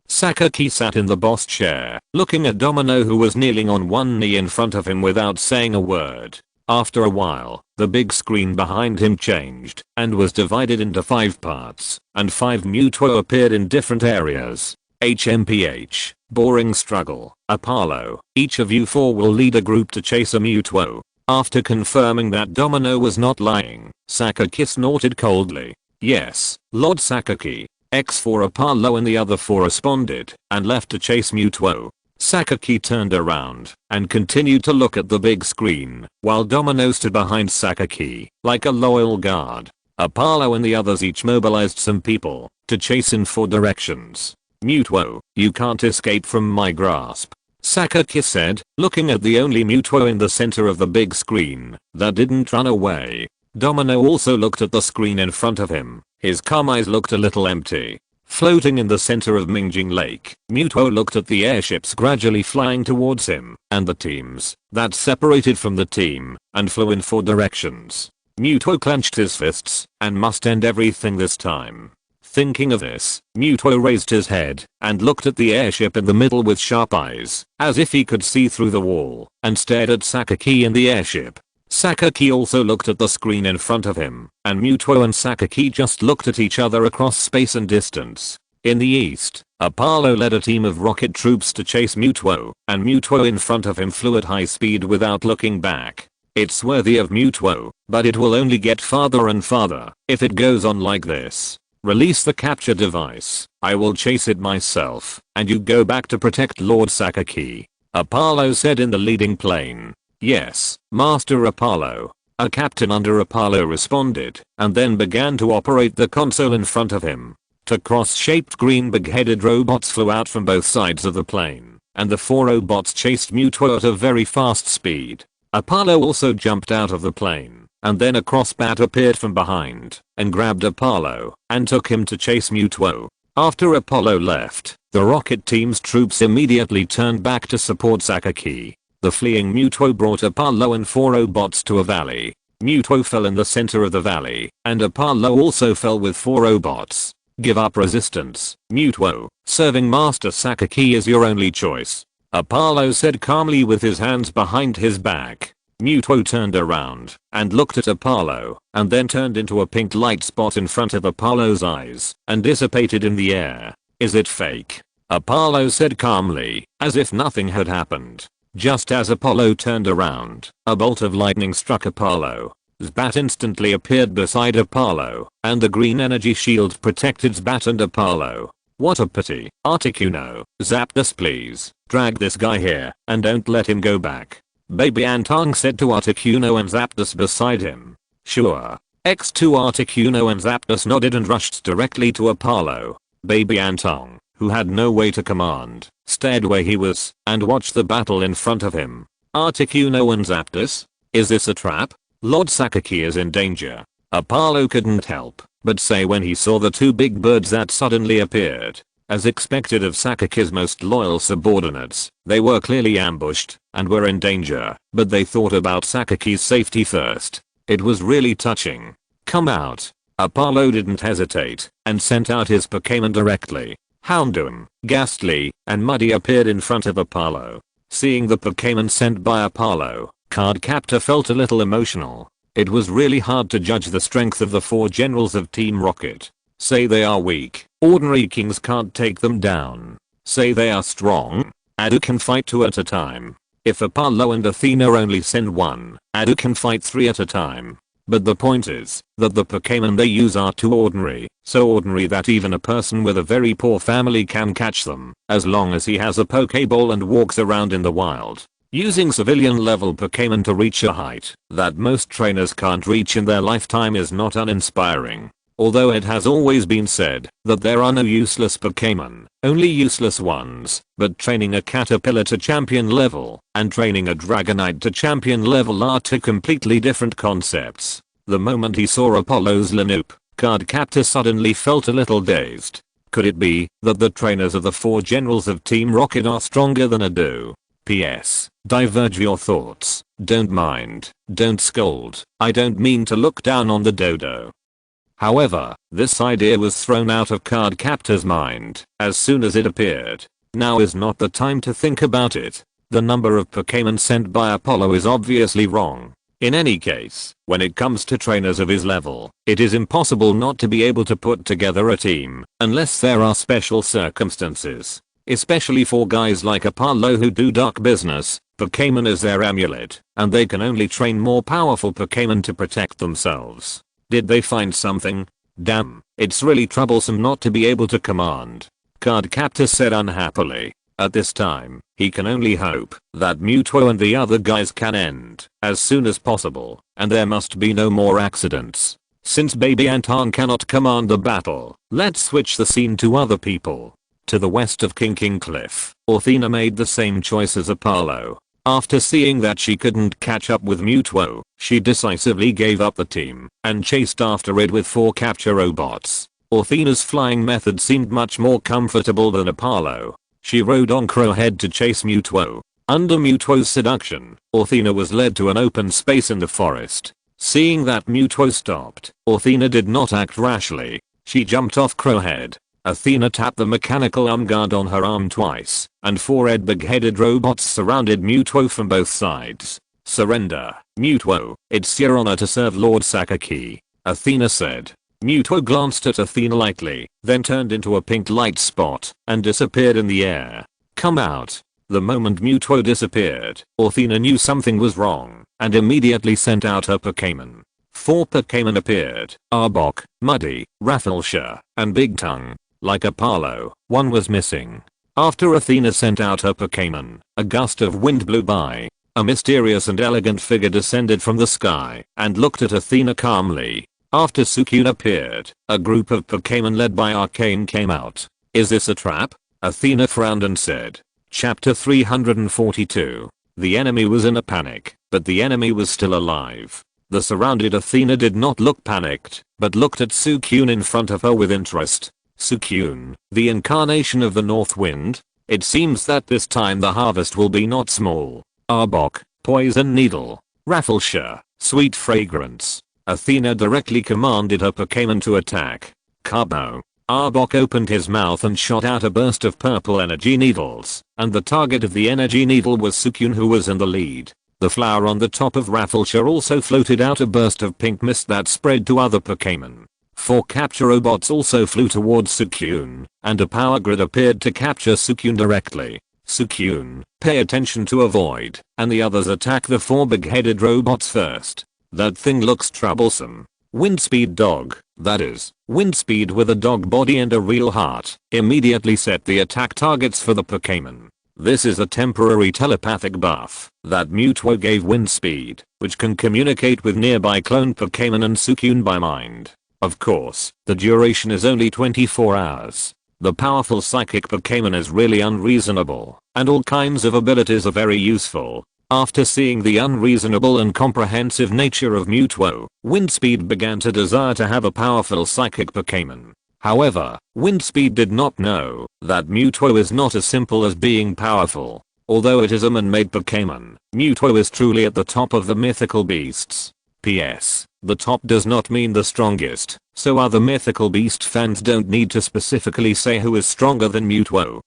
Sakaki sat in the boss chair, looking at Domino who was kneeling on one knee in front of him without saying a word. After a while, the big screen behind him changed and was divided into 5 parts, and 5 Mewtwo appeared in different areas. HMPH, boring struggle, Apollo, each of you 4 will lead a group to chase a Mewtwo. After confirming that Domino was not lying, Sakaki snorted coldly. "Yes, Lord Sakaki." X4 Apollo and the other 4 responded and left to chase Mewtwo. Sakaki turned around and continued to look at the big screen while Domino stood behind Sakaki like a loyal guard. Apollo and the others each mobilized some people to chase in 4 directions. "Mewtwo, you can't escape from my grasp," Sakaki said, looking at the only Mewtwo in the center of the big screen that didn't run away. Domino also looked at the screen in front of him. His calm eyes looked a little empty. Floating in the center of Mingjing Lake, Mewtwo looked at the airships gradually flying towards him and the teams that separated from the team and flew in 4 directions. Mewtwo clenched his fists and must end everything this time. Thinking of this, Mewtwo raised his head and looked at the airship in the middle with sharp eyes, as if he could see through the wall, and stared at Sakaki in the airship. Sakaki also looked at the screen in front of him, and Mewtwo and Sakaki just looked at each other across space and distance. In the east, Apollo led a team of rocket troops to chase Mewtwo, and Mewtwo in front of him flew at high speed without looking back. It's worthy of Mewtwo, but it will only get farther and farther if it goes on like this. Release the capture device. I will chase it myself, and you go back to protect Lord Sakaki, Apollo said in the leading plane. Yes, Master Apollo. A captain under Apollo responded, and then began to operate the console in front of him. 2 cross-shaped green big-headed robots flew out from both sides of the plane, and the 4 robots chased Mewtwo at a very fast speed. Apollo also jumped out of the plane, and then a crossbat appeared from behind, and grabbed Apollo, and took him to chase Mewtwo. After Apollo left, the rocket team's troops immediately turned back to support Sakaki. The fleeing Mewtwo brought Apollo and 4 robots to a valley. Mewtwo fell in the center of the valley, and Apollo also fell with 4 robots. Give up resistance, Mewtwo. Serving Master Sakaki is your only choice. Apollo said calmly with his hands behind his back. Mewtwo turned around and looked at Apollo and then turned into a pink light spot in front of Apollo's eyes and dissipated in the air. Is it fake? Apollo said calmly, as if nothing had happened. Just as Apollo turned around, a bolt of lightning struck Apollo. Zbat instantly appeared beside Apollo, and the green energy shield protected Zbat and Apollo. What a pity. Articuno, Zapdos please, drag this guy here, and don't let him go back. Baby Antong said to Articuno and Zapdos beside him. Sure. X2 Articuno and Zapdos nodded and rushed directly to Apollo. Baby Antong, who had no way to command, stayed where he was and watched the battle in front of him. Articuno and Zapdos? Is this a trap? Lord Sakaki is in danger. Apollo couldn't help but say when he saw the two big birds that suddenly appeared. As expected of Sakaki's most loyal subordinates, they were clearly ambushed and were in danger, but they thought about Sakaki's safety first. It was really touching. Come out. Apollo didn't hesitate and sent out his Pokémon directly. Houndoom, Ghastly, and Muddy appeared in front of Apollo. Seeing the Pokémon sent by Apollo, Cardcaptor felt a little emotional. It was really hard to judge the strength of the 4 generals of Team Rocket. Say they are weak, ordinary kings can't take them down. Say they are strong, Adu can fight 2 at a time. If Apollo and Athena only send 1, Adu can fight 3 at a time. But the point is that the Pokémon they use are too ordinary, so ordinary that even a person with a very poor family can catch them, as long as he has a Pokéball and walks around in the wild. Using civilian level Pokémon to reach a height that most trainers can't reach in their lifetime is not uninspiring. Although it has always been said that there are no useless Pokémon, only useless ones, but training a Caterpillar to champion level and training a Dragonite to champion level are 2 completely different concepts. The moment he saw Apollo's Lanoop, Cardcaptor suddenly felt a little dazed. Could it be that the trainers of the 4 generals of Team Rocket are stronger than Adu? P.S. Diverge your thoughts. Don't mind. Don't scold. I don't mean to look down on the dodo. However, this idea was thrown out of Cardcaptor's mind as soon as it appeared. Now is not the time to think about it. The number of Pokémon sent by Apollo is obviously wrong. In any case, when it comes to trainers of his level, it is impossible not to be able to put together a team, unless there are special circumstances. Especially for guys like Apollo who do dark business, Pokémon is their amulet, and they can only train more powerful Pokémon to protect themselves. Did they find something? Damn, it's really troublesome not to be able to command. Cardcaptor said unhappily. At this time, he can only hope that Mewtwo and the other guys can end as soon as possible, and there must be no more accidents. Since Baby Anton cannot command the battle, let's switch the scene to other people. To the west of King Cliff, Athena made the same choice as Apollo. After seeing that she couldn't catch up with Mewtwo, she decisively gave up the team and chased after it with 4 capture robots. Athena's flying method seemed much more comfortable than Apollo. She rode on Crowhead to chase Mewtwo. Under Mewtwo's seduction, Athena was led to an open space in the forest. Seeing that Mewtwo stopped, Athena did not act rashly. She jumped off Crowhead. Athena tapped the mechanical guard on her arm twice, and 4 big-headed robots surrounded Mewtwo from both sides. Surrender, Mewtwo, it's your honor to serve Lord Sakaki, Athena said. Mewtwo glanced at Athena lightly, then turned into a pink light spot and disappeared in the air. Come out. The moment Mewtwo disappeared, Athena knew something was wrong and immediately sent out her Pokémon. 4 Pokémon appeared, Arbok, Muddy, Raffleshire, and Big Tongue. Like Apollo, 1 was missing. After Athena sent out her Pokémon, a gust of wind blew by. A mysterious and elegant figure descended from the sky and looked at Athena calmly. After Suicune appeared, a group of Pokémon led by Arcane came out. Is this a trap? Athena frowned and said. Chapter 342. The enemy was in a panic, but the enemy was still alive. The surrounded Athena did not look panicked, but looked at Suicune in front of her with interest. Suicune, the incarnation of the North Wind? It seems that this time the harvest will be not small. Arbok, Poison Needle. Raffleshire, Sweet Fragrance. Athena directly commanded her Pokémon to attack. Carbo. Arbok opened his mouth and shot out a burst of purple energy needles, and the target of the energy needle was Suicune, who was in the lead. The flower on the top of Rafflesia also floated out a burst of pink mist that spread to other Pokémon. 4 capture robots also flew towards Suicune, and a power grid appeared to capture Suicune directly. Suicune, pay attention to avoid, and the others attack the 4 big-headed robots first. That thing looks troublesome. Windspeed dog, that is, Windspeed with a dog body and a real heart, immediately set the attack targets for the Pokémon. This is a temporary telepathic buff that Mewtwo gave Windspeed, which can communicate with nearby clone Pokémon and Suicune by mind. Of course, the duration is only 24 hours. The powerful psychic Pokémon is really unreasonable, and all kinds of abilities are very useful. After seeing the unreasonable and comprehensive nature of Mewtwo, Windspeed began to desire to have a powerful psychic Pokémon. However, Windspeed did not know that Mewtwo is not as simple as being powerful. Although it is a man-made Pokémon, Mewtwo is truly at the top of the mythical beasts. P.S. The top does not mean the strongest, so other mythical beast fans don't need to specifically say who is stronger than Mewtwo.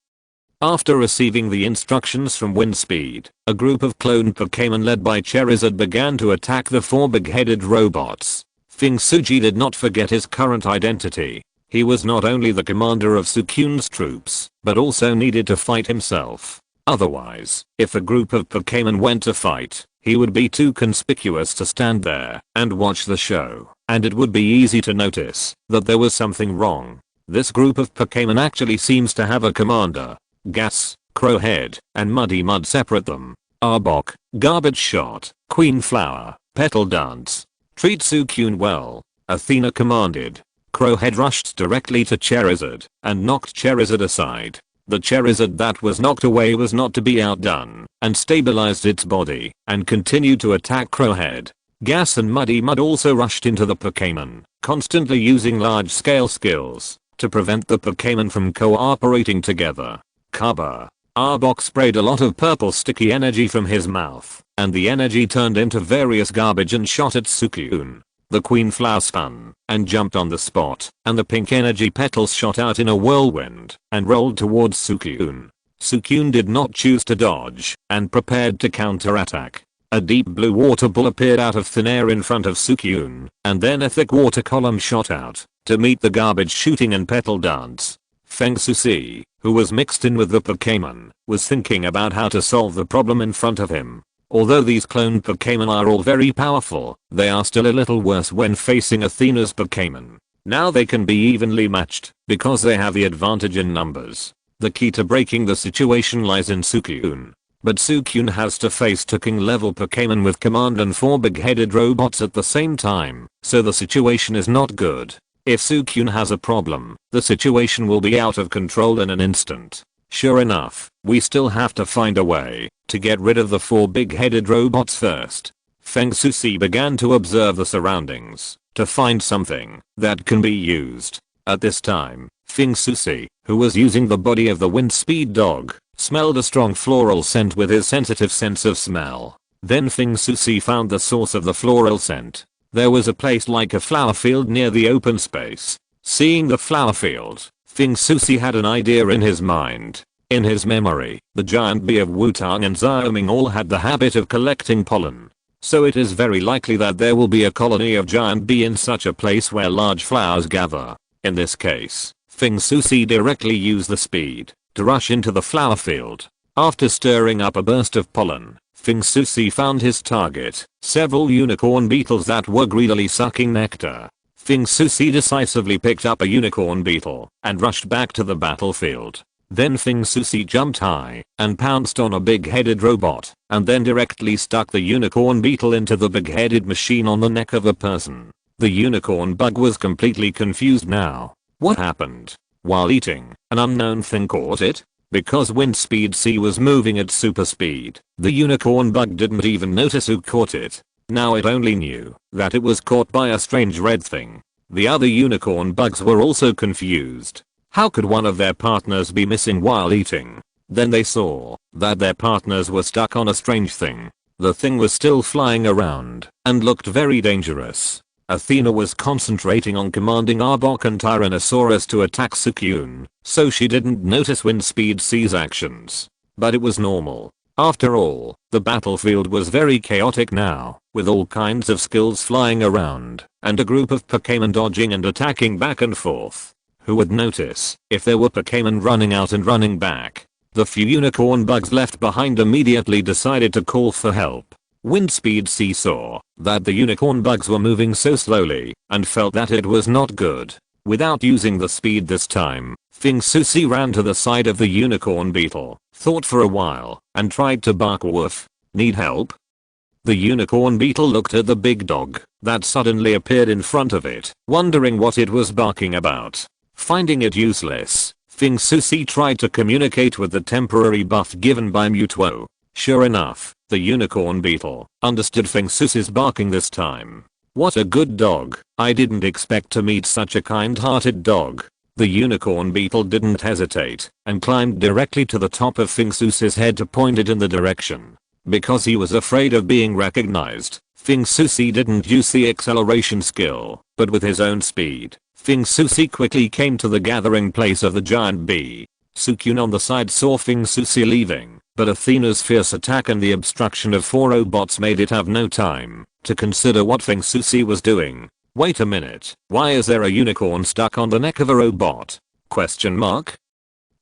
After receiving the instructions from Windspeed, a group of clone Pokémon led by Charizard began to attack the 4 big-headed robots. Xiaozhi did not forget his current identity. He was not only the commander of Suicune's troops, but also needed to fight himself. Otherwise, if a group of Pokémon went to fight, he would be too conspicuous to stand there and watch the show, and it would be easy to notice that there was something wrong. This group of Pokémon actually seems to have a commander. Gas, Crowhead, and Muddy Mud separate them. Arbok, Garbage Shot, Queen Flower, Petal Dance. Treat Suicune well, Athena commanded. Crowhead rushed directly to Charizard and knocked Charizard aside. The Charizard that was knocked away was not to be outdone, and stabilized its body and continued to attack Crowhead. Gas and Muddy Mud also rushed into the Pokémon, constantly using large-scale skills to prevent the Pokémon from cooperating together. Cover. Arbok sprayed a lot of purple sticky energy from his mouth, and the energy turned into various garbage and shot at Suicune. The Queen Flower spun and jumped on the spot, and the pink energy petals shot out in a whirlwind and rolled towards Suicune. Suicune did not choose to dodge and prepared to counterattack. A deep blue water ball appeared out of thin air in front of Suicune, and then a thick water column shot out to meet the garbage shooting and petal dance. Xiaoxia, who was mixed in with the Pokémon, was thinking about how to solve the problem in front of him. Although these clone Pokémon are all very powerful, they are still a little worse when facing Athena's Pokémon. Now they can be evenly matched, because they have the advantage in numbers. The key to breaking the situation lies in Suicune. But Suicune has to face King level Pokémon with command and 4 big-headed robots at the same time, so the situation is not good. If Suicune has a problem, the situation will be out of control in an instant. Sure enough, we still have to find a way to get rid of the 4 big-headed robots first. Xiaoxia began to observe the surroundings to find something that can be used. At this time, Xiaoxia, who was using the body of the Windspeed dog, smelled a strong floral scent with his sensitive sense of smell. Then Xiaoxia found the source of the floral scent. There was a place like a flower field near the open space. Seeing the flower field, Xiaoxia had an idea in his mind. In his memory, the giant bee of Wutong and Xiaoming all had the habit of collecting pollen. So it is very likely that there will be a colony of giant bee in such a place where large flowers gather. In this case, Xiaoxia directly used the speed to rush into the flower field. After stirring up a burst of pollen, Xiaoxia found his target, several unicorn beetles that were greedily sucking nectar. Xiaoxia decisively picked up a unicorn beetle and rushed back to the battlefield. Then Xiaoxia jumped high and pounced on a big-headed robot, and then directly stuck the unicorn beetle into the big-headed machine on the neck of a person. The unicorn bug was completely confused now. What happened? While eating, an unknown thing caught it? Because Windspeed C was moving at super speed, the unicorn bug didn't even notice who caught it. Now it only knew that it was caught by a strange red thing. The other unicorn bugs were also confused. How could one of their partners be missing while eating? Then they saw that their partners were stuck on a strange thing. The thing was still flying around and looked very dangerous. Athena was concentrating on commanding Arbok and Tyrannosaurus to attack Sukyun, so she didn't notice Wind Speed C's actions. But it was normal. After all, the battlefield was very chaotic now, with all kinds of skills flying around, and a group of Pokémon dodging and attacking back and forth. Who would notice if there were Pokémon running out and running back? The few unicorn bugs left behind immediately decided to call for help. Windspeed C saw that the unicorn bugs were moving so slowly and felt that it was not good. Without using the speed this time, Fingsusi ran to the side of the unicorn beetle, thought for a while, and tried to bark woof. Need help? The unicorn beetle looked at the big dog that suddenly appeared in front of it, wondering what it was barking about. Finding it useless, Fingsusi tried to communicate with the temporary buff given by Mutuo. Sure enough, the unicorn beetle understood Fingsusi's barking this time. What a good dog. I didn't expect to meet such a kind-hearted dog. The unicorn beetle didn't hesitate and climbed directly to the top of Fingsusi's head to point it in the direction. Because he was afraid of being recognized, Fingsusi didn't use the acceleration skill, but with his own speed, Fingsusi quickly came to the gathering place of the giant bee. Sukyun on the side saw Fingsusi leaving, but Athena's fierce attack and the obstruction of 4 robots made it have no time to consider what Fingsusi was doing. Wait a minute, why is there a unicorn stuck on the neck of a robot? Question mark?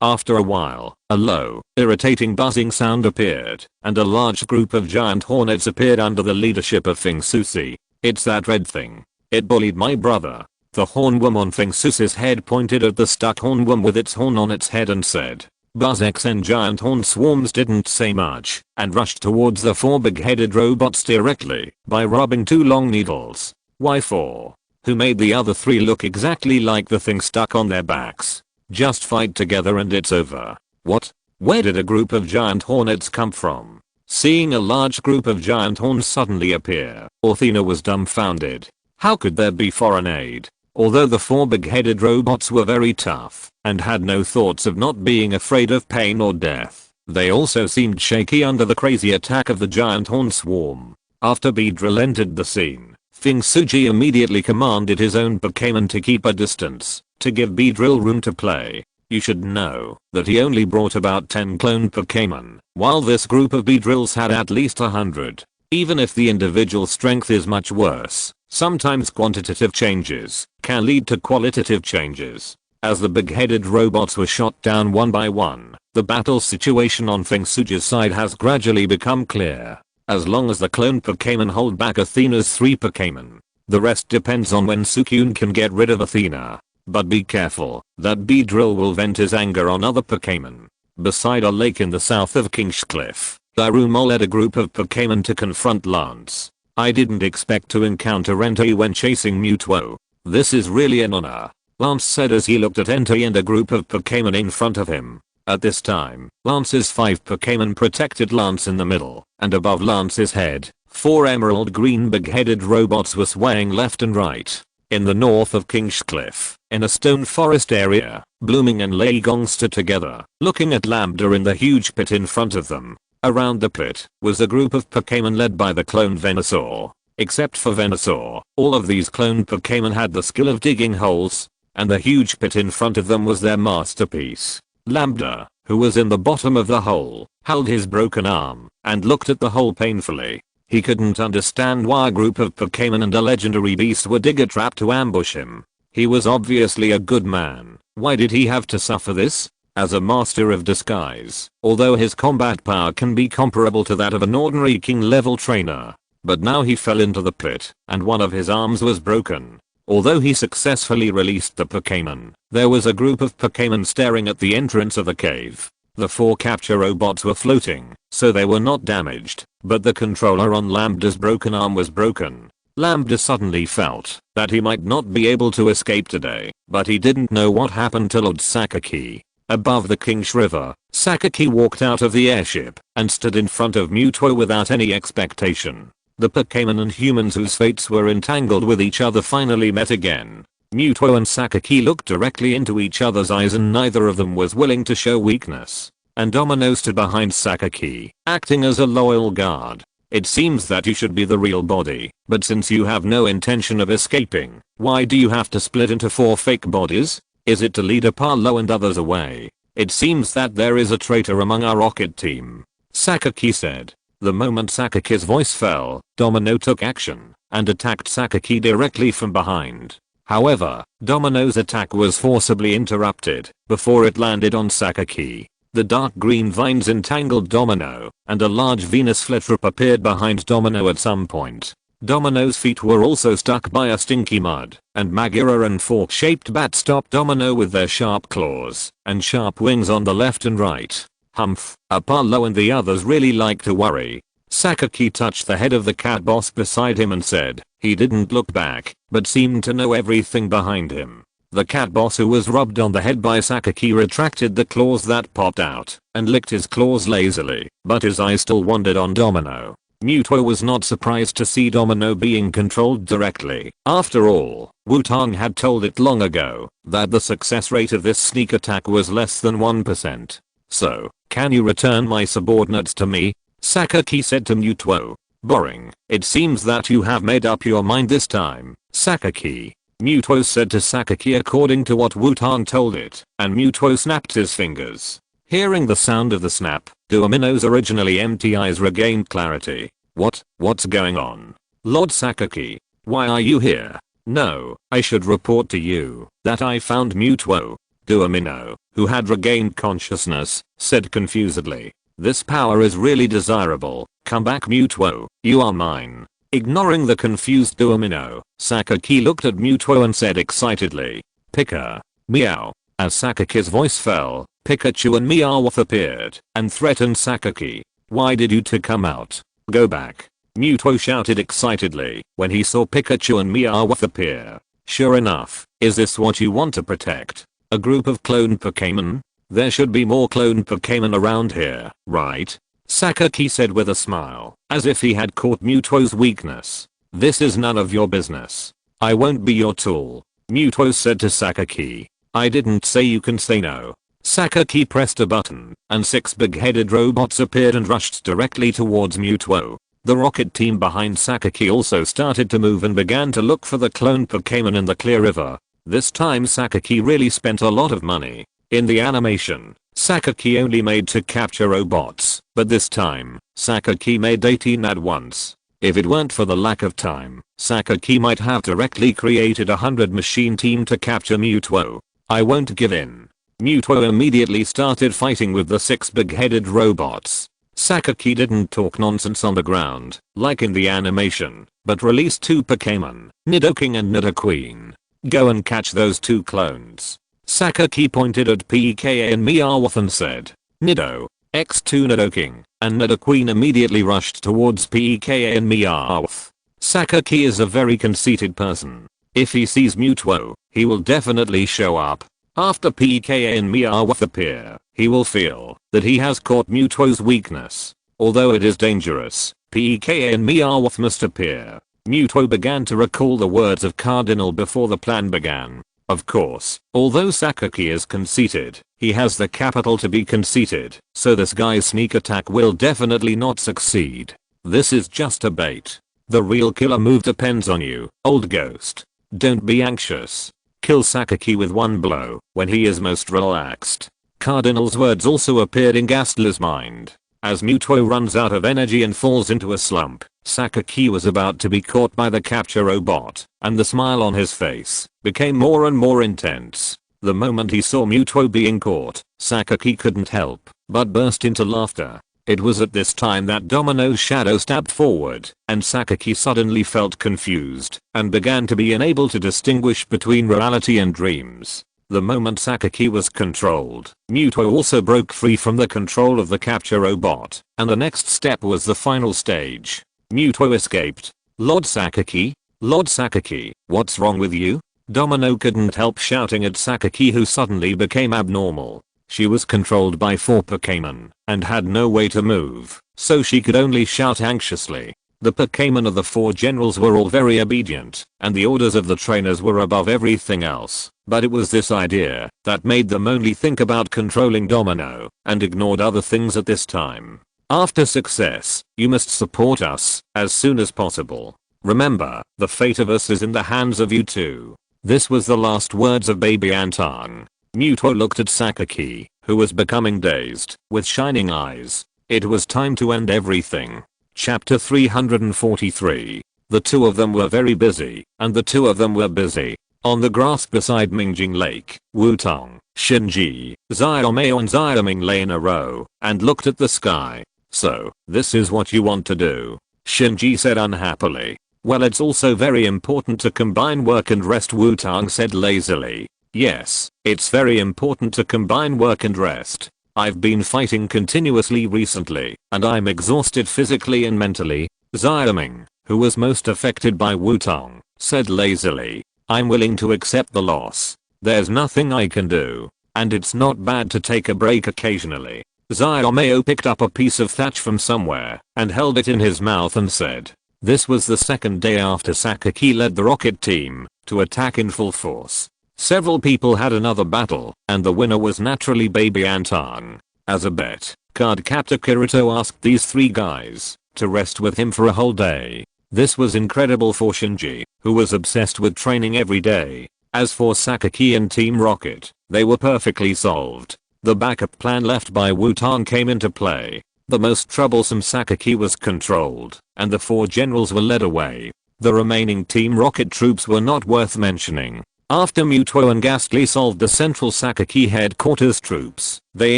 After a while, a low, irritating buzzing sound appeared, and a large group of giant hornets appeared under the leadership of Fingsusi. It's that red thing. It bullied my brother. The hornworm on Fingsusi's head pointed at the stuck hornworm with its horn on its head and said. BuzzX and giant horn swarms didn't say much and rushed towards the 4 big-headed robots directly by rubbing 2 long needles. Why 4? Who made the other 3 look exactly like the thing stuck on their backs? Just fight together and it's over. What? Where did a group of giant hornets come from? Seeing a large group of giant horns suddenly appear, Athena was dumbfounded. How could there be foreign aid? Although the 4 big-headed robots were very tough and had no thoughts of not being afraid of pain or death, they also seemed shaky under the crazy attack of the giant horn swarm. After Beedrill entered the scene, Fingsuji immediately commanded his own Pokémon to keep a distance, to give Beedrill room to play. You should know that he only brought about 10 cloned Pokémon, while this group of Beedrills had at least 100. Even if the individual strength is much worse, sometimes quantitative changes can lead to qualitative changes. As the big-headed robots were shot down one by one, the battle situation on Fingsuji's side has gradually become clear. As long as the cloned Pokémon hold back Athena's 3 Pokémon, the rest depends on when Sukyun can get rid of Athena. But be careful that Beedrill will vent his anger on other Pokémon. Beside a lake in the south of Kingscliff, Darumol led a group of Pokémon to confront Lance. I didn't expect to encounter Entei when chasing Mutuo. This is really an honor, Lance said as he looked at Entei and a group of Pokémon in front of him. At this time, Lance's 5 Pokémon protected Lance in the middle, and above Lance's head, 4 emerald green big-headed robots were swaying left and right. In the north of Kingscliff, in a stone forest area, Blooming and Leigong stood together, looking at Lambda in the huge pit in front of them. Around the pit was a group of Pokémon led by the cloned Venusaur. Except for Venusaur, all of these cloned Pokémon had the skill of digging holes, and the huge pit in front of them was their masterpiece. Lambda, who was in the bottom of the hole, held his broken arm and looked at the hole painfully. He couldn't understand why a group of Pokémon and a legendary beast would dig a trap to ambush him. He was obviously a good man. Why did he have to suffer this? As a master of disguise, although his combat power can be comparable to that of an ordinary king level trainer. But now he fell into the pit, and one of his arms was broken. Although he successfully released the Pokémon, there was a group of Pokémon staring at the entrance of the cave. The 4 capture robots were floating, so they were not damaged, but the controller on Lambda's broken arm was broken. Lambda suddenly felt that he might not be able to escape today, but he didn't know what happened till Sakaki. Above the King's River, Sakaki walked out of the airship and stood in front of Mutuo without any expectation. The Pokémon and humans whose fates were entangled with each other finally met again. Mutuo and Sakaki looked directly into each other's eyes and neither of them was willing to show weakness. And Domino stood behind Sakaki, acting as a loyal guard. It seems that you should be the real body, but since you have no intention of escaping, why do you have to split into 4 fake bodies? Is it to lead Apollo and others away? It seems that there is a traitor among our rocket team, Sakaki said. The moment Sakaki's voice fell, Domino took action and attacked Sakaki directly from behind. However, Domino's attack was forcibly interrupted before it landed on Sakaki. The dark green vines entangled Domino, and a large Venus flytrap appeared behind Domino at some point. Domino's feet were also stuck by a stinky mud, and Magura and fork-shaped bat stopped Domino with their sharp claws and sharp wings on the left and right. Humph, Apollo and the others really like to worry. Sakaki touched the head of the cat boss beside him and said he didn't look back, but seemed to know everything behind him. The cat boss, who was rubbed on the head by Sakaki, retracted the claws that popped out and licked his claws lazily, but his eyes still wandered on Domino. Mewtwo was not surprised to see Domino being controlled directly. After all, Wutong had told it long ago that the success rate of this sneak attack was less than 1%. So, can you return my subordinates to me? Sakaki said to Mewtwo. Boring. It seems that you have made up your mind this time, Sakaki. Mewtwo said to Sakaki according to what Wutong told it, and Mewtwo snapped his fingers. Hearing the sound of the snap, Domino's originally empty eyes regained clarity. What's going on? Lord Sakaki, why are you here? No, I should report to you that I found Mewtwo. Domino, who had regained consciousness, said confusedly. This power is really desirable. Come back, Mewtwo, you are mine. Ignoring the confused Domino, Sakaki looked at Mewtwo and said excitedly, Pika. Meow. As Sakaki's voice fell, Pikachu and Meowth appeared and threatened Sakaki. Why did you two come out? Go back. Mewtwo shouted excitedly when he saw Pikachu and Meowth appear. Sure enough, is this what you want to protect? A group of cloned Pokémon? There should be more cloned Pokémon around here, right? Sakaki said with a smile, as if he had caught Mewtwo's weakness. This is none of your business. I won't be your tool. Mewtwo said to Sakaki. I didn't say you can say no. Sakaki pressed a button, and 6 big-headed robots appeared and rushed directly towards Mewtwo. The rocket team behind Sakaki also started to move and began to look for the cloned Pokémon in the clear river. This time Sakaki really spent a lot of money. In the animation, Sakaki only made 2 capture robots, but this time, Sakaki made 18 at once. If it weren't for the lack of time, Sakaki might have directly created 100 machine team to capture Mewtwo. I won't give in. Mewtwo immediately started fighting with the 6 big-headed robots. Sakaki didn't talk nonsense on the ground, like in the animation, but released 2 Pokémon, Nidoking and Nidoqueen. Go and catch those 2 clones. Sakaki pointed at Pika and Meowth and said, Nido, X2 Nidoking, and Nidoqueen immediately rushed towards Pika and Meowth. Sakaki is a very conceited person. If he sees Mewtwo, he will definitely show up. After Pika and Meowth appear, he will feel that he has caught Mewtwo's weakness. Although it is dangerous, Pika and Meowth must appear. Mewtwo began to recall the words of Cardinal before the plan began. Of course, although Sakaki is conceited, he has the capital to be conceited, so this guy's sneak attack will definitely not succeed. This is just a bait. The real killer move depends on you, old ghost. Don't be anxious. Kill Sakaki with 1 blow when he is most relaxed. Cardinal's words also appeared in Gastly's mind. As Mewtwo runs out of energy and falls into a slump, Sakaki was about to be caught by the capture robot, and the smile on his face became more and more intense. The moment he saw Mewtwo being caught, Sakaki couldn't help but burst into laughter. It was at this time that Domino's shadow stepped forward, and Sakaki suddenly felt confused and began to be unable to distinguish between reality and dreams. The moment Sakaki was controlled, Mewtwo also broke free from the control of the capture robot, and the next step was the final stage. Mewtwo escaped. Lord Sakaki? Lord Sakaki, what's wrong with you? Domino couldn't help shouting at Sakaki, who suddenly became abnormal. She was controlled by 4 Pokémon and had no way to move, so she could only shout anxiously. The Pokémon of the 4 generals were all very obedient, and the orders of the trainers were above everything else, but it was this idea that made them only think about controlling Domino and ignored other things at this time. After success, you must support us as soon as possible. Remember, the fate of us is in the hands of you two. This was the last words of Baby Anton. Mewtwo looked at Sakaki, who was becoming dazed, with shining eyes. It was time to end everything. Chapter 343. The two of them were very busy, and the two of them were busy. On the grass beside Mingjing Lake, Wutong, Shinji, Xiaomei and Xiaoming lay in a row, and looked at the sky. So, this is what you want to do? Shinji said unhappily. Well, it's also very important to combine work and rest, Wutong said lazily. Yes, it's very important to combine work and rest. I've been fighting continuously recently, and I'm exhausted physically and mentally. Xiaoming, who was most affected by Wutong, said lazily. I'm willing to accept the loss. There's nothing I can do. And it's not bad to take a break occasionally. Xiaomei picked up a piece of thatch from somewhere and held it in his mouth and said. This was the second day after Sakaki led the rocket team to attack in full force. Several people had another battle, and the winner was naturally Baby Anton. As a bet, Cardcaptor Kirito asked these three guys to rest with him for a whole day. This was incredible for Shinji, who was obsessed with training every day. As for Sakaki and Team Rocket, they were perfectly solved. The backup plan left by Wutong came into play. The most troublesome Sakaki was controlled, and the four generals were led away. The remaining Team Rocket troops were not worth mentioning. After Mewtwo and Ghastly solved the central Sakaki headquarters troops, they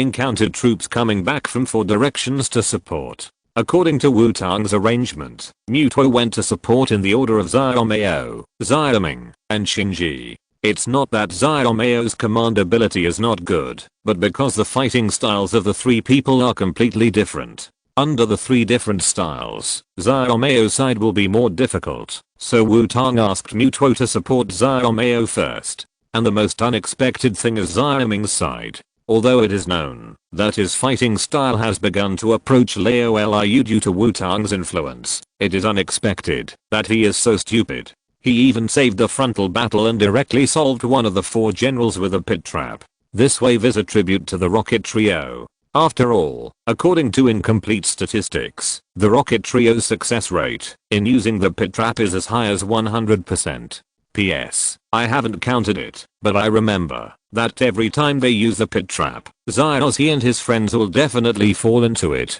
encountered troops coming back from four directions to support. According to Wutong's arrangement, Mewtwo went to support in the order of Xiaomei, Xiaoming, and Shinji. It's not that Xiaomei's command ability is not good, but because the fighting styles of the three people are completely different. Under the three different styles, Xiaomei's side will be more difficult, so Wutong asked Mewtwo to support Xiaomei first. And the most unexpected thing is Xiaoming's side. Although it is known that his fighting style has begun to approach Liu Liu due to Wutong's influence, it is unexpected that he is so stupid. He even saved a frontal battle and directly solved one of the four generals with a pit trap. This wave is a tribute to the Rocket Trio. After all, according to incomplete statistics, the Rocket Trio's success rate in using the pit trap is as high as 100%. P.S. I haven't counted it, but I remember that every time they use the pit trap, Xiaoxi and his friends will definitely fall into it.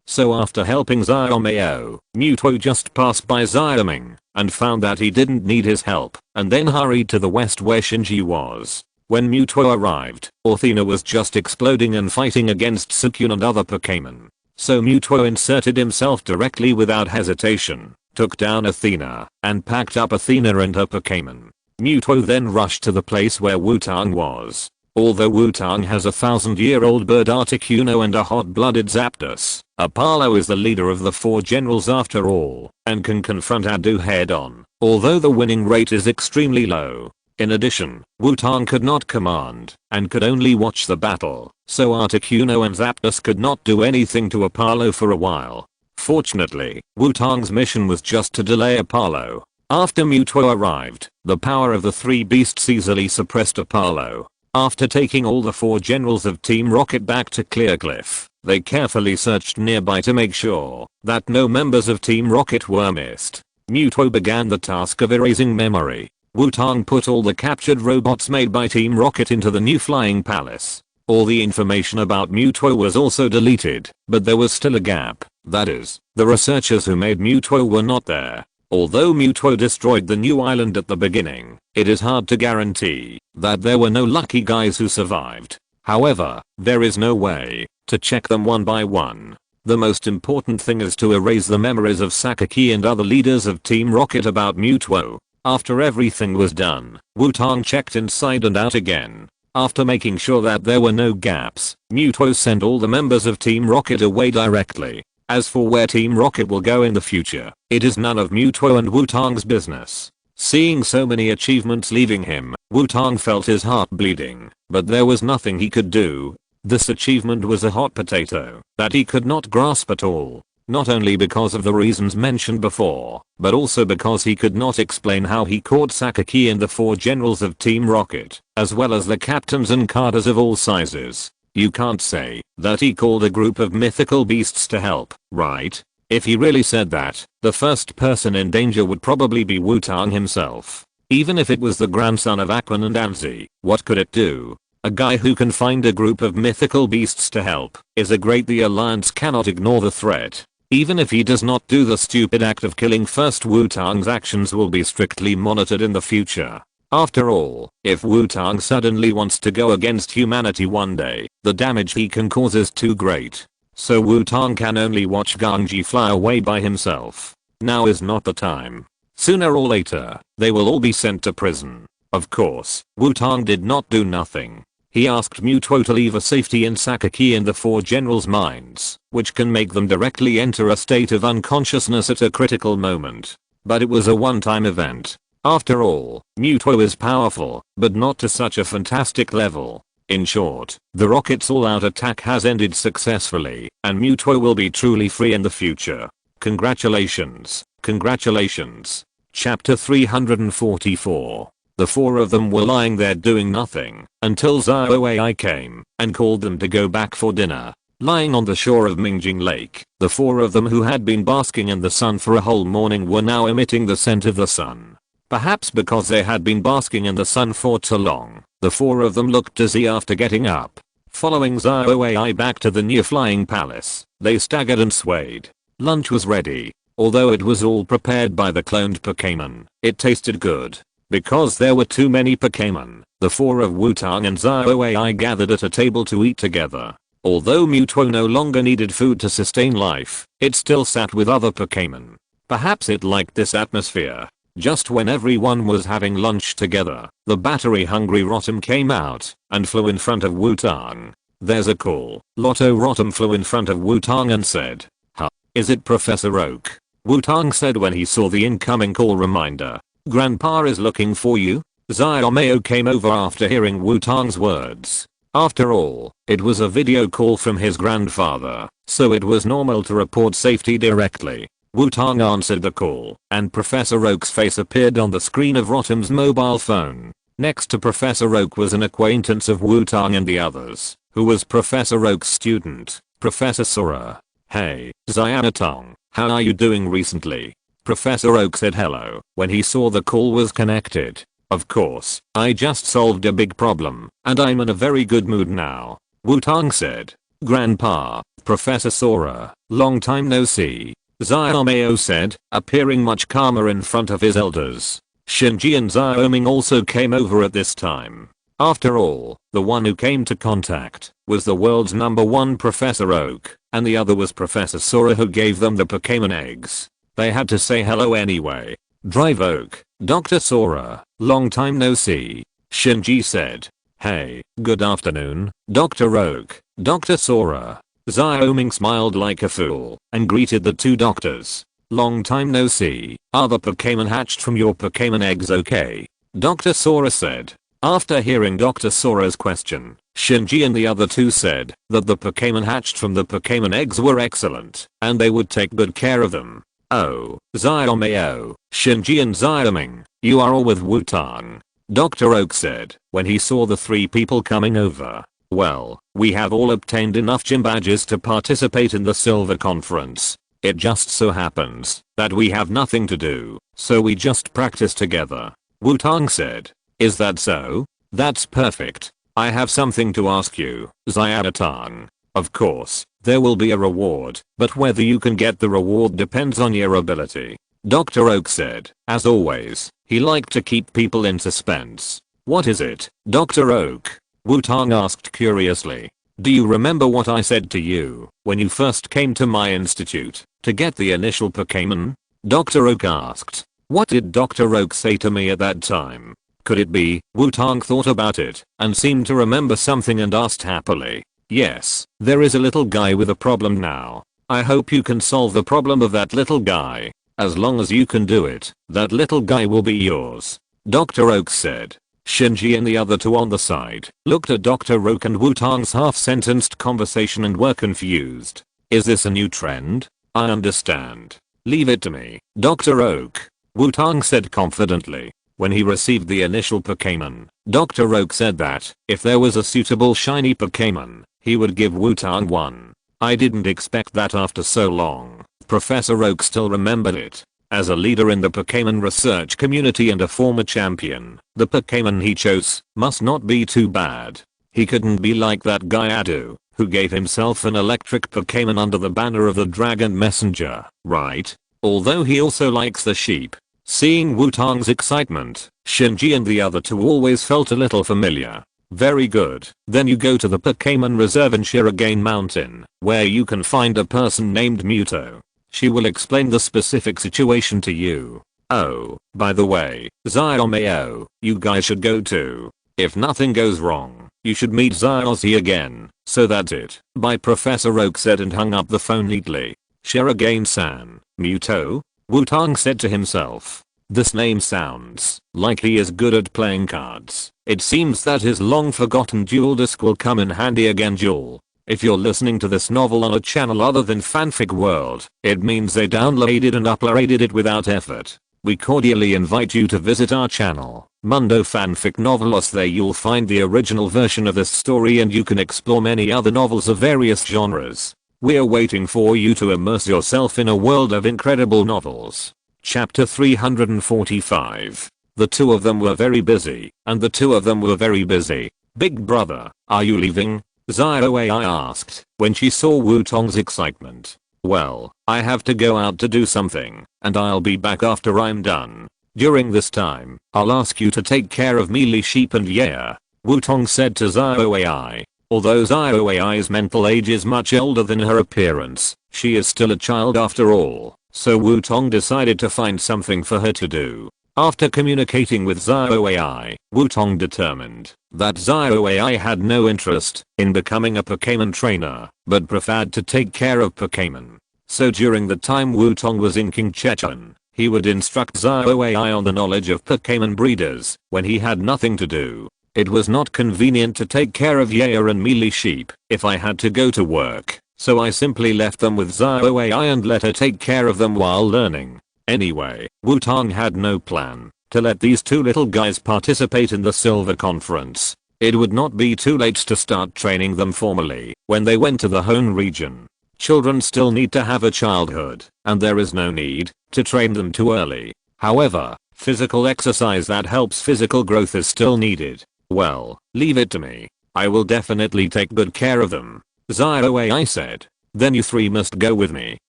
So after helping Xiaomei, Mewtwo just passed by Xiaoming and found that he didn't need his help, and then hurried to the west where Shinji was. When Mewtwo arrived, Athena was just exploding and fighting against Suicune and other Pokémon. So Mewtwo inserted himself directly without hesitation, took down Athena, and packed up Athena and her Pokémon. Mewtwo then rushed to the place where Wutong was. Although Wutong has a 1000-year-old bird Articuno and a hot-blooded Zapdos, Apollo is the leader of the four generals after all, and can confront Adu head-on, although the winning rate is extremely low. In addition, Wutong could not command, and could only watch the battle, so Articuno and Zapdos could not do anything to Apollo for a while. Fortunately, Wutong's mission was just to delay Apollo. After Mewtwo arrived, the power of the three beasts easily suppressed Apollo. After taking all the four generals of Team Rocket back to Clearcliff, they carefully searched nearby to make sure that no members of Team Rocket were missed. Mewtwo began the task of erasing memory. Wutong put all the captured robots made by Team Rocket into the new flying palace. All the information about Mewtwo was also deleted, but there was still a gap. That is, the researchers who made Mewtwo were not there. Although Mewtwo destroyed the new island at the beginning, it is hard to guarantee that there were no lucky guys who survived. However, there is no way to check them one by one. The most important thing is to erase the memories of Sakaki and other leaders of Team Rocket about Mewtwo. After everything was done, Wutong checked inside and out again. After making sure that there were no gaps, Mewtwo sent all the members of Team Rocket away directly. As for where Team Rocket will go in the future, it is none of Mewtwo and Wutong's business. Seeing so many achievements leaving him, Wutong felt his heart bleeding, but there was nothing he could do. This achievement was a hot potato that he could not grasp at all. Not only because of the reasons mentioned before, but also because he could not explain how he caught Sakaki and the four generals of Team Rocket, as well as the captains and cadres of all sizes. You can't say that he called a group of mythical beasts to help, right? If he really said that, the first person in danger would probably be Wutong himself. Even if it was the grandson of Aquan and Anzi, what could it do? A guy who can find a group of mythical beasts to help is a great. The alliance cannot ignore the threat. Even if he does not do the stupid act of killing first, Wutong's actions will be strictly monitored in the future. After all, if Wutong suddenly wants to go against humanity one day, the damage he can cause is too great. So Wutong can only watch Gangji fly away by himself. Now is not the time. Sooner or later, they will all be sent to prison. Of course, Wutong did not do nothing. He asked Mewtwo to leave a safety in Sakaki in the 4 generals' minds, which can make them directly enter a state of unconsciousness at a critical moment. But it was a one-time event. After all, Mewtwo is powerful, but not to such a fantastic level. In short, the Rocket's all-out attack has ended successfully, and Mewtwo will be truly free in the future. Congratulations. Congratulations. Chapter 344. The 4 of them were lying there doing nothing until Xiaozhi came and called them to go back for dinner. Lying on the shore of Mingjing Lake, the 4 of them who had been basking in the sun for a whole morning were now emitting the scent of the sun. Perhaps because they had been basking in the sun for too long, the 4 of them looked dizzy after getting up. Following Xiaozhi back to the near flying palace, they staggered and swayed. Lunch was ready. Although it was all prepared by the cloned Pokémon, it tasted good. Because there were too many Pokémon, the 4 of Wutong and Xiaozhi gathered at a table to eat together. Although Mewtwo no longer needed food to sustain life, it still sat with other Pokémon. Perhaps it liked this atmosphere. Just when everyone was having lunch together, the battery-hungry Rotom came out and flew in front of Wutong. There's a call. Lotto Rotom flew in front of Wutong and said, "Huh, is it Professor Oak?" Wutong said when he saw the incoming call reminder. "Grandpa is looking for you." Xiaomei came over after hearing Wutong's words. After all, it was a video call from his grandfather, so it was normal to report safety directly. Wutong answered the call, and Professor Oak's face appeared on the screen of Rotom's mobile phone. Next to Professor Oak was an acquaintance of Wutong and the others, who was Professor Oak's student, Professor Sora. "Hey, Xianatong, how are you doing recently?" Professor Oak said hello when he saw the call was connected. "Of course, I just solved a big problem, and I'm in a very good mood now," Wutong said. "Grandpa, Professor Sora, long time no see," Xiaomei said, appearing much calmer in front of his elders. Shinji and Xiaoming also came over at this time. After all, the one who came to contact was the world's #1 Professor Oak, and the other was Professor Sora who gave them the Pokémon eggs. They had to say hello anyway. "Drive Oak, Dr. Sora, long time no see," Shinji said. "Hey, good afternoon, Dr. Oak, Dr. Sora." Xiaoming smiled like a fool and greeted the 2 doctors. "Long time no see, are the Pokémon hatched from your Pokémon eggs okay?" Dr. Sora said. After hearing Dr. Sora's question, Shinji and the other 2 said that the Pokémon hatched from the Pokémon eggs were excellent, and they would take good care of them. "Oh, Xiaomei, Shinji and Xiaoming, you are all with Wutong," Dr. Oak said when he saw the 3 people coming over. "Well, we have all obtained enough gym badges to participate in the Silver Conference. It just so happens that we have nothing to do, so we just practice together," Wutong said. "Is that so? That's perfect. I have something to ask you, Xiaotong. Of course, there will be a reward, but whether you can get the reward depends on your ability," Dr. Oak said. As always, he liked to keep people in suspense. "What is it, Dr. Oak?" Wutong asked curiously. "Do you remember what I said to you when you first came to my institute to get the initial Pokémon?" Dr. Oak asked. "What did Dr. Oak say to me at that time? Could it be?" Wutong thought about it and seemed to remember something and asked happily. "Yes, there is a little guy with a problem now. I hope you can solve the problem of that little guy. As long as you can do it, that little guy will be yours," Dr. Oak said. Shinji and the other 2 on the side looked at Dr. Oak and Wutong's half-sentenced conversation and were confused. "Is this a new trend? I understand. Leave it to me, Dr. Oak," Wutong said confidently. When he received the initial Pokémon, Dr. Oak said that if there was a suitable shiny Pokémon, he would give Wutong one. I didn't expect that after so long. Professor Oak still remembered it. As a leader in the Pokémon research community and a former champion, the Pokémon he chose must not be too bad. He couldn't be like that guy Adu, who gave himself an electric Pokémon under the banner of the Dragon Messenger, right? Although he also likes the sheep. Seeing Wutong's excitement, Shinji and the other two always felt a little familiar. Very good. Then you go to the Pokémon Reserve in Shirogane Mountain, where you can find a person named Muto. She will explain the specific situation to you. Oh, by the way, Xiaomei, you guys should go too. If nothing goes wrong, you should meet Xiaoxi again. So that's it. Bye, Professor Oak said and hung up the phone neatly. Shirogane-san, Muto? Wutong said to himself. This name sounds like he is good at playing cards. It seems that his long forgotten duel disc will come in handy again. Duel. If you're listening to this novel on a channel other than Fanfic World, it means they downloaded and uploaded it without effort. We cordially invite you to visit our channel, Mundo Fanfic Novelos. There you'll find the original version of this story and you can explore many other novels of various genres. We're waiting for you to immerse yourself in a world of incredible novels. Chapter 345. The two of them were very busy, and the two of them were very busy. Big brother, are you leaving? Xiaoxia asked when she saw Wutong's excitement. Well, I have to go out to do something, and I'll be back after I'm done. During this time, I'll ask you to take care of Mealy Sheep and yeah, Wutong said to Xiaoxia. Although Xiaoxia's mental age is much older than her appearance, she is still a child after all, so Wutong decided to find something for her to do. After communicating with Xiaoxia, Wutong determined that Xiaoxia had no interest in becoming a Pokémon trainer, but preferred to take care of Pokémon. So during the time Wutong was in King Chechen, he would instruct Xiaoxia on the knowledge of Pokémon breeders when he had nothing to do. It was not convenient to take care of Yaya and Mealy Sheep if I had to go to work, so I simply left them with Xiaoxia and let her take care of them while learning. Anyway, Wutong had no plan to let these two little guys participate in the Silver Conference. It would not be too late to start training them formally when they went to the Hone region. Children still need to have a childhood, and there is no need to train them too early. However, physical exercise that helps physical growth is still needed. Well, leave it to me. I will definitely take good care of them. Xiaoxia said. Then you three must go with me,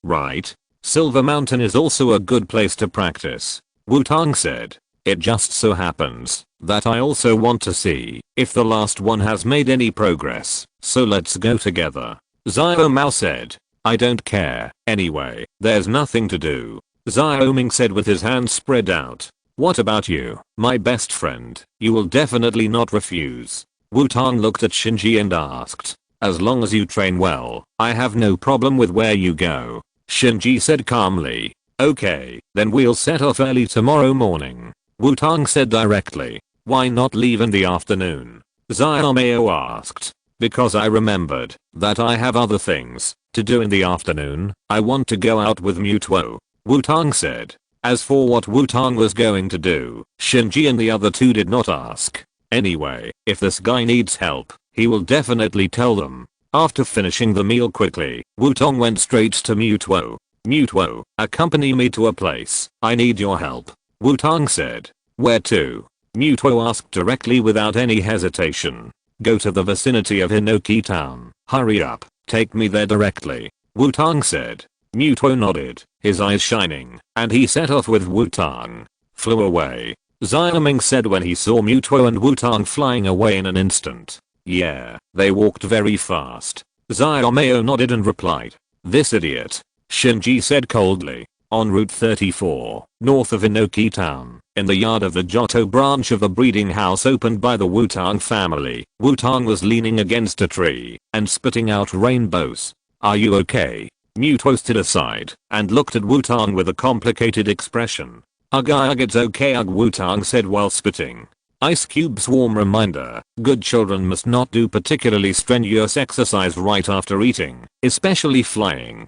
right? Silver Mountain is also a good place to practice. Wutong said. It just so happens that I also want to see if the last one has made any progress, so let's go together. Xiaomao said. I don't care. Anyway, there's nothing to do. Xiaoming said with his hands spread out. What about you, my best friend? You will definitely not refuse. Wutong looked at Shinji and asked. As long as you train well, I have no problem with where you go. Shinji said calmly. Okay, then we'll set off early tomorrow morning. Wutong said directly. Why not leave in the afternoon? Xiaomao asked. Because I remembered that I have other things to do in the afternoon. I want to go out with Muto. Wutong said. As for what Wutong was going to do, Shinji and the other two did not ask. Anyway, if this guy needs help, he will definitely tell them. After finishing the meal quickly, Wutong went straight to Muto. Muto, accompany me to a place. I need your help. Wutong said. Where to? Muto asked directly without any hesitation. Go to the vicinity of Hinoki Town. Hurry up. Take me there directly. Wutong said. Muto nodded, his eyes shining, and he set off with Wutong. Flew away. Xiaoming said when he saw Muto and Wutong flying away in an instant. Yeah, they walked very fast. Xiaomao nodded and replied. This idiot. Shinji said coldly. On Route 34, north of Inoki Town, in the yard of the Johto branch of the breeding house opened by the Wutong family, Wutong was leaning against a tree and spitting out rainbows. Are you okay? Muto stood aside and looked at Wutong with a complicated expression. Ugh, it's okay, Wutong said while spitting. Ice Cube's warm reminder, good children must not do particularly strenuous exercise right after eating, especially flying.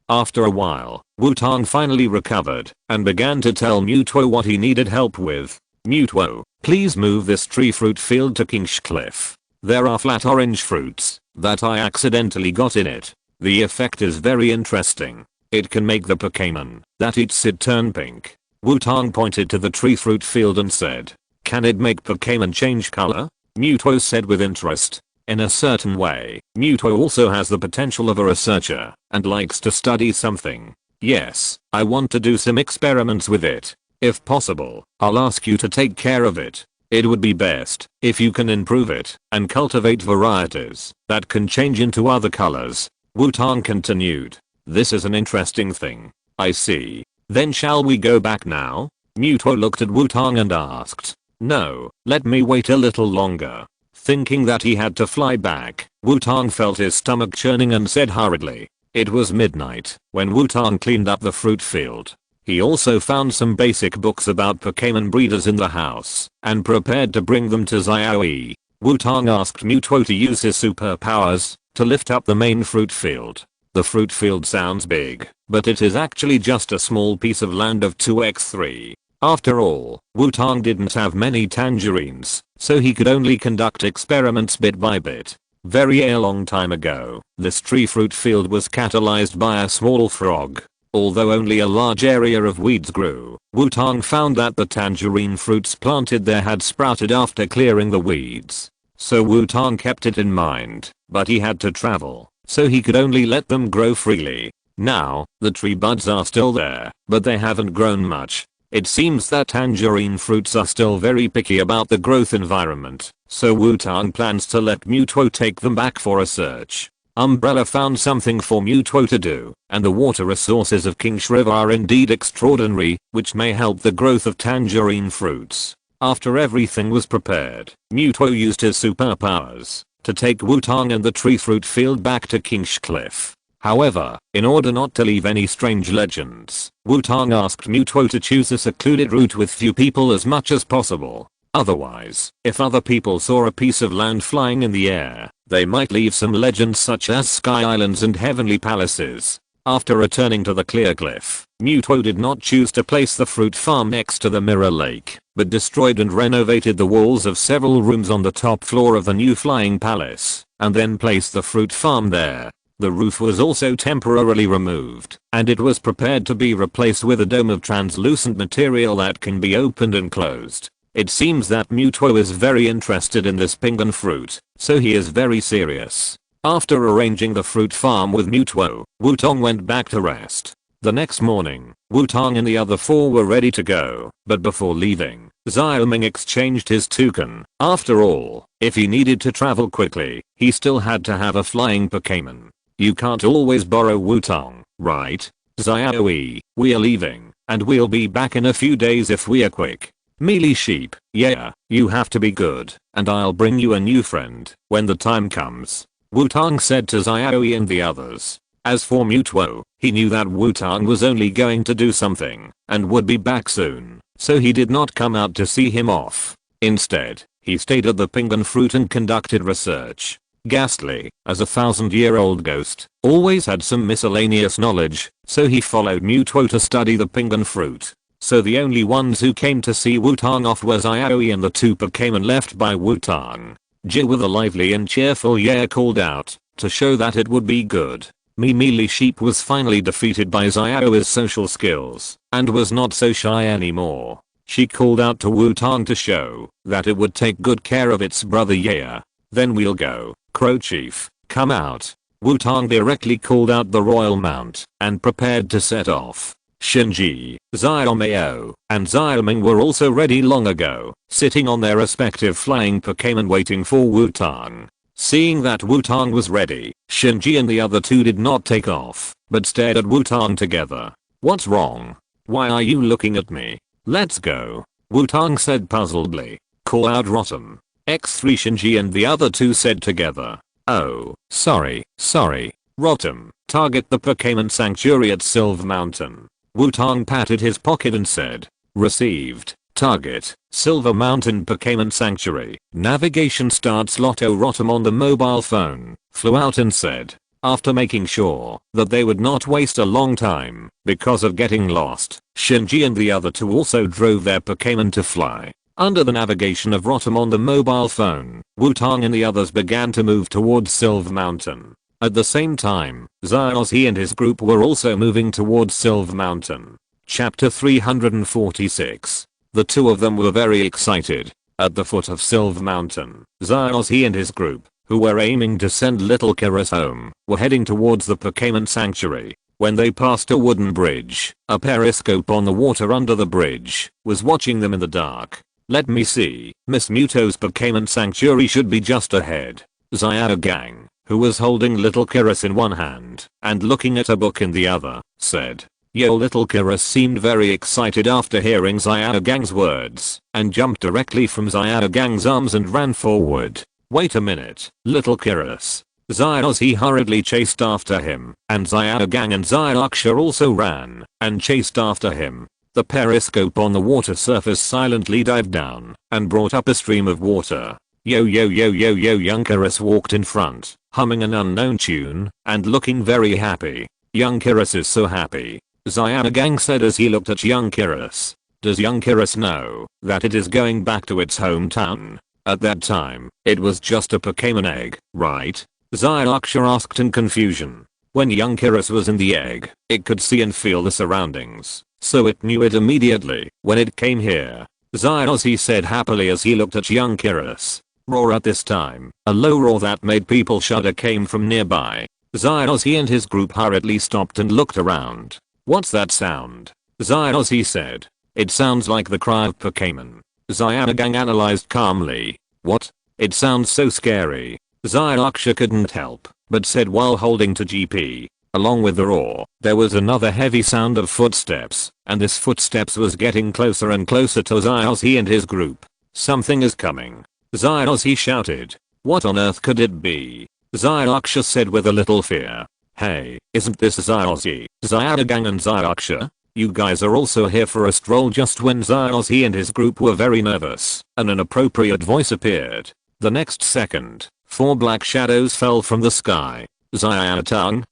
After a while, Wutong finally recovered and began to tell Muto what he needed help with. Mutwo, please move this tree fruit field to King's Cliff. There are flat orange fruits that I accidentally got in it. The effect is very interesting. It can make the Pokémon that eats it turn pink. Wutong pointed to the tree fruit field and said, "Can it make Pokémon change color?" Mutwo said with interest. In a certain way, Mutwo also has the potential of a researcher and likes to study something. Yes, I want to do some experiments with it. If possible, I'll ask you to take care of it. It would be best if you can improve it and cultivate varieties that can change into other colors. Wutong continued. This is an interesting thing. I see. Then shall we go back now? Mutwo looked at Wutong and asked. No, let me wait a little longer. Thinking that he had to fly back, Wutong felt his stomach churning and said hurriedly. It was midnight when Wutong cleaned up the fruit field. He also found some basic books about Pokémon breeders in the house and prepared to bring them to Xiaozhi. Wutong asked Mutwo to use his superpowers to lift up the main fruit field. The fruit field sounds big, but it is actually just a small piece of land of 2x3. After all, Wutong didn't have many tangerines, so he could only conduct experiments bit by bit. Very long time ago, this tree fruit field was catalyzed by a small frog. Although only a large area of weeds grew, Wutong found that the tangerine fruits planted there had sprouted after clearing the weeds. So Wutong kept it in mind, but he had to travel, so he could only let them grow freely. Now, the tree buds are still there, but they haven't grown much. It seems that tangerine fruits are still very picky about the growth environment, so Wutong plans to let Mutwo take them back for a search. Umbrella found something for Mutwo to do, and the water resources of King's River are indeed extraordinary, which may help the growth of tangerine fruits. After everything was prepared, Mutwo used his superpowers to take Wutong and the tree fruit field back to King's Cliff. However, in order not to leave any strange legends, Wutong asked Mutwo to choose a secluded route with few people as much as possible. Otherwise, if other people saw a piece of land flying in the air, they might leave some legends such as sky islands and heavenly palaces. After returning to the clear cliff, Mutwo did not choose to place the fruit farm next to the mirror lake, but destroyed and renovated the walls of several rooms on the top floor of the new flying palace, and then placed the fruit farm there. The roof was also temporarily removed, and it was prepared to be replaced with a dome of translucent material that can be opened and closed. It seems that Mutwo is very interested in this penguin fruit, so he is very serious. After arranging the fruit farm with Mutwo, Wutong went back to rest. The next morning, Wutong and the other four were ready to go, but before leaving, Xiaoming exchanged his toucan. After all, if he needed to travel quickly, he still had to have a flying Pokémon. You can't always borrow Wutong, right? Xiaozhi, we're leaving, and we'll be back in a few days if we are quick. Mealy sheep, yeah, you have to be good, and I'll bring you a new friend when the time comes. Wutong said to Xiaozhi and the others. As for Mutwo, he knew that Wutong was only going to do something and would be back soon, so he did not come out to see him off. Instead, he stayed at the penguin fruit and conducted research. Ghastly, as a 1,000-year-old ghost, always had some miscellaneous knowledge, so he followed Mutwo to study the penguin fruit. So the only ones who came to see Wutong off were Xiaozhi and the two Pokémon left by Wutong. Jill with a lively and cheerful yeah called out, to show that it would be good. Mealy Sheep was finally defeated by Xiaozhi's social skills, and was not so shy anymore. She called out to Wutong to show that it would take good care of its brother yeah. Then we'll go, Crow Chief, come out. Wutong directly called out the royal mount, and prepared to set off. Shinji, Xiaomao, and Xiaoming were also ready long ago, sitting on their respective flying Pokémon waiting for Wutong. Seeing that Wutong was ready, Shinji and the other two did not take off, but stared at Wutong together. What's wrong? Why are you looking at me? Let's go, Wutong said puzzledly. Call out Rotom. X3 Shinji and the other two said together. Oh, sorry. Rotom, target the Pokémon Sanctuary at Silver Mountain. Wutong patted his pocket and said. Received. Target, Silver Mountain Pokémon Sanctuary. Navigation starts. Lotto Rotom on the mobile phone flew out and said. After making sure that they would not waste a long time because of getting lost, Shinji and the other two also drove their Pokémon to fly. Under the navigation of Rotom on the mobile phone, Wutong and the others began to move towards Silver Mountain. At the same time, Xiaozhi and his group were also moving towards Silver Mountain. Chapter 346. The two of them were very excited. At the foot of Silver Mountain, Xiaozhi and his group, who were aiming to send little Kyrus home, were heading towards the Pokémon Sanctuary. When they passed a wooden bridge, a periscope on the water under the bridge was watching them in the dark. Let me see, Miss Muto's Pokémon Sanctuary should be just ahead. Xiaogang, who was holding little Kyrus in one hand and looking at a book in the other, said. Yo, little Kyrus seemed very excited after hearing Xiaogang's words and jumped directly from Xiaogang's arms and ran forward. Wait a minute, little Kyrus. Xiaozhi hurriedly chased after him, and Xiaogang and Xiaoxia also ran and chased after him. The periscope on the water surface silently dived down and brought up a stream of water. Yo yo yo yo yo, young Kyrus walked in front, humming an unknown tune and looking very happy. Young Kyrus is so happy, Xiaogang said as he looked at young Kyrus. Does young Kyrus know that it is going back to its hometown? At that time, it was just a Pokémon egg, right? Xiaoxia asked in confusion. When young Kyrus was in the egg, it could see and feel the surroundings, so it knew it immediately when it came here. Xiaozhi said happily as he looked at young Kyrus. Roar. At this time, a low roar that made people shudder came from nearby. Xiaozhi and his group hurriedly stopped and looked around. What's that sound? Xiaozhi said. It sounds like the cry of Pokémon. Xiaogang analyzed calmly. What? It sounds so scary. Xiaoxia couldn't help but said while holding to GP. Along with the roar, there was another heavy sound of footsteps, and this footsteps was getting closer and closer to Xiaozhi and his group. Something is coming. Xiaozhi shouted. What on earth could it be? Xiaoxia said with a little fear. Hey, isn't this Xiaozhi, Xiaogang and Xiaoxia? You guys are also here for a stroll. Just when Xiaozhi and his group were very nervous, an inappropriate voice appeared. The next second, 4 black shadows fell from the sky. Xiaogang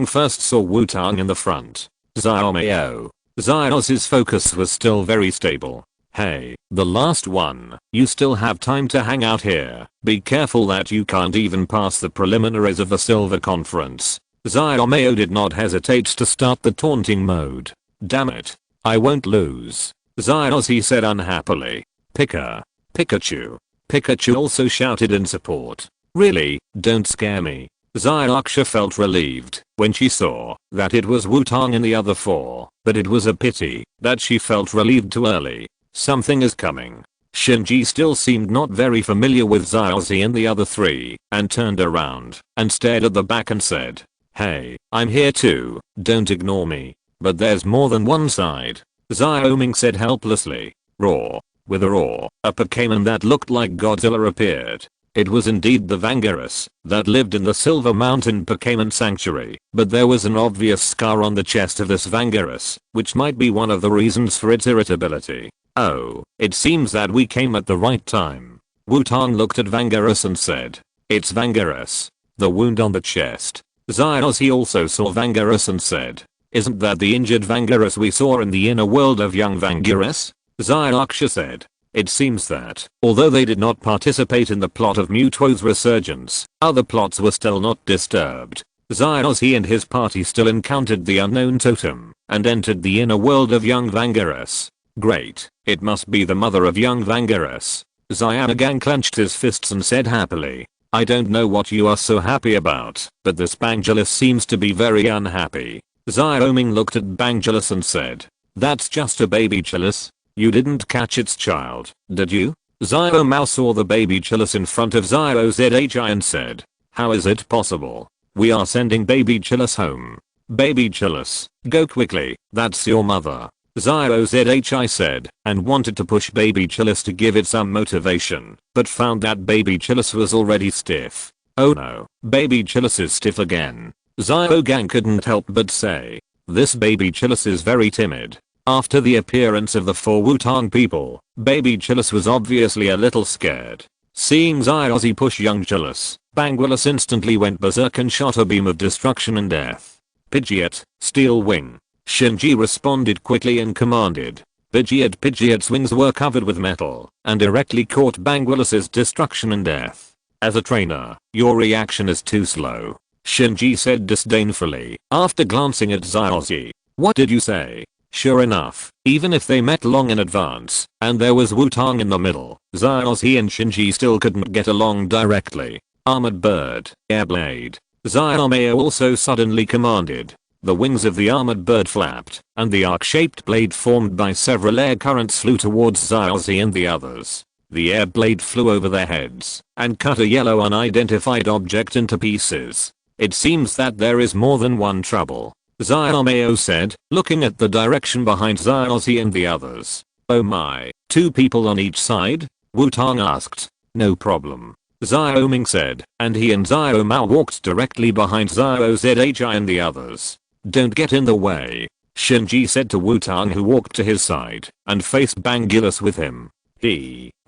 first saw Wutong in the front. Xiaozhi's focus was still very stable. Hey, the last one, you still have time to hang out here. Be careful that you can't even pass the preliminaries of the Silver Conference. Xiaomao did not hesitate to start the taunting mode. Damn it. I won't lose. Xiaozhi said unhappily. Pikachu. Pikachu also shouted in support. Really, don't scare me. Xiaoxia felt relieved when she saw that it was Wutong and the other 4, but it was a pity that she felt relieved too early. Something is coming. Shinji still seemed not very familiar with Xiaozhi and the other 3 and turned around and stared at the back and said, hey, I'm here too, don't ignore me. But there's more than one side. Xiaoming said helplessly. Roar. With a roar, a Pokémon that looked like Godzilla appeared. It was indeed the Vangarus that lived in the Silver Mountain Pokémon Sanctuary, but there was an obvious scar on the chest of this Vangarus, which might be one of the reasons for its irritability. Oh, it seems that we came at the right time. Wutong looked at Vangarus and said, it's Vangarus. The wound on the chest. Xiaozhi also saw Vangarus and said, isn't that the injured Vangarus we saw in the inner world of young Vangarus? Xiaoxia said. It seems that, although they did not participate in the plot of Mewtwo's resurgence, other plots were still not disturbed. Xiaozhi and his party still encountered the unknown totem and entered the inner world of young Vangarus. Great, it must be the mother of young Vangarus. Xiaogang clenched his fists and said happily. I don't know what you are so happy about, but this Bangalus seems to be very unhappy. Xiaoming looked at Bangalus and said. That's just a baby Chillis. You didn't catch its child, did you? Xiaomao saw the baby Chillis in front of Xiaozhi and said. How is it possible? We are sending baby Chillis home. Baby Chillis, go quickly, that's your mother. Xiaozhi said, and wanted to push baby Chillis to give it some motivation, but found that baby Chillis was already stiff. Oh no, baby Chillis is stiff again. Xiaogang couldn't help but say. This baby Chillis is very timid. After the appearance of the 4 Wutong people, baby Chillis was obviously a little scared. Seeing Xiaozhi push young Chillis, Bangalus instantly went berserk and shot a beam of destruction and death. Pidgeot, Steel Wing. Shinji responded quickly and commanded. Pidgeot's wings were covered with metal and directly caught Bangulus's destruction and death. As a trainer, your reaction is too slow, Shinji said disdainfully after glancing at Xiaozhi. What did you say? Sure enough, even if they met long in advance, and there was Wutong in the middle, Xiaozhi and Shinji still couldn't get along directly. Armored Bird, Airblade. Xiaomei also suddenly commanded. The wings of the armored bird flapped, and the arc-shaped blade formed by several air currents flew towards Xiaozhi and the others. The air blade flew over their heads, and cut a yellow unidentified object into pieces. It seems that there is more than one trouble, Xiaomei said, looking at the direction behind Xiaozhi and the others. Oh my, 2 people on each side? Wutong asked. No problem, Xiaoming said, and he and Xiaomao walked directly behind Xiaozhi and the others. Don't get in the way, Shinji said to Wutong, who walked to his side and faced Bangulus with him.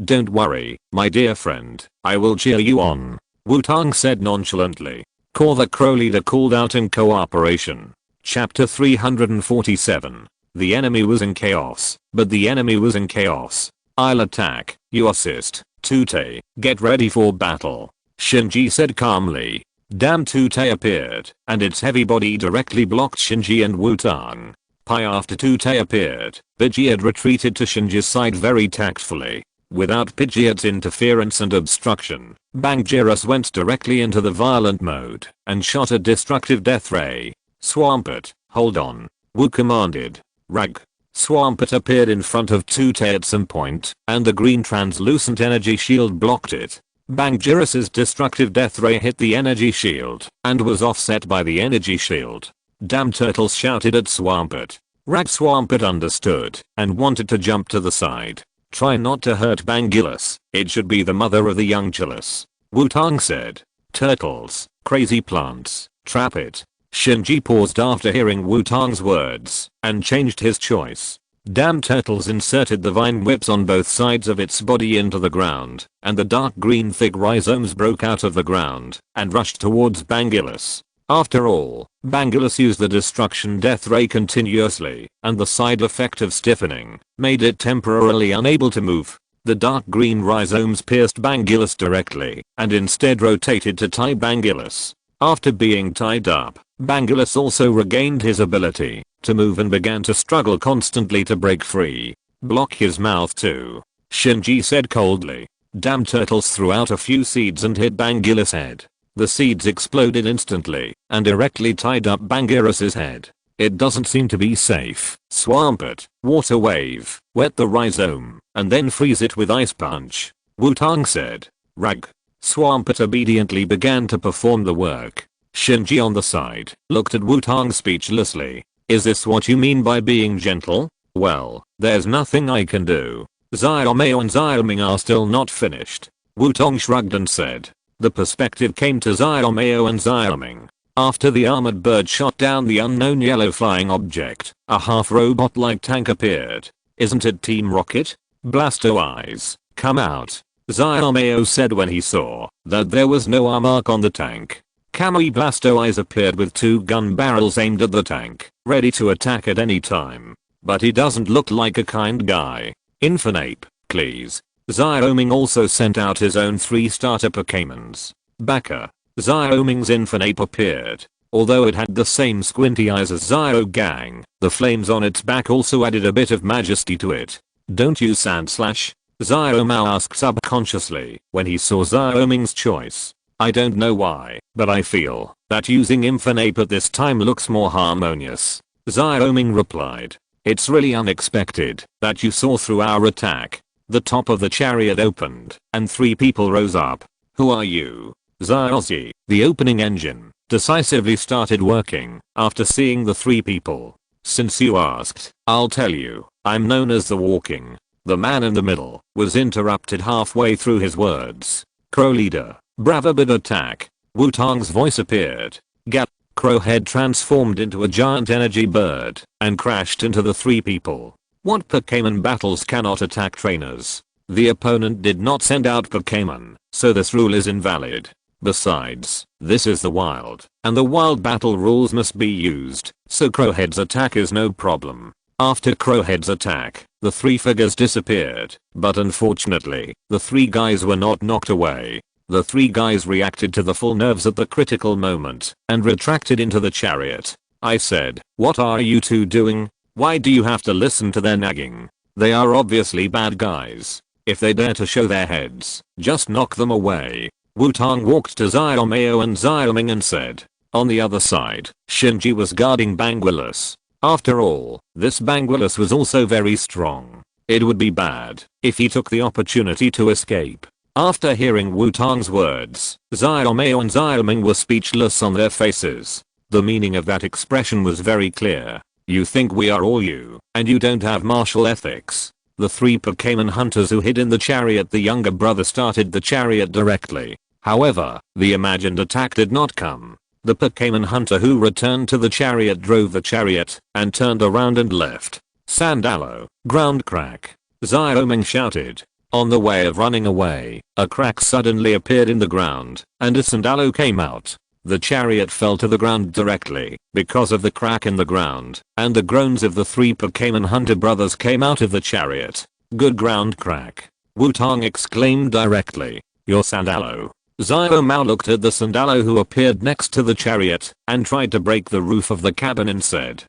Don't worry, my dear friend, I will cheer you on, Wutong said nonchalantly. Core the Crow leader called out in cooperation. Chapter 347. The enemy was in chaos, but the enemy was in chaos. I'll attack, you assist, Tute, get ready for battle, Shinji said calmly. Damn, Tute appeared, and its heavy body directly blocked Shinji and Wutong. After Tute appeared, Pidgeot retreated to Shinji's side very tactfully. Without Pidgeot's interference and obstruction, Bangirus went directly into the violent mode and shot a destructive death ray. Swampert, hold on, Wu commanded. Rag. Swampert appeared in front of Tute at some point, and the green translucent energy shield blocked it. Bangirus's destructive death ray hit the energy shield and was offset by the energy shield. Damn, Turtles shouted at Swampert. Rag. Swampert understood and wanted to jump to the side. Try not to hurt Bangulus, it should be the mother of the young Chilus, Wutong said. Turtles, crazy plants, trap it. Shinji paused after hearing Wutong's words and changed his choice. Damn, Turtles inserted the vine whips on both sides of its body into the ground, and the dark green thick rhizomes broke out of the ground and rushed towards Bangulus. After all, Bangulus used the destruction death ray continuously, and the side effect of stiffening made it temporarily unable to move. The dark green rhizomes pierced Bangulus directly and instead rotated to tie Bangulus. After being tied up, Bangulus also regained his ability to move and began to struggle constantly to break free. Block his mouth too, Shinji said coldly. Damn, Turtles threw out a few seeds and hit Bangulus' head. The seeds exploded instantly and directly tied up Bangirus's head. It doesn't seem to be safe. Swampert, water wave, wet the rhizome, and then freeze it with ice punch, Wutong said. Rag. Swampert obediently began to perform the work. Shinji on the side looked at Wutong speechlessly. Is this what you mean by being gentle? Well, there's nothing I can do. Xiaomei and Xiaoming are still not finished. Wutong shrugged and said. The perspective came to Xiaomei and Xiaoming. After the armored bird shot down the unknown yellow flying object, a half-robot-like tank appeared. Isn't it Team Rocket? Blasto eyes, come out, Xiaomei said when he saw that there was no armor on the tank. Kamui Blasto eyes appeared with 2 gun barrels aimed at the tank, ready to attack at any time. But he doesn't look like a kind guy. Infernape, please. Xiaoming also sent out his own 3 starter Pokémons. Baka. Xiaoming's Infernape appeared. Although it had the same squinty eyes as Xiaogang, the flames on its back also added a bit of majesty to it. Don't you Sandslash? Xiaomao asked subconsciously when he saw Xiaoming's choice. I don't know why, but I feel that using Infernape at this time looks more harmonious, Xiaoming replied. It's really unexpected that you saw through our attack. The top of the chariot opened, and 3 people rose up. Who are you? Xiaoxi, the opening engine, decisively started working after seeing the 3 people. Since you asked, I'll tell you, I'm known as the Walking. The man in the middle was interrupted halfway through his words. Crow leader, bravo but attack. Wutong's voice appeared. Gap. Crow head transformed into a giant energy bird and crashed into the 3 people. What Pokémon battles cannot attack trainers? The opponent did not send out Pokémon, so this rule is invalid. Besides, this is the wild, and the wild battle rules must be used, so Crowhead's attack is no problem. After Crowhead's attack, the three figures disappeared, but unfortunately, the three guys were not knocked away. The three guys reacted to the full nerves at the critical moment and retracted into the chariot. I said, "What are you two doing? Why do you have to listen to their nagging? They are obviously bad guys. If they dare to show their heads, just knock them away." Wutong walked to Xiaomei and Xiaoming and said. On the other side, Shinji was guarding Bangulus. After all, this Bangulus was also very strong. It would be bad if he took the opportunity to escape. After hearing Wutong's words, Xiaomei and Xiaoming were speechless on their faces. The meaning of that expression was very clear. You think we are all you, and you don't have martial ethics. The three Pokémon hunters who hid in the chariot, the younger brother started the chariot directly. However, the imagined attack did not come. The Pokémon hunter who returned to the chariot drove the chariot and turned around and left. Sandalo, ground crack. Xiaoming shouted. On the way of running away, a crack suddenly appeared in the ground, and a Sandalo came out. The chariot fell to the ground directly because of the crack in the ground, and the groans of the three Pokémon hunter brothers came out of the chariot. Good ground crack. Wutong exclaimed directly. Your Sandalo. Xiaomao looked at the Sandalo who appeared next to the chariot and tried to break the roof of the cabin and said,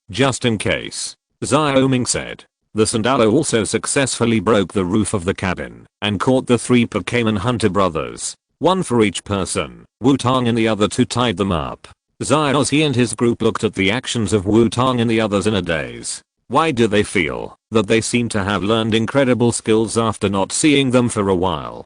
just in case. Xiaoming said. The Sandalo also successfully broke the roof of the cabin and caught the three Pokémon hunter brothers. One for each person. Wutong and the other two tied them up. Xiaoxi and his group looked at the actions of Wutong and the others in a daze. Why do they feel that they seem to have learned incredible skills after not seeing them for a while?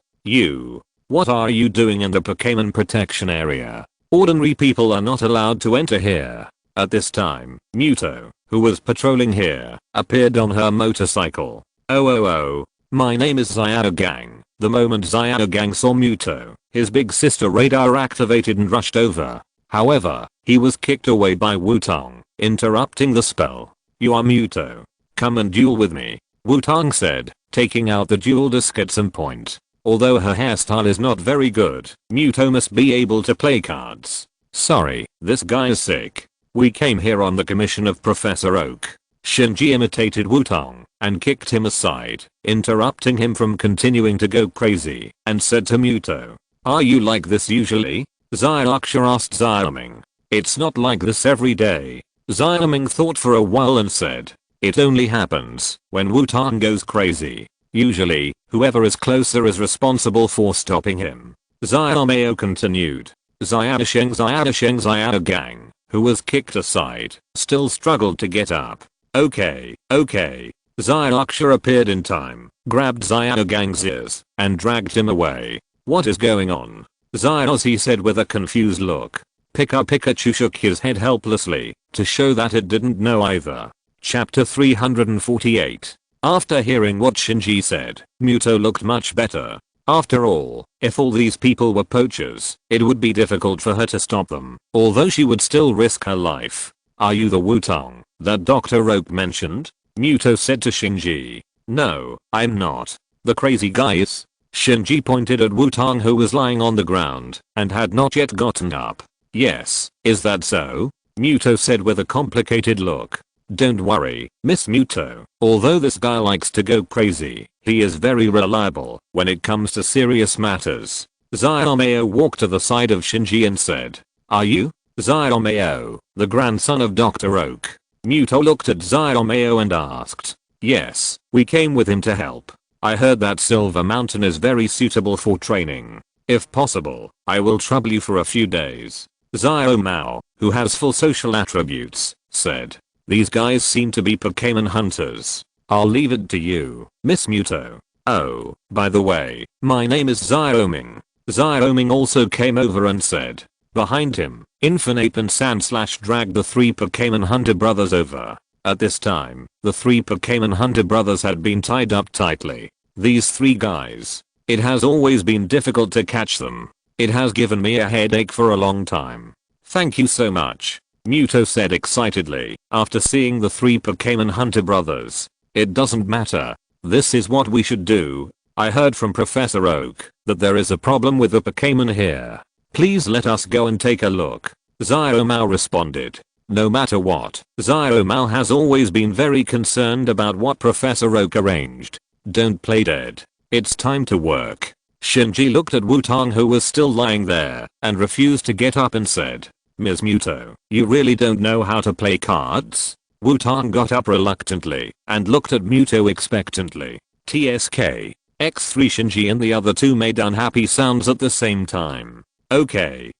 What are you doing in the Pokémon protection area? Ordinary people are not allowed to enter here. At this time, Muto, who was patrolling here, appeared on her motorcycle. Oh, my name is Xiaogang. The moment Xiaogang saw Muto, his big sister radar activated and rushed over. However, he was kicked away by Wutong, interrupting the spell. You are Muto. Come and duel with me, Wutong said, taking out the duel disc at some point. Although her hairstyle is not very good, Muto must be able to play cards. Sorry, this guy is sick. We came here on the commission of Professor Oak. Shinji imitated Wutong and kicked him aside, interrupting him from continuing to go crazy, and said to Muto, "Are you like this usually?" Xiaoxia asked Xiaoming. "It's not like this every day." Xiaoming thought for a while and said, "It only happens when Wutong goes crazy. Usually, whoever is closer is responsible for stopping him." Xiaomei continued. Xiaogang, who was kicked aside, still struggled to get up. Okay. Xiaoxia appeared in time, grabbed Xiaogang's ears, and dragged him away. What is going on? Xiaoxi said with a confused look. Pikachu shook his head helplessly, to show that it didn't know either. Chapter 348. After hearing what Shinji said, Muto looked much better. After all, if all these people were poachers, it would be difficult for her to stop them, although she would still risk her life. Are you the Wutong that Dr. Oak mentioned? Muto said to Shinji. No, I'm not. The crazy guy is. Shinji pointed at Wutong who was lying on the ground and had not yet gotten up. Yes, is that so? Muto said with a complicated look. Don't worry, Miss Muto, although this guy likes to go crazy, he is very reliable when it comes to serious matters. Xiaomei walked to the side of Shinji and said, Are you? Xiaomei, the grandson of Dr. Oak. Muto looked at Xiaomei and asked. Yes, we came with him to help. I heard that Silver Mountain is very suitable for training. If possible, I will trouble you for a few days. Xiaomao, who has full social attributes, said. These guys seem to be Pokémon hunters. I'll leave it to you, Miss Muto. Oh, by the way, my name is Xiaoming. Xiaoming also came over and said. Behind him, Infinite and Sand dragged the three Pokémon hunter brothers over. At this time, the three Pokémon hunter brothers had been tied up tightly. These three guys. It has always been difficult to catch them. It has given me a headache for a long time. Thank you so much, Muto said excitedly after seeing the three Pokémon hunter brothers. It doesn't matter. This is what we should do. I heard from Professor Oak that there is a problem with the Pokémon here. Please let us go and take a look. Xiaomao responded. No matter what, Xiaomao has always been very concerned about what Professor Oak arranged. Don't play dead. It's time to work. Shinji looked at Wutong, who was still lying there and refused to get up, and said, Ms. Muto, you really don't know how to play cards? Wutong got up reluctantly and looked at Muto expectantly. TSK. X3 Shinji and the other two made unhappy sounds at the same time. Okay,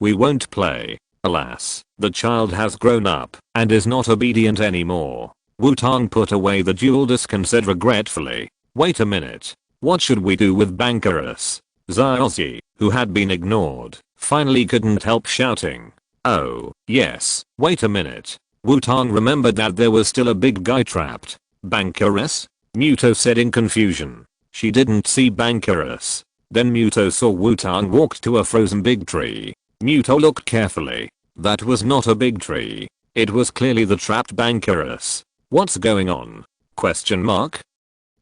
we won't play. Alas, the child has grown up and is not obedient anymore. Wutong put away the duel disc and said regretfully, wait a minute. What should we do with Bankerus? Xiaoxi, who had been ignored, finally couldn't help shouting. Oh, yes, wait a minute. Wutong remembered that there was still a big guy trapped. Bankerus? Muto said in confusion. She didn't see Bankerus. Then Muto saw Wutong walk to a frozen big tree. Muto looked carefully. That was not a big tree. It was clearly the trapped Bankerus. What's going on? Question mark?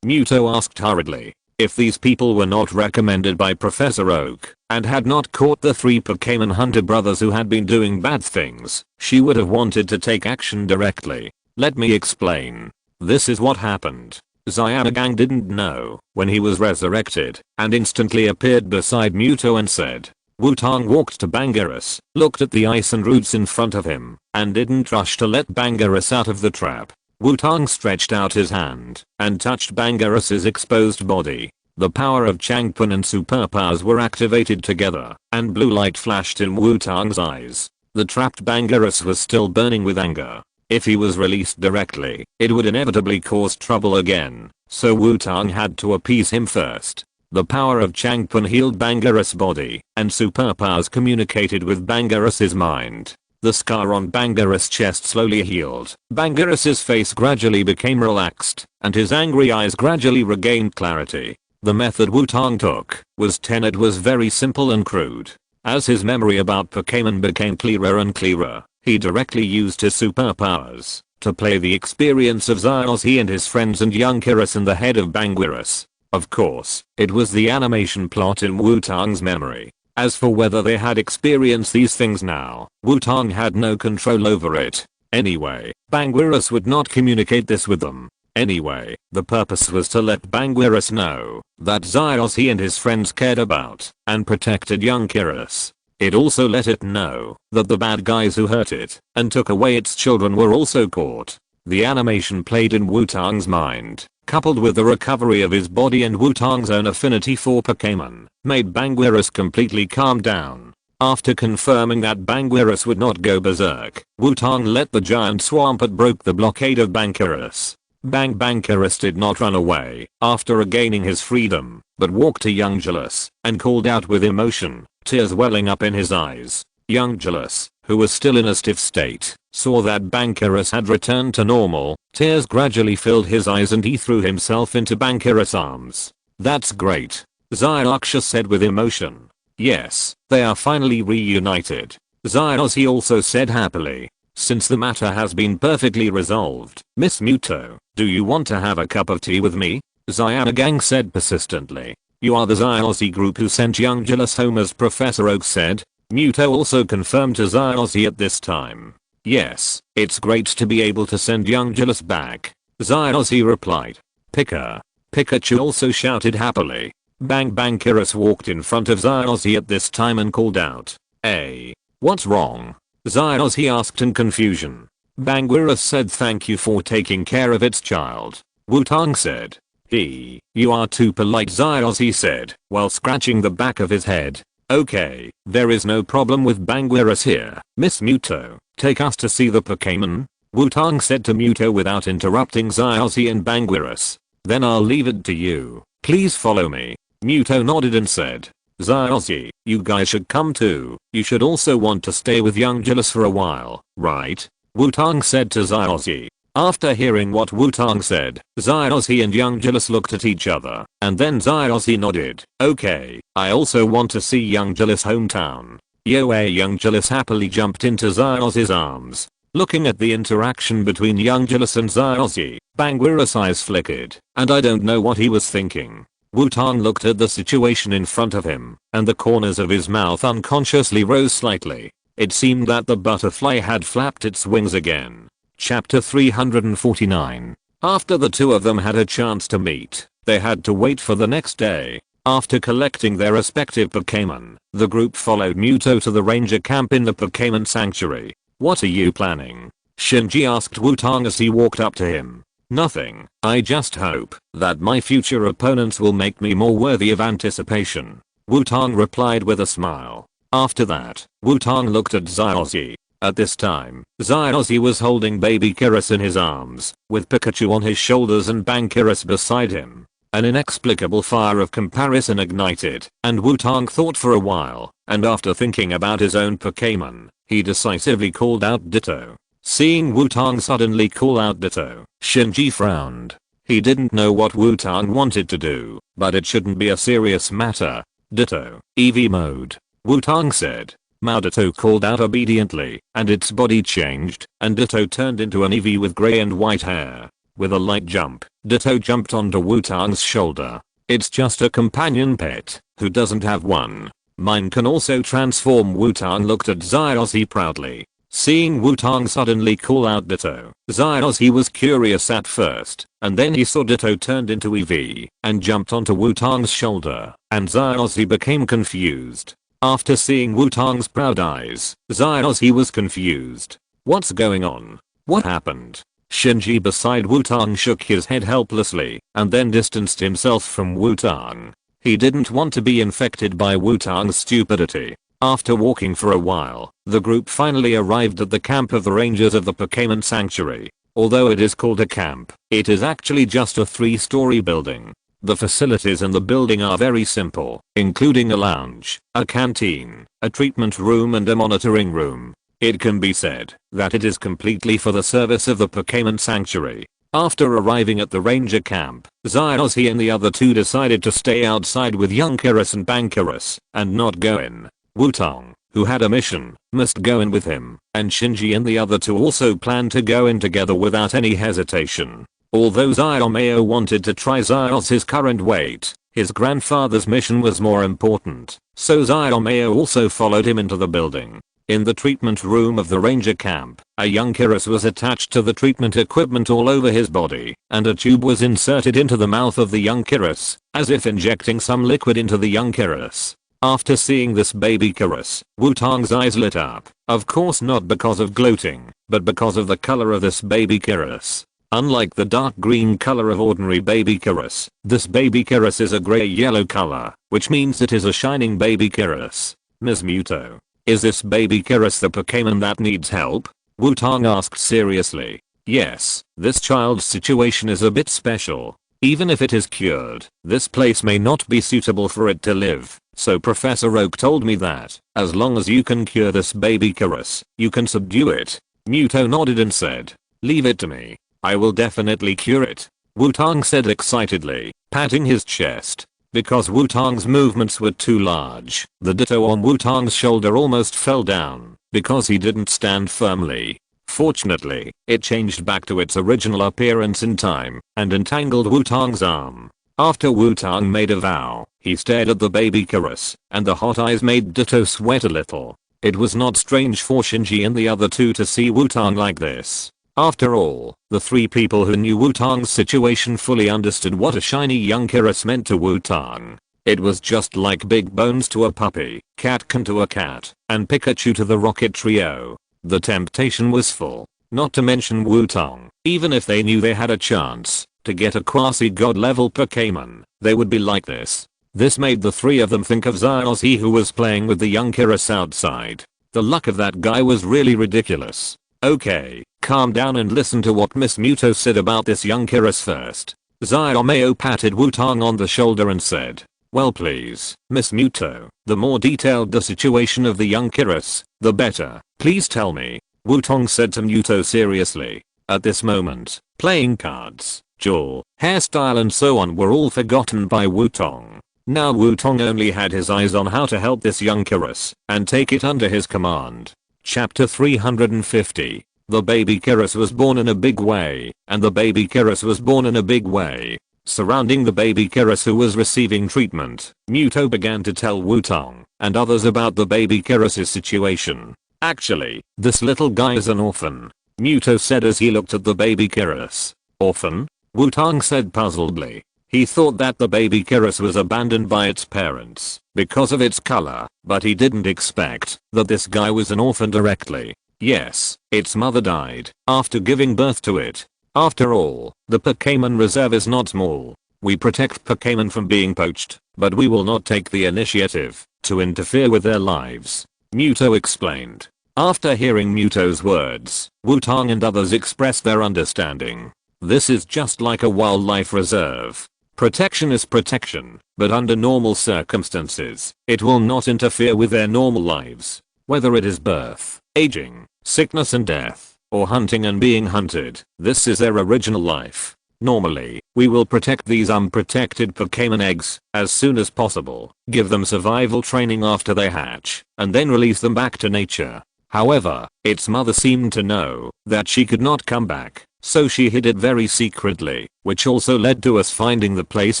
Muto asked hurriedly. If these people were not recommended by Professor Oak and had not caught the 3 Pokémon Hunter brothers who had been doing bad things, she would have wanted to take action directly. Let me explain. This is what happened. Xiaogang didn't know when he was resurrected and instantly appeared beside Muto and said. Wutong walked to Bangerus, looked at the ice and roots in front of him, and didn't rush to let Bangerus out of the trap. Wutong stretched out his hand and touched Bangerus's exposed body. The power of Changpun and superpowers were activated together, and blue light flashed in Wutong's eyes. The trapped Bangerus was still burning with anger. If he was released directly, it would inevitably cause trouble again, so Wutong had to appease him first. The power of Changpun healed Bangerus' body, and superpowers communicated with Bangerus's mind. The scar on Bangerus' chest slowly healed. Bangerus' face gradually became relaxed, and his angry eyes gradually regained clarity. The method Wutong took was 10. It was very simple and crude. As his memory about Pokémon became clearer and clearer, he directly used his superpowers to play the experience of Xiaoxi and his friends and young Kirus in the head of Bangerus. Of course, it was the animation plot in Wutong's memory. As for whether they had experienced these things now, Wutong had no control over it. Anyway, Bangerus would not communicate this with them. Anyway, the purpose was to let Bangerus know that Xiaoxi and his friends cared about and protected young Kirus. It also let it know that the bad guys who hurt it and took away its children were also caught. The animation played in Wutong's mind, coupled with the recovery of his body and Wutong's own affinity for Pokémon, made Bangerus completely calm down. After confirming that Bangerus would not go berserk, Wutong let the giant Swampert broke the blockade of Bangerus. Bangerus did not run away after regaining his freedom, but walked to young Julius and called out with emotion, tears welling up in his eyes. Young Julius, who was still in a stiff state, saw that Bangerus had returned to normal. Tears gradually filled his eyes and he threw himself into Bangerus' arms. That's great, Xiaoxia said with emotion. Yes, they are finally reunited, Xiaoxi also said happily. Since the matter has been perfectly resolved, Miss Muto, do you want to have a cup of tea with me? Xiaogang said persistently. You are the Xiaoxi group who sent young Julius home, as Professor Oak said. Muto also confirmed to Xiaoxi at this time. Yes, it's great to be able to send young Julius back, Xiaoxi replied. Pikachu also shouted happily. Bangerus walked in front of Xiaoxi at this time and called out. Hey, what's wrong? Xiaoxi asked in confusion. Bangerus said thank you for taking care of its child. Wutong said. You are too polite, Xiaoxi said while scratching the back of his head. Okay, there is no problem with Bangerus here. Miss Muto, take us to see the Pokémon? Wutong said to Muto without interrupting Xiaoxi and Bangerus. Then I'll leave it to you. Please follow me. Muto nodded and said. Xiaoxi, you guys should come too. You should also want to stay with young Julius for a while, right? Wutong said to Xiaoxi. After hearing what Wutong said, Xiaoxi and young Julius looked at each other, and then Xiaoxi nodded. Okay, I also want to see young Julius' hometown. Young Julius happily jumped into Xiaoxi's arms. Looking at the interaction between young Julius and Xiaoxi, Bangerus' eyes flickered, and I don't know what he was thinking. Wutong looked at the situation in front of him, and the corners of his mouth unconsciously rose slightly. It seemed that the butterfly had flapped its wings again. Chapter 349. After the two of them had a chance to meet, they had to wait for the next day. After collecting their respective Pokémon, the group followed Muto to the ranger camp in the Pokémon Sanctuary. "What are you planning?" Shinji asked Wutong as he walked up to him. "Nothing. I just hope that my future opponents will make me more worthy of anticipation," Wutong replied with a smile. After that, Wutong looked at Xiaozhi. At this time, Xiaozhi was holding baby Kyrus in his arms, with Pikachu on his shoulders and Bankyrus beside him. An inexplicable fire of comparison ignited, and Wutong thought for a while, and after thinking about his own Pokémon, he decisively called out Ditto. Seeing Wutong suddenly call out Ditto, Shinji frowned. He didn't know what Wutong wanted to do, but it shouldn't be a serious matter. "Ditto, EV mode," Wutong said. Mao Ditto called out obediently, and its body changed, and Ditto turned into an EV with grey and white hair. With a light jump, Ditto jumped onto Wutong's shoulder. "It's just a companion pet. Who doesn't have one? Mine can also transform." Wutong looked at Xiaozhi proudly. Seeing Wutong suddenly call out Ditto, Xiaozhi was curious at first, and then he saw Ditto turned into EV and jumped onto Wutong's shoulder, and Xiaozhi became confused. After seeing Wutong's proud eyes, Xiaozhi was confused. "What's going on? What happened?" Shinji beside Wutong shook his head helplessly and then distanced himself from Wutong. He didn't want to be infected by Wutong's stupidity. After walking for a while, the group finally arrived at the camp of the rangers of the Pokémon Sanctuary. Although it is called a camp, it is actually just a 3-story building. The facilities in the building are very simple, including a lounge, a canteen, a treatment room and a monitoring room. It can be said that it is completely for the service of the Pokémon Sanctuary. After arriving at the ranger camp, Xiaozhi and the other two decided to stay outside with young Kyrus and Bankyrus and not go in. Wutong, who had a mission, must go in with him, and Shinji and the other two also planned to go in together without any hesitation. Although Xiaomei wanted to try Xiaozhi's current weight, his grandfather's mission was more important, so Xiaomei also followed him into the building. In the treatment room of the ranger camp, a young Kyrus was attached to the treatment equipment all over his body, and a tube was inserted into the mouth of the young Kyrus, as if injecting some liquid into the young Kyrus. After seeing this baby Kyrus, Wutong's eyes lit up, of course not because of gloating, but because of the color of this baby Kyrus. Unlike the dark green color of ordinary baby Kyrus, this baby Kyrus is a gray-yellow color, which means it is a shining baby Kyrus. "Ms. Muto, is this baby Kyrus the Pokémon that needs help?" Wutong asked seriously. "Yes, this child's situation is a bit special. Even if it is cured, this place may not be suitable for it to live, so Professor Oak told me that, as long as you can cure this baby Kyrus, you can subdue it." Muto nodded and said, "Leave it to me. I will definitely cure it," Wutong said excitedly, patting his chest. Because Wutong's movements were too large, the Ditto on Wutong's shoulder almost fell down, because he didn't stand firmly. Fortunately, it changed back to its original appearance in time, and entangled Wutong's arm. After Wutong made a vow, he stared at the baby Kyrus, and the hot eyes made Ditto sweat a little. It was not strange for Shinji and the other two to see Wutong like this. After all, the three people who knew Wutong's situation fully understood what a shiny young Kyrus meant to Wutong. It was just like Big Bones to a puppy, Catkin to a cat, and Pikachu to the Rocket Trio. The temptation was full, not to mention Wutong. Even if they knew they had a chance to get a quasi-god level Pokémon, they would be like this. This made the three of them think of Xiaozhi, who was playing with the young Kyrus outside. The luck of that guy was really ridiculous. "Okay, calm down and listen to what Miss Muto said about this young Kyrus first." Xiaomei patted Wutong on the shoulder and said, "Well please, Miss Muto, the more detailed the situation of the young Kyrus, the better. Please tell me," Wutong said to Muto seriously. At this moment, playing cards, jaw, hairstyle and so on were all forgotten by Wutong. Now Wutong only had his eyes on how to help this young Kyrus and take it under his command. Chapter 350. The baby Kyrus was born in a big way, and the baby Kyrus was born in a big way. Surrounding the baby Kyrus who was receiving treatment, Muto began to tell Wutong and others about the baby Kyrus's situation. Actually, this little guy is an orphan, Muto said as he looked at the baby Kyrus. Orphan? Wutong said puzzledly. He thought that the baby Kyrus was abandoned by its parents because of its color, but he didn't expect that this guy was an orphan directly. Yes, its mother died after giving birth to it. After all, the Pokémon Reserve is not small. We protect Pokémon from being poached, but we will not take the initiative to interfere with their lives, Muto explained. After hearing Muto's words, Wutong and others expressed their understanding. This is just like a wildlife reserve. Protection is protection, but under normal circumstances, it will not interfere with their normal lives. Whether it is birth, aging, sickness and death, or hunting and being hunted, this is their original life. Normally, we will protect these unprotected Pokémon eggs as soon as possible, give them survival training after they hatch, and then release them back to nature. However, its mother seemed to know that she could not come back, so she hid it very secretly, which also led to us finding the place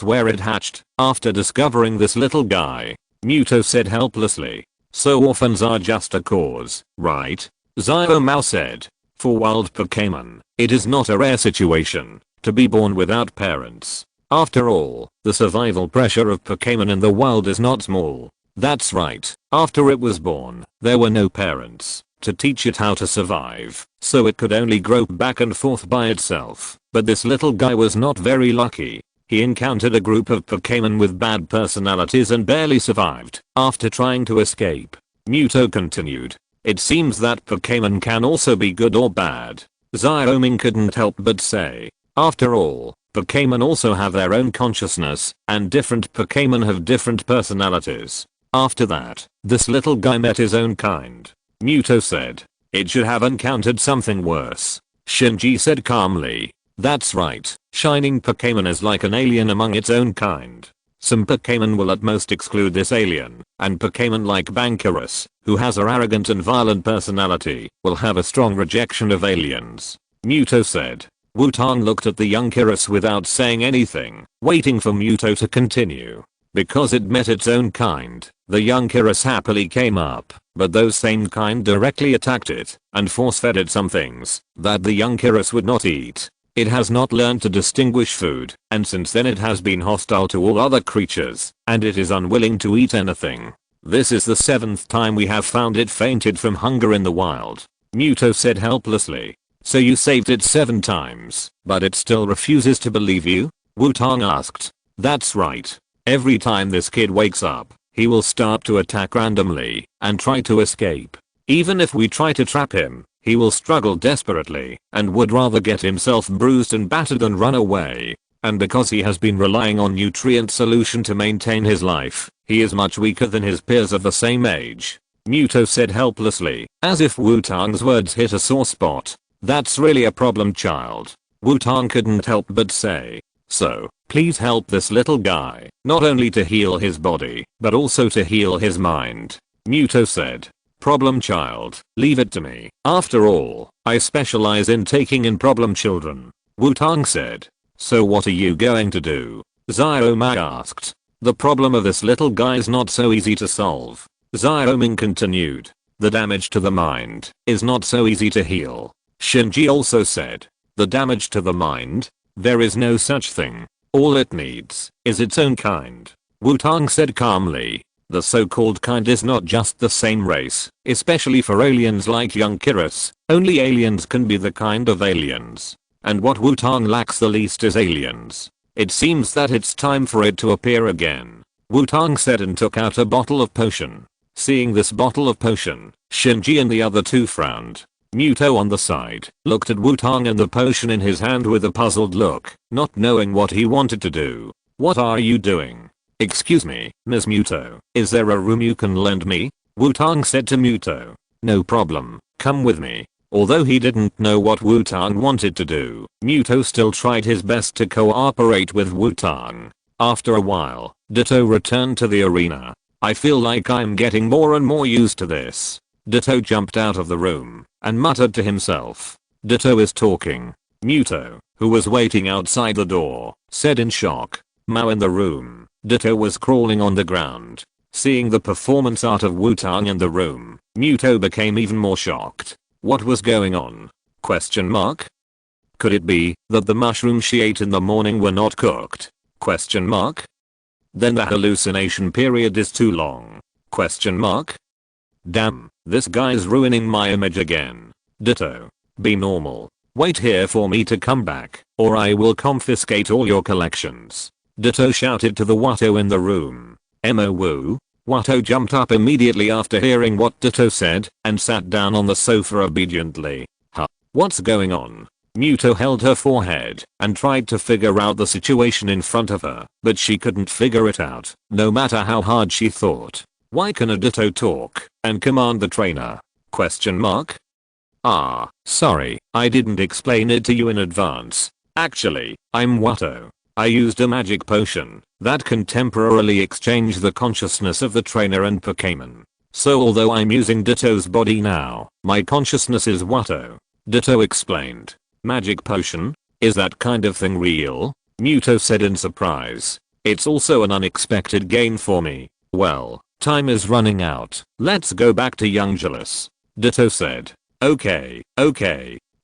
where it hatched after discovering this little guy, Muto said helplessly. So orphans are just a cause, right? Xiaoxia said. For wild Pokémon, it is not a rare situation to be born without parents. After all, the survival pressure of Pokémon in the wild is not small. That's right, after it was born, there were no parents to teach it how to survive, so it could only grope back and forth by itself. But this little guy was not very lucky. He encountered a group of Pokémon with bad personalities and barely survived after trying to escape. Muto continued. It seems that Pokémon can also be good or bad. Xiaoxia couldn't help but say. After all, Pokémon also have their own consciousness, and different Pokémon have different personalities. After that, this little guy met his own kind. Muto said. It should have encountered something worse. Shinji said calmly. That's right, shining Pokémon is like an alien among its own kind. Some Pokémon will at most exclude this alien, and Pokémon like Bankerus, who has an arrogant and violent personality, will have a strong rejection of aliens. Muto said. Wutong looked at the young Kyrus without saying anything, waiting for Muto to continue. Because it met its own kind, the young Kyrus happily came up, but those same kind directly attacked it, and force-fed it some things that the young Kyrus would not eat. It has not learned to distinguish food, and since then it has been hostile to all other creatures, and it is unwilling to eat anything. This is the 7th time we have found it fainted from hunger in the wild, Muto said helplessly. So you saved it 7 times, but it still refuses to believe you? Wutong asked. That's right. Every time this kid wakes up, he will start to attack randomly and try to escape. Even if we try to trap him, he will struggle desperately and would rather get himself bruised and battered than run away. And because he has been relying on nutrient solution to maintain his life, he is much weaker than his peers of the same age. Muto said helplessly, as if Wutong's words hit a sore spot. That's really a problem, child. Wutong couldn't help but say. So, please help this little guy, not only to heal his body, but also to heal his mind. Muto said. Problem child, leave it to me. After all, I specialize in taking in problem children. Wutong said. So what are you going to do? Xiaoxia asked. The problem of this little guy is not so easy to solve. Xiaoxia continued. The damage to the mind is not so easy to heal. Shinji also said. The damage to the mind? There is no such thing. All it needs is its own kind. Wutong said calmly. The so-called kind is not just the same race, especially for aliens like young Kyrus. Only aliens can be the kind of aliens. And what Wutong lacks the least is aliens. It seems that it's time for it to appear again. Wutong said and took out a bottle of potion. Seeing this bottle of potion, Shinji and the other two frowned. Muto on the side looked at Wutong and the potion in his hand with a puzzled look, not knowing what he wanted to do. What are you doing? Excuse me, Ms. Muto, is there a room you can lend me? Wutong said to Muto. No problem, come with me. Although he didn't know what Wutong wanted to do, Muto still tried his best to cooperate with Wutong. After a while, Ditto returned to the arena. I feel like I'm getting more and more used to this. Ditto jumped out of the room and muttered to himself. Ditto is talking. Muto, who was waiting outside the door, said in shock. Mao in the room. Ditto was crawling on the ground. Seeing the performance art of Wutong in the room, Muto became even more shocked. What was going on? Question mark? Could it be that the mushrooms she ate in the morning were not cooked? Question mark? Then the hallucination period is too long. Question mark? Damn, this guy's ruining my image again. Ditto. Be normal. Wait here for me to come back, or I will confiscate all your collections. Ditto shouted to the Watto in the room. MOW? Watto jumped up immediately after hearing what Ditto said and sat down on the sofa obediently. Huh? What's going on? Muto held her forehead and tried to figure out the situation in front of her, but she couldn't figure it out, no matter how hard she thought. Why can a Ditto talk and command the trainer? Question mark? Ah, sorry, I didn't explain it to you in advance. Actually, I'm Watto. I used a magic potion that can temporarily exchange the consciousness of the trainer and Pokémon. So although I'm using Ditto's body now, my consciousness is Watto. Ditto explained. Magic potion? Is that kind of thing real? Muto said in surprise. It's also an unexpected gain for me. Well, time is running out. Let's go back to Youngulus. Ditto said. Okay.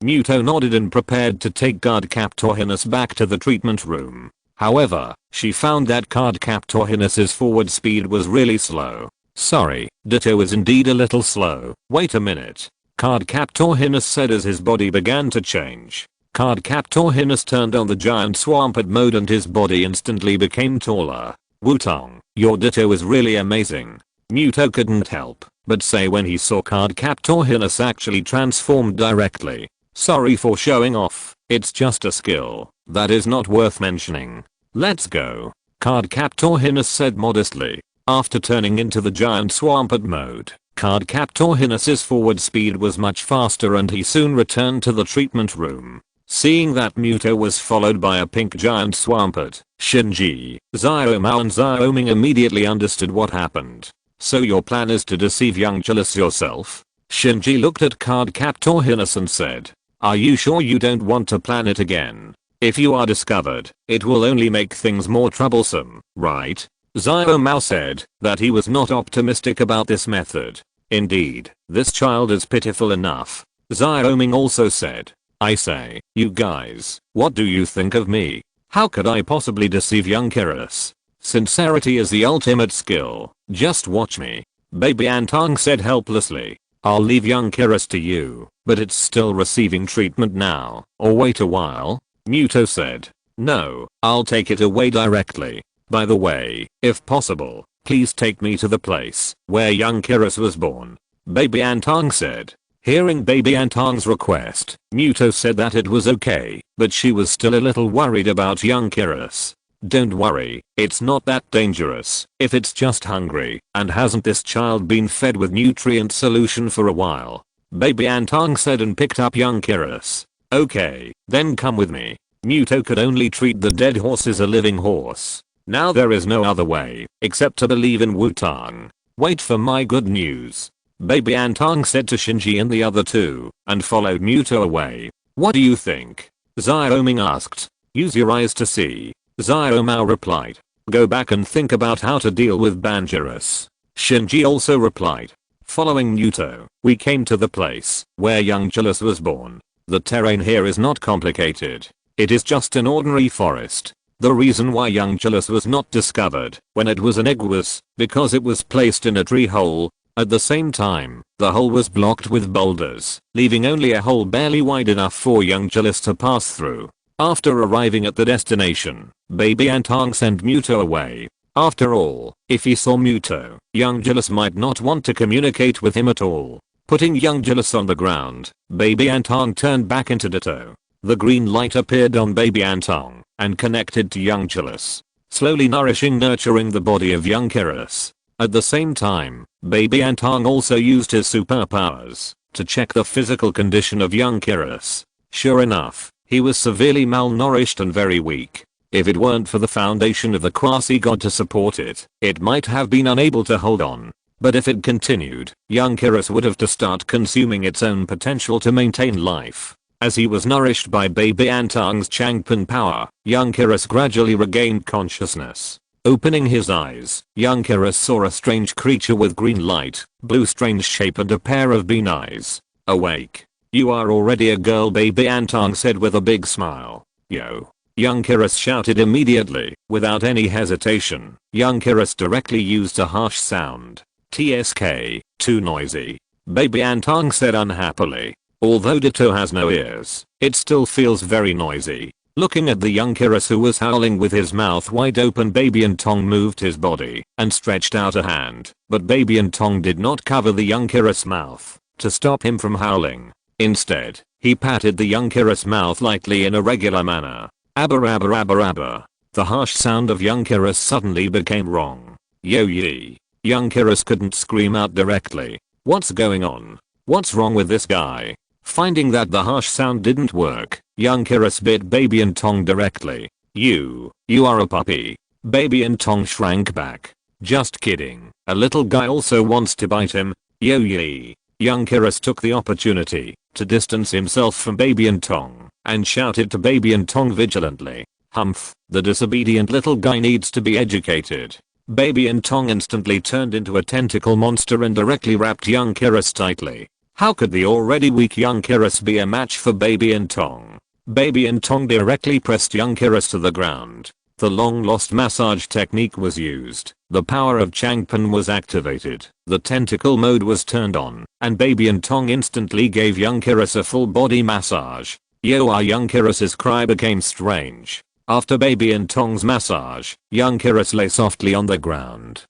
Muto nodded and prepared to take Cardcaptorhinus back to the treatment room. However, she found that Cardcaptorhinus's forward speed was really slow. Sorry, Ditto is indeed a little slow. Wait a minute. Cardcaptorhinus said as his body began to change. Cardcaptorhinus turned on the giant swampert mode and his body instantly became taller. Wutong, your Ditto is really amazing. Muto couldn't help but say when he saw Cardcaptorhinus actually transformed directly. Sorry for showing off, it's just a skill that is not worth mentioning. Let's go. Cardcaptorhinus said modestly. After turning into the giant swampert mode, Cardcaptorhinus's forward speed was much faster and he soon returned to the treatment room. Seeing that Muto was followed by a pink giant swampert, Shinji, Xiaomao and Xiaoming immediately understood what happened. So your plan is to deceive Youngulus yourself? Shinji looked at Cardcaptorhinus and said. Are you sure you don't want to plan it again? If you are discovered, it will only make things more troublesome, right? Xiaomao said that he was not optimistic about this method. Indeed, this child is pitiful enough. Xiaoming also said. I say, you guys, what do you think of me? How could I possibly deceive Youngulus? Sincerity is the ultimate skill, just watch me. Baby Antong said helplessly. I'll leave Youngulus to you, but it's still receiving treatment now, or wait a while. Muto said. No, I'll take it away directly. By the way, if possible, please take me to the place where Youngulus was born. Baby Antong said. Hearing Baby Antong's request, Muto said that it was okay, but she was still a little worried about Youngulus. Don't worry, it's not that dangerous if it's just hungry, and hasn't this child been fed with nutrient solution for a while? Baby Antong said and picked up Youngulus. Okay, then come with me. Muto could only treat the dead horse as a living horse. Now there is no other way, except to believe in Wutong. Wait for my good news. Baby Antong said to Shinji and the other two, and followed Muto away. What do you think? Xiaoming asked. Use your eyes to see. Xiaomao replied. Go back and think about how to deal with Bangerous. Shinji also replied. Following Muto, we came to the place where Youngulus was born. The terrain here is not complicated. It is just an ordinary forest. The reason why Youngulus was not discovered when it was an egg was because it was placed in a tree hole. At the same time, the hole was blocked with boulders, leaving only a hole barely wide enough for Youngulus to pass through. After arriving at the destination, Baby Antong sent Muto away. After all, if he saw Muto, Youngulus might not want to communicate with him at all. Putting Youngulus on the ground, Baby Antong turned back into Ditto. The green light appeared on Baby Antong and connected to Youngulus, slowly nurturing the body of Youngulus. At the same time, Baby Antong also used his superpowers to check the physical condition of Youngulus. Sure enough, he was severely malnourished and very weak. If it weren't for the foundation of the quasi-god to support it, it might have been unable to hold on. But if it continued, Youngulus would have to start consuming its own potential to maintain life. As he was nourished by Baby Antong's Changpan power, Youngulus gradually regained consciousness. Opening his eyes, young Kyrus saw a strange creature with green light, blue strange shape and a pair of bean eyes. Awake. You are already a girl, baby Antong said with a big smile. Yo. Young Kyrus shouted immediately, without any hesitation. Young Kyrus directly used a harsh sound. TSK, too noisy. Baby Antong said unhappily. Although Ditto has no ears, it still feels very noisy. Looking at the young Kyrus who was howling with his mouth wide open, baby Antong moved his body and stretched out a hand, but baby Antong did not cover the young Kyrus' mouth to stop him from howling. Instead, he patted the young Kyrus' mouth lightly in a regular manner. Abba abba abba abba. The harsh sound of young Kyrus suddenly became wrong. Yo yee. Young Kyrus couldn't scream out directly. What's going on? What's wrong with this guy? Finding that the harsh sound didn't work, young Kyrus bit baby Antong directly. You are a puppy. Baby Antong shrank back. Just kidding. A little guy also wants to bite him. Yo yee. Young Kyrus took the opportunity to distance himself from baby Antong and shouted to baby Antong vigilantly. Humph, the disobedient little guy needs to be educated. Baby Antong instantly turned into a tentacle monster and directly wrapped young Kyrus tightly. How could the already weak young Kyrus be a match for baby Antong? Baby Antong directly pressed young Kyrus to the ground. The long lost massage technique was used. The power of Changpan was activated. The tentacle mode was turned on, and baby Antong instantly gave young Kyrus a full body massage. Our young Kyrus's cry became strange. After baby Antong's massage, young Kyrus lay softly on the ground.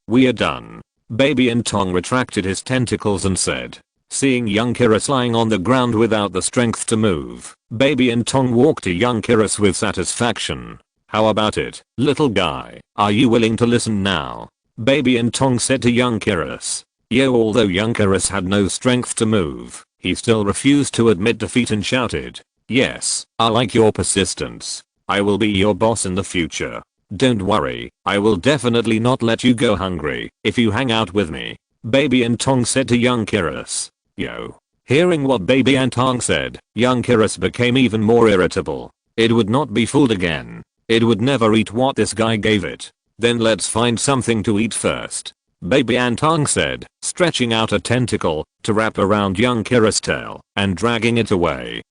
We are done. Baby Antong retracted his tentacles and said. Seeing young Kyrus lying on the ground without the strength to move, baby Antong walked to young Kyrus with satisfaction. How about it, little guy? Are you willing to listen now? Baby Antong said to young Kyrus. Although young Kyrus had no strength to move, he still refused to admit defeat and shouted. Yes, I like your persistence. I will be your boss in the future. Don't worry, I will definitely not let you go hungry if you hang out with me. Baby Antong said to young Kyrus. Hearing what baby Antong said, young Kyrus became even more irritable. It would not be fooled again. It would never eat what this guy gave it. Then let's find something to eat first. Baby Antong said, stretching out a tentacle to wrap around young Kyrus' tail and dragging it away.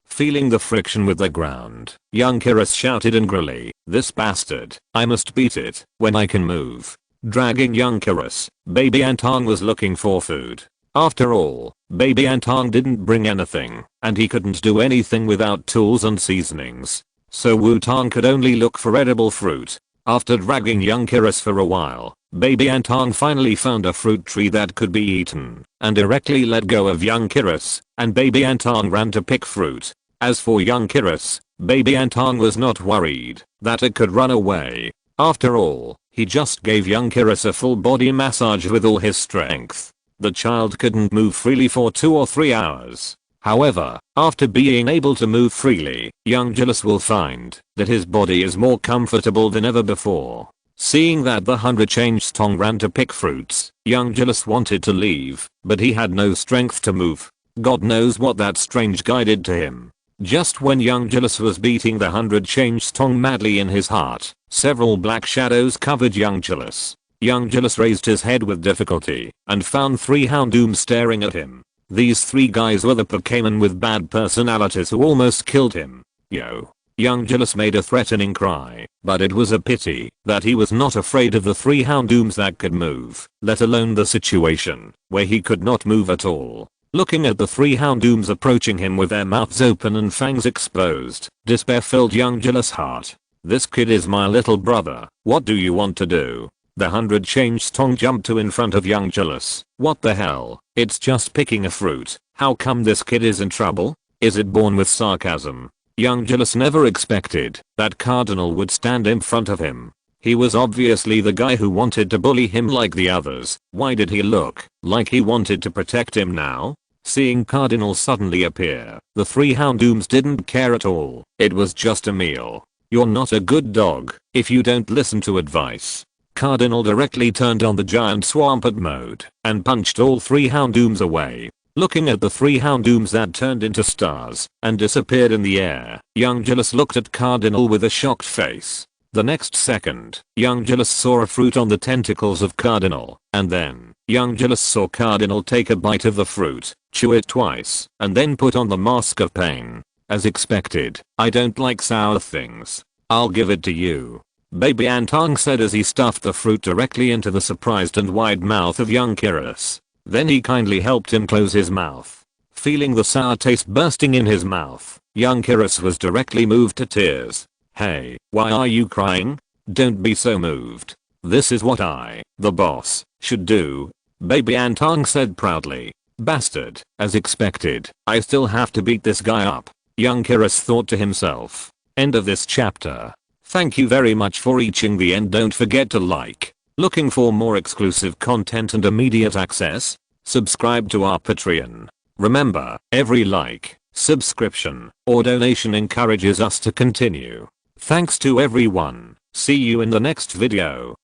Feeling the friction with the ground, young Kyrus shouted angrily, this bastard, I must beat it when I can move. Dragging young Kyrus, baby Antong was looking for food. After all, baby Antong didn't bring anything, and he couldn't do anything without tools and seasonings. So Wutong could only look for edible fruit. After dragging young Kyrus for a while, baby Antong finally found a fruit tree that could be eaten, and directly let go of young Kyrus, and baby Antong ran to pick fruit. As for young Kyrus, baby Antong was not worried that it could run away. After all, he just gave young Kyrus a full body massage with all his strength. The child couldn't move freely for 2 or 3 hours. However, after being able to move freely, young Kyrus will find that his body is more comfortable than ever before. Seeing that the 100 changed Tong ran to pick fruits, young Kyrus wanted to leave, but he had no strength to move. God knows what that strange guy did to him. Just when young Kyrus was beating the 100 changed Tong madly in his heart, several black shadows covered young Kyrus. Young Kyrus raised his head with difficulty and found 3 Houndooms staring at him. These 3 guys were the Pokémon with bad personalities who almost killed him. Young Kyrus made a threatening cry, but it was a pity that he was not afraid of the 3 Houndooms that could move, let alone the situation where he could not move at all. Looking at the 3 Houndooms approaching him with their mouths open and fangs exposed, despair filled young Kyrus' heart. This kid is my little brother. What do you want to do? The 100 changed Tong jumped to in front of young Kyrus. What the hell? It's just picking a fruit. How come this kid is in trouble? Is it born with sarcasm? Young Kyrus never expected that Cardinal would stand in front of him. He was obviously the guy who wanted to bully him like the others. Why did he look like he wanted to protect him now? Seeing Cardinal suddenly appear, the 3 Houndooms didn't care at all. It was just a meal. You're not a good dog if you don't listen to advice. Cardinal directly turned on the giant swampert mode and punched all 3 Houndooms away. Looking at the 3 Houndooms that turned into stars and disappeared in the air, young Kyrus looked at Cardinal with a shocked face. The next second, young Julius saw a fruit on the tentacles of Cardinal, and then, young Julius saw Cardinal take a bite of the fruit, chew it twice, and then put on the mask of pain. As expected, I don't like sour things. I'll give it to you. Baby Antong said as he stuffed the fruit directly into the surprised and wide mouth of young Kyrus. Then he kindly helped him close his mouth. Feeling the sour taste bursting in his mouth, young Kyrus was directly moved to tears. Hey, why are you crying? Don't be so moved. This is what I, the boss, should do. Baby Antong said proudly. Bastard, as expected, I still have to beat this guy up. Young Kyrus thought to himself. End of this chapter. Thank you very much for reaching the end. Don't forget to like. Looking for more exclusive content and immediate access? Subscribe to our Patreon. Remember, every like, subscription, or donation encourages us to continue. Thanks to everyone. See you in the next video.